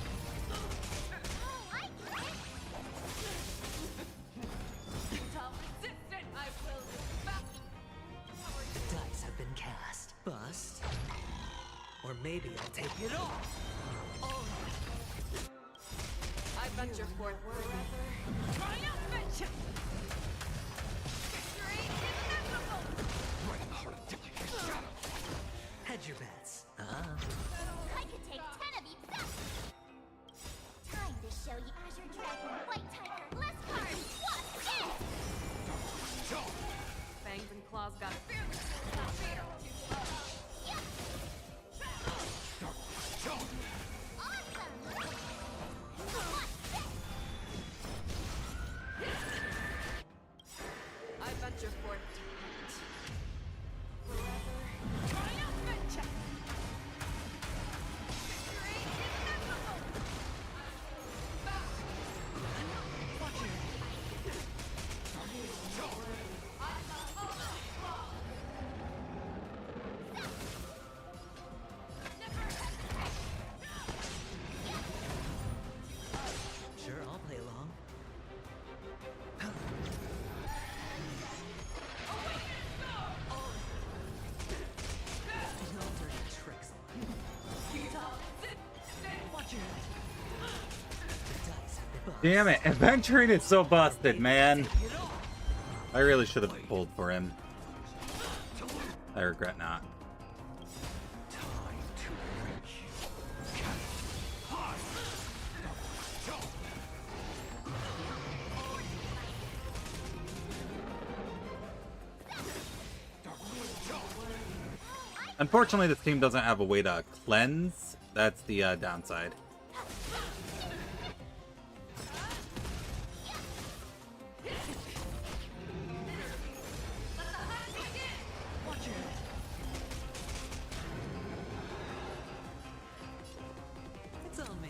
The dice have been cast. Bust. Or maybe I'll take it all. I venture forth. Hedge your bets. I could take 10 of you. Time to show you Azure Dragon, White Tiger, less cards. What's this? Fangs and claws got I venture forth. Sure, I'll play along. No dirty tricks. Watch your head. The dice have been bust. Damn it, adventuring is so busted, man. I really should have pulled for him. I regret not. Unfortunately, this team doesn't have a way to cleanse. That's the downside. It's on me.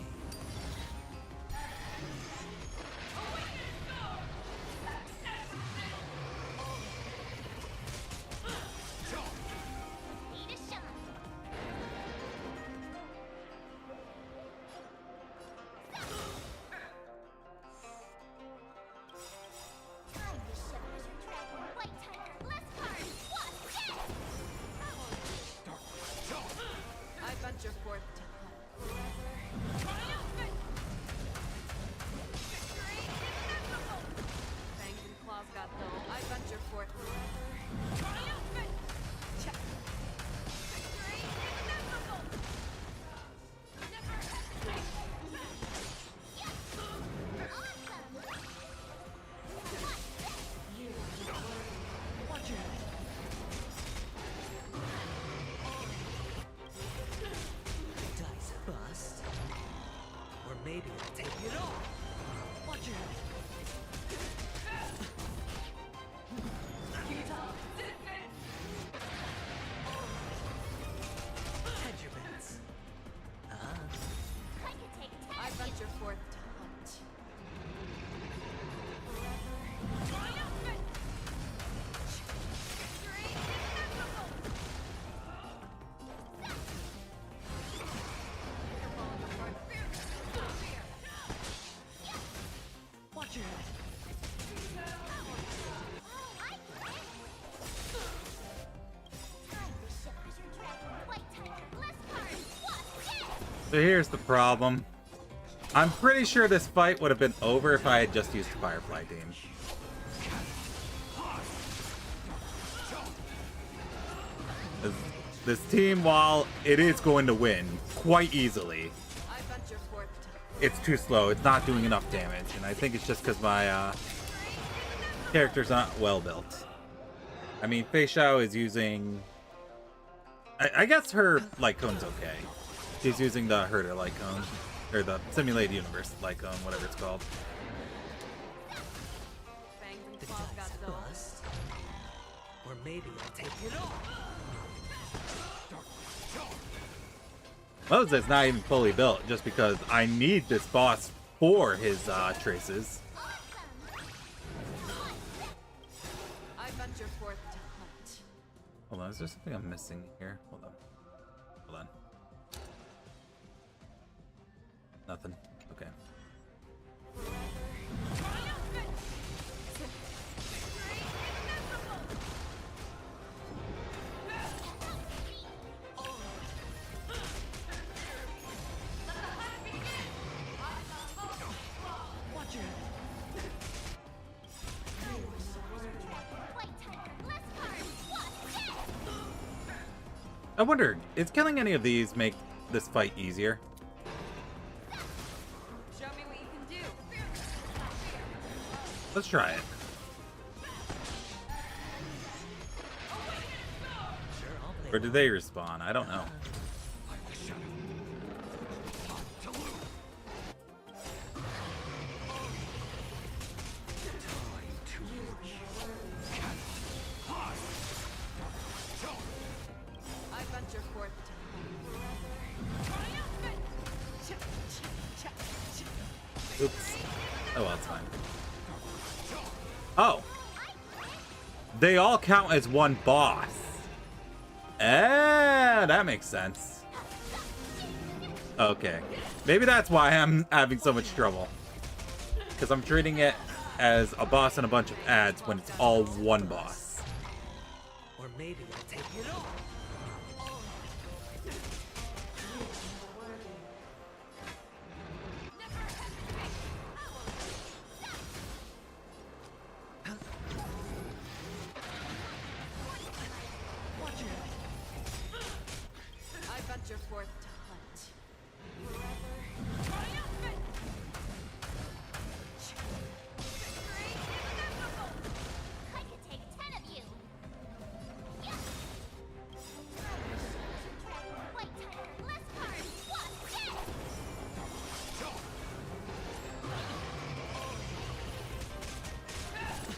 Need a shot. So here's the problem. I'm pretty sure this fight would have been over if I had just used the Firefly team. This team, while it is going to win quite easily, it's too slow. It's not doing enough damage, and I think it's just because my character's not well built. I mean, Fei Xiao is using... I guess her light cone's okay. She's using the herder light cone, or the simulated universe light cone, whatever it's called. The dice bust. Or maybe I'll take it all. Moses not even fully built, just because I need this boss for his traces. I venture forth to hunt. Hold on, is there something I'm missing here? Hold on. Hold on. Nothing. Okay. I wonder, is killing any of these make this fight easier? Show me what you can do. Let's try it. Or did they respawn? I don't know. I venture forth to Oops. Oh well, it's fine. Oh! They all count as one boss. That makes sense. Okay. Maybe that's why I'm having so much trouble. Because I'm treating it as a boss and a bunch of ads when it's all one boss. Or maybe I'll take it all. I venture forth to hunt. I could take 10 of you. Yes. White tiger, less cards. What? Yes.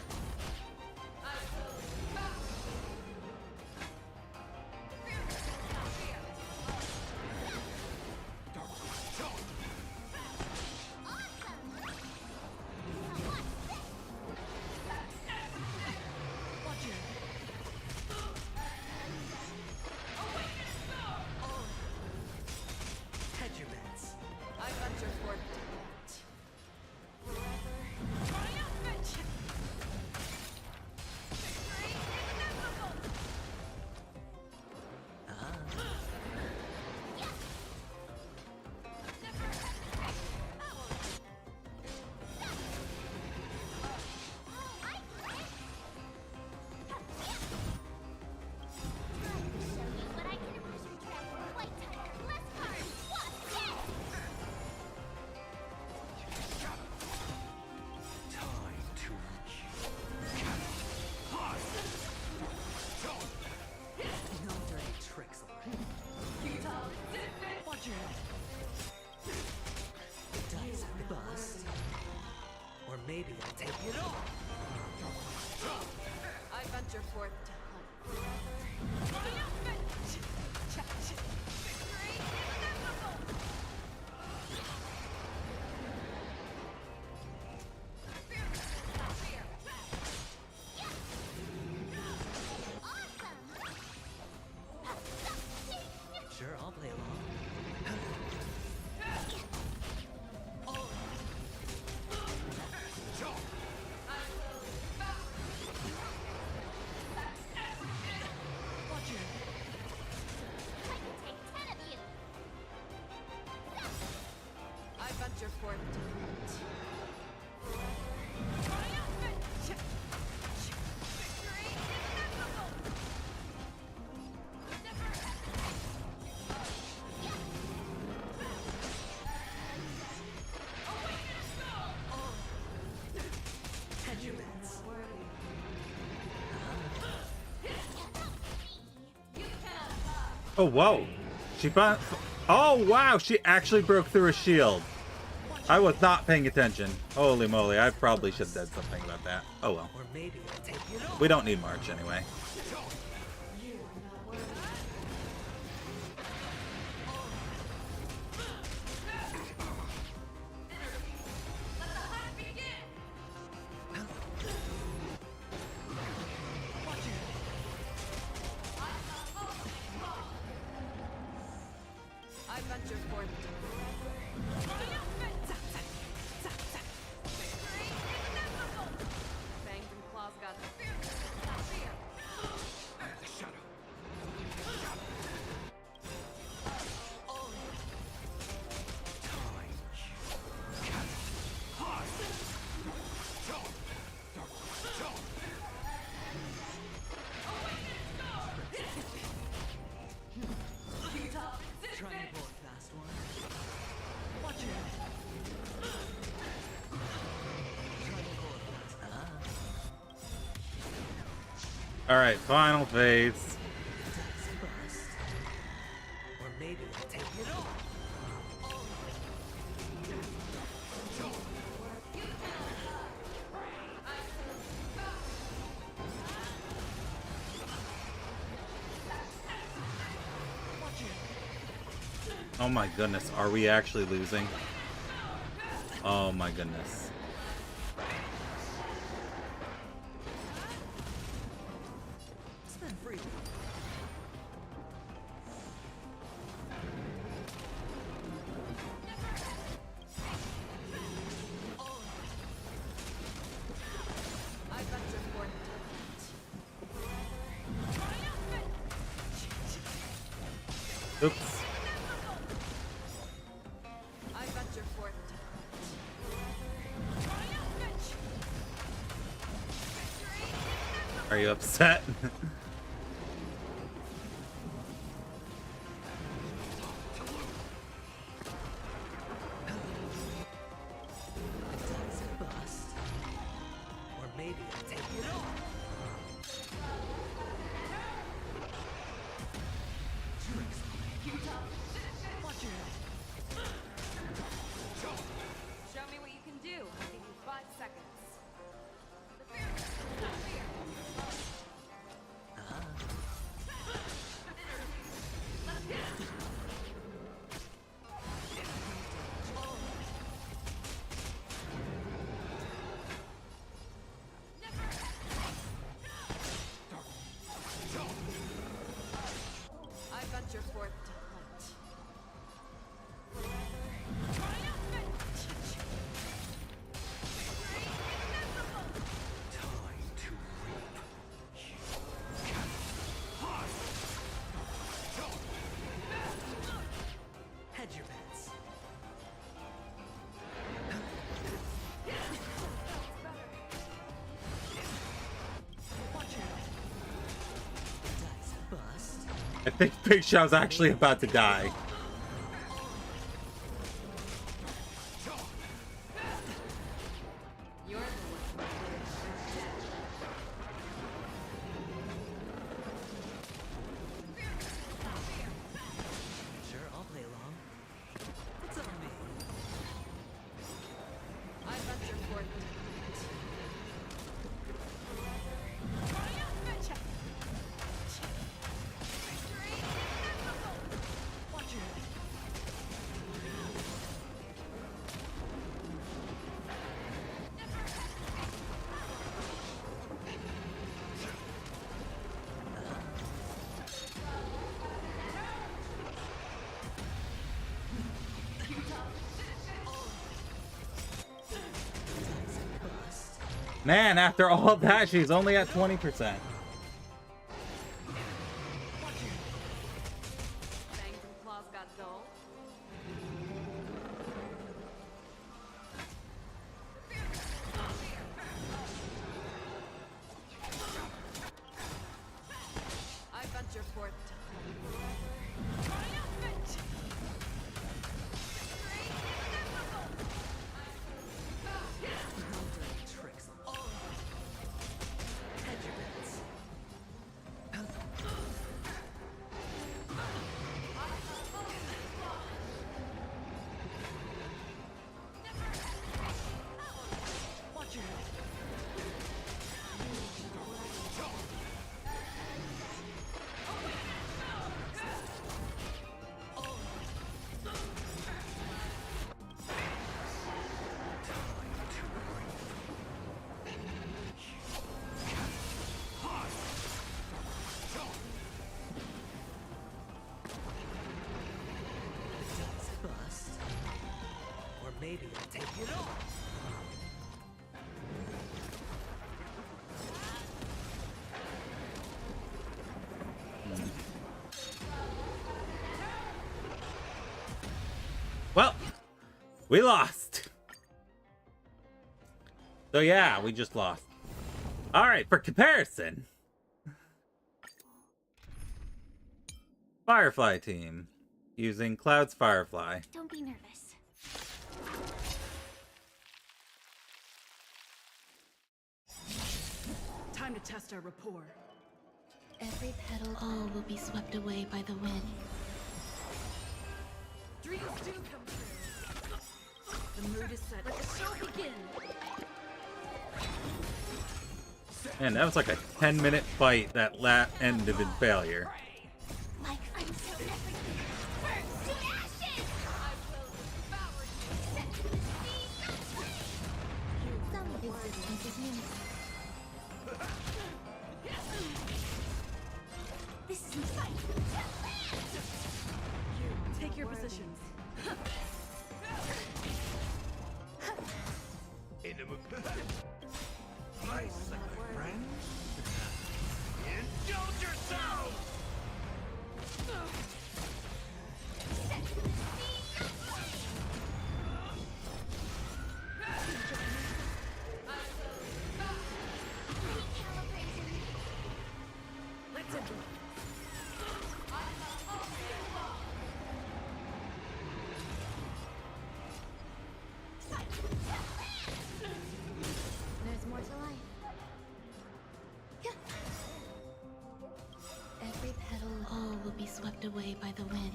Oh, whoa. She found... Oh, wow. She actually broke through a shield. I was not paying attention. Holy moly. I probably should have said something about that. Oh, well. We don't need March anyway. I venture forth. Fangs and claws got Trying to pull a fast one. Watch your head. Trying to pull a fast. All right, final phase. Bust. Or maybe I'll take it all. Oh my goodness, are we actually losing? Oh my goodness. Spend freely. I venture forth. Oops. I venture forth. Are you upset? Bust. Or maybe I'll take it all. Watch your head. Show me what you can do. I'll give you 5 seconds. I venture forth to hunt. Time to reap. Hedge your bets. Watch your head. Dice bust. I think Big Show's actually about to die. You're the one. Sure, I'll play along. It's on me. I venture forth. Watch your head. Bust. Man, after all that, she's only at 20%. Fangs and claws got dull. I venture forth to Tricks. Hedge your bets. Take it off. Well, we lost. So yeah, we just lost. All right, for comparison, Firefly team using Cloud's Firefly. Don't be nervous. Time to test our rapport. Every petal, all will be swept away by the wind. Dreams do come true. The mood is set. Let the show begin. Man, that was like a 10-minute fight that ended in failure. Like until everything burns to ashes! I will devour you! Set to the sea, some existence is meaningless. This is fight! You, take your positions. Nice, like my friend. Indulge yourself! Let's enjoy. There's more to life. Every petal, all will be swept away by the wind.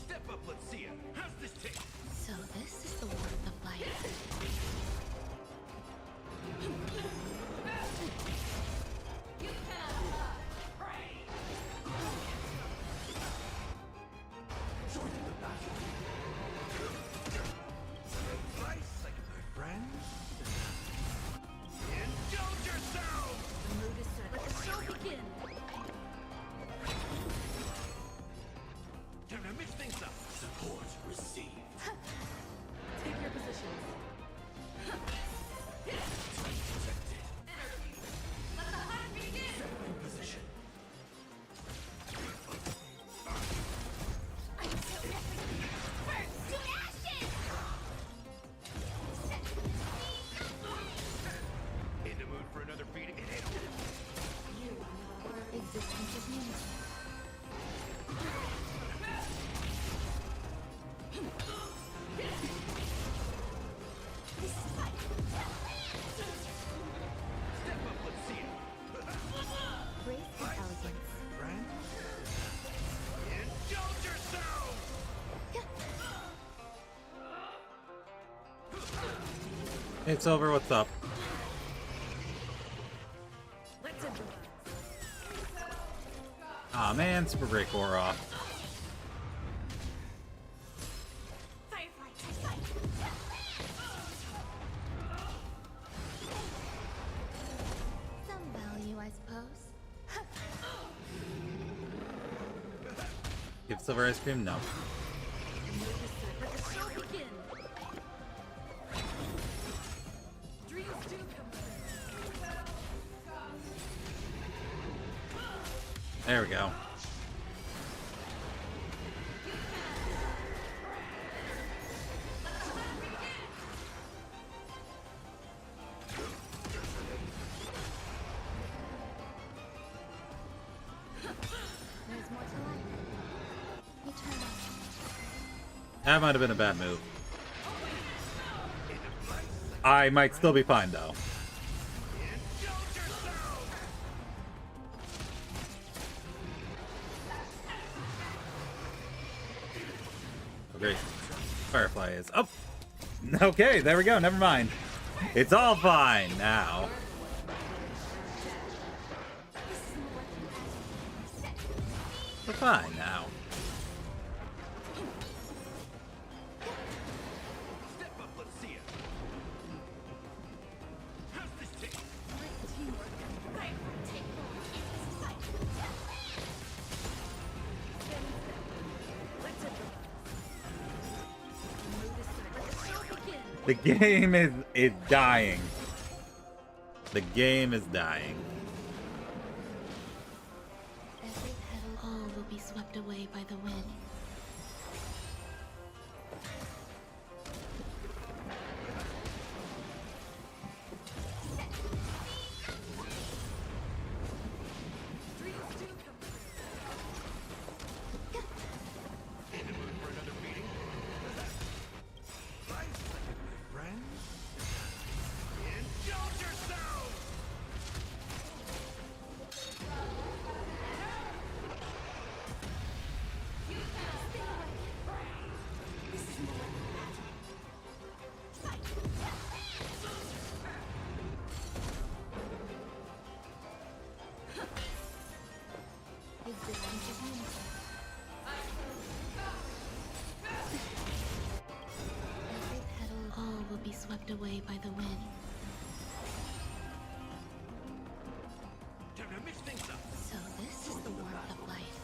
Step up, let's see it. How's this taste? So this is the warmth of life. Nice, like my friend. Indulge yourself! The mood is set. Let the show begin. Time to mix things up. Support received. Take your positions. In position. Until everything burns to ashes! Set to the sea, In the mood for another beating? It ain't Existence is meaningless. this is fight! Step up, let's see it. Grace and elegance. Friend? Indulge yourself! It's over. What's up? Let's enjoy. Aw, man, Super Break wore off. Firefly, fight! Some value, I suppose. Give Silver ice cream? No. The mood is set. Let the show begin. Dreams do come true. There we go. There's more to life. Eternal. That might have been a bad move. I might still be fine, though. Oh, great. Firefly is up. Okay, there we go. Never mind. It's all fine now. We're fine now. Step up, let's see it. How's this taste? Let's enjoy. The game is dying. The game is dying. Every petal, all will be swept away by the wind. All will be swept away by the wind. So this is the warmth of life.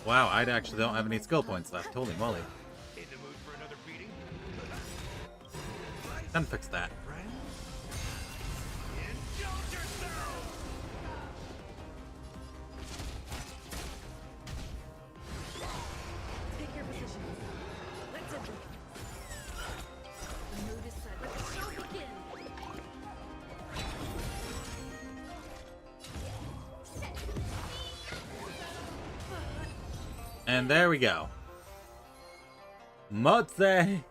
Wow, I actually don't have any skill points left. Holy moly. Then fix that. Take your positions. Let's enter. The mood is set. Let the show begin. And there we go. Motse,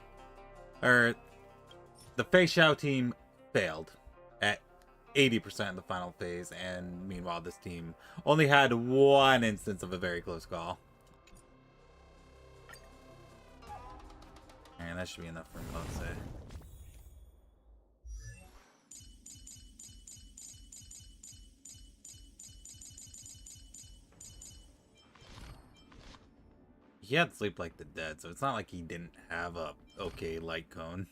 or the Fei Xiao team failed at 80% in the final phase, and meanwhile this team only had one instance of a very close call. And that should be enough for Motse. He had Sleep Like the Dead, so it's not like he didn't have a okay light cone.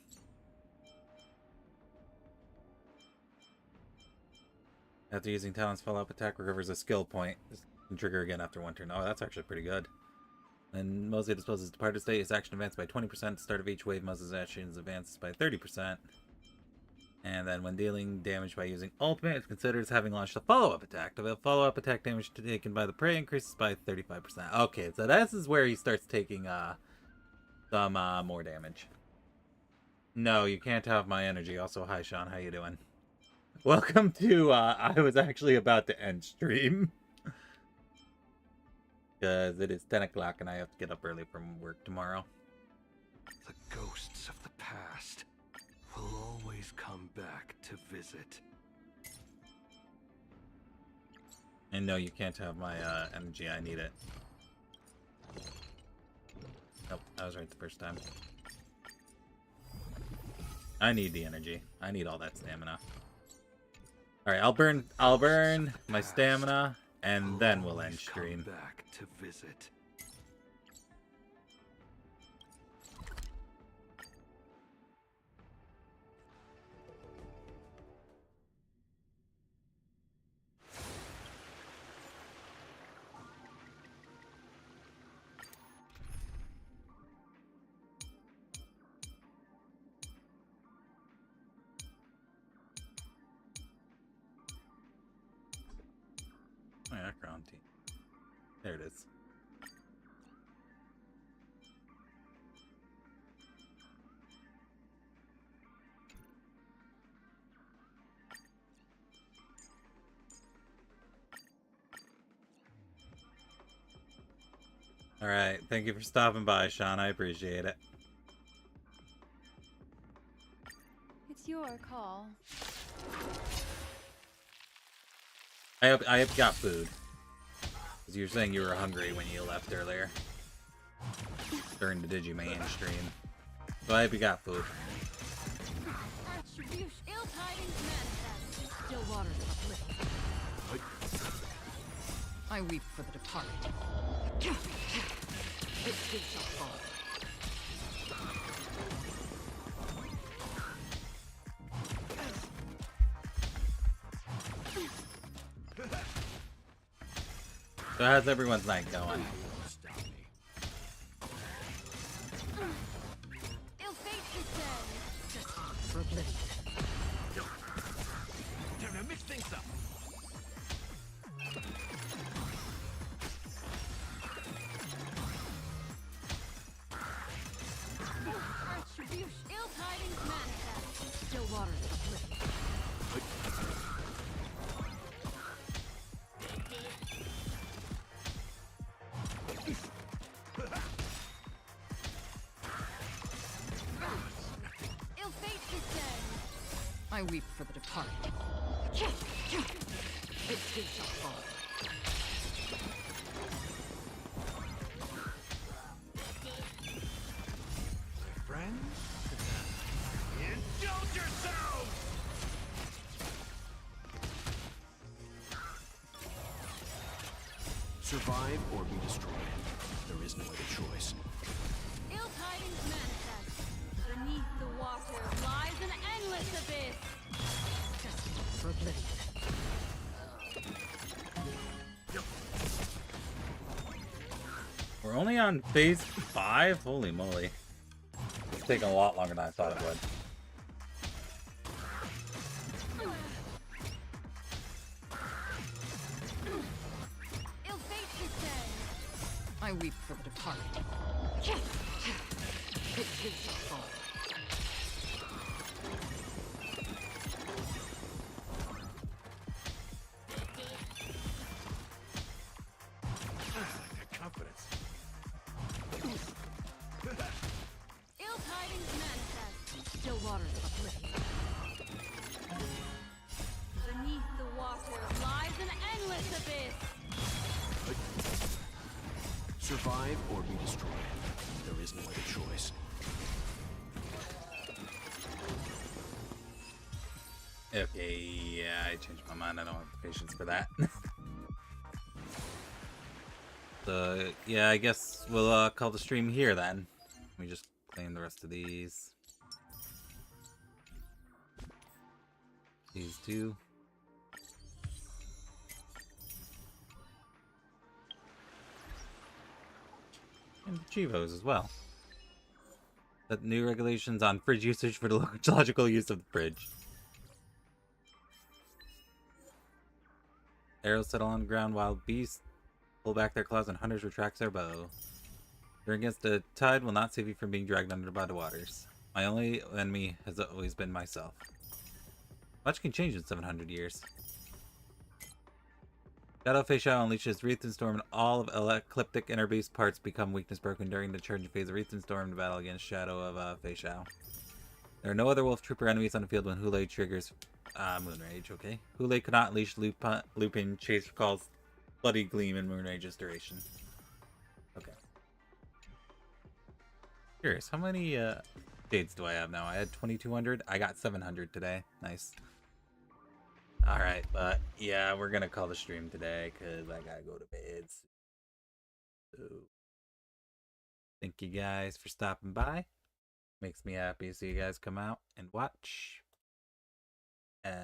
After using Talon's follow-up attack, recovers a skill point. This can trigger again after one turn. Oh, that's actually pretty good. And Mose disposes departed state. His action advances by 20%. At the start of each wave, Mose's actions advances by 30%. And then when dealing damage by using ultimate, it's considered as having launched a follow-up attack. The follow-up attack damage taken by the prey increases by 35%. Okay, so this is where he starts taking some more damage. No, you can't have my energy. Also, hi Sean, how you doing? Welcome to, I was actually about to end stream. Because it is 10 o'clock and I have to get up early from work tomorrow. The ghosts of the past will always come back to visit. And no, you can't have my energy. I need it. Nope, I was right the first time. I need the energy. I need all that stamina. Alright, I'll burn my stamina and then we'll end stream. Come back to visit. Oh yeah, crown tea. There it is. Alright, thank you for stopping by, Sean. I appreciate it. It's your call. I hope you got food. Because you were saying you were hungry when you left earlier. During the Digimon stream. So I hope you got food. Attribution. Ill tidings manifest. Still waters uplift. I weep for the departed. It too shall fall. So how's everyone's night going? Ill fate descend. Just for oblivion. Time to mix things up. Retribution. Ill tidings manifest. Still waters of oblivion. Ill fate descend. I weep for the departed. It too shall fall. Friends? Indulge yourselves! Survive or be destroyed. There is no other choice. Ill tidings manifest. Beneath the water lies an endless abyss. For oblivion. We're only on phase 5? Holy moly. It's taking a lot longer than I thought it would. Ill fate descend. I weep for the departed. It too shall fall. Confidence. Ill tidings manifest. Still waters of oblivion. Beneath the water lies an endless abyss. Survive or be destroyed. There is no other choice. Okay, yeah, I changed my mind. I don't have the patience for that. So, yeah, I guess we'll call the stream here then. Let me just claim the rest of these. These two. And the Chivos as well. Set new regulations on fridge usage for the logical use of the fridge. Arrows settle on the ground while beasts pull back their claws and hunters retract their bow. You're against the tide will not save you from being dragged under by the waters. My only enemy has always been myself. Much can change in 700 years. Shadow Facial unleashes Wreath and Storm, and all of Ecliptic Inner Beast parts become weakness broken during the charging phase of Wreath and Storm to battle against Shadow of Facial. There are no other Wolf Trooper enemies on the field when Hule triggers Moonrage, okay? Hule could not unleash Lupin Chase calls Bloody Gleam in Moonrage's duration. Okay. Curious, how many shades do I have now? I had 2,200. I got 700 today. Nice. Alright, but yeah, we're gonna call the stream today because I gotta go to bed. So, thank you guys for stopping by. Makes me happy to see you guys come out and watch. And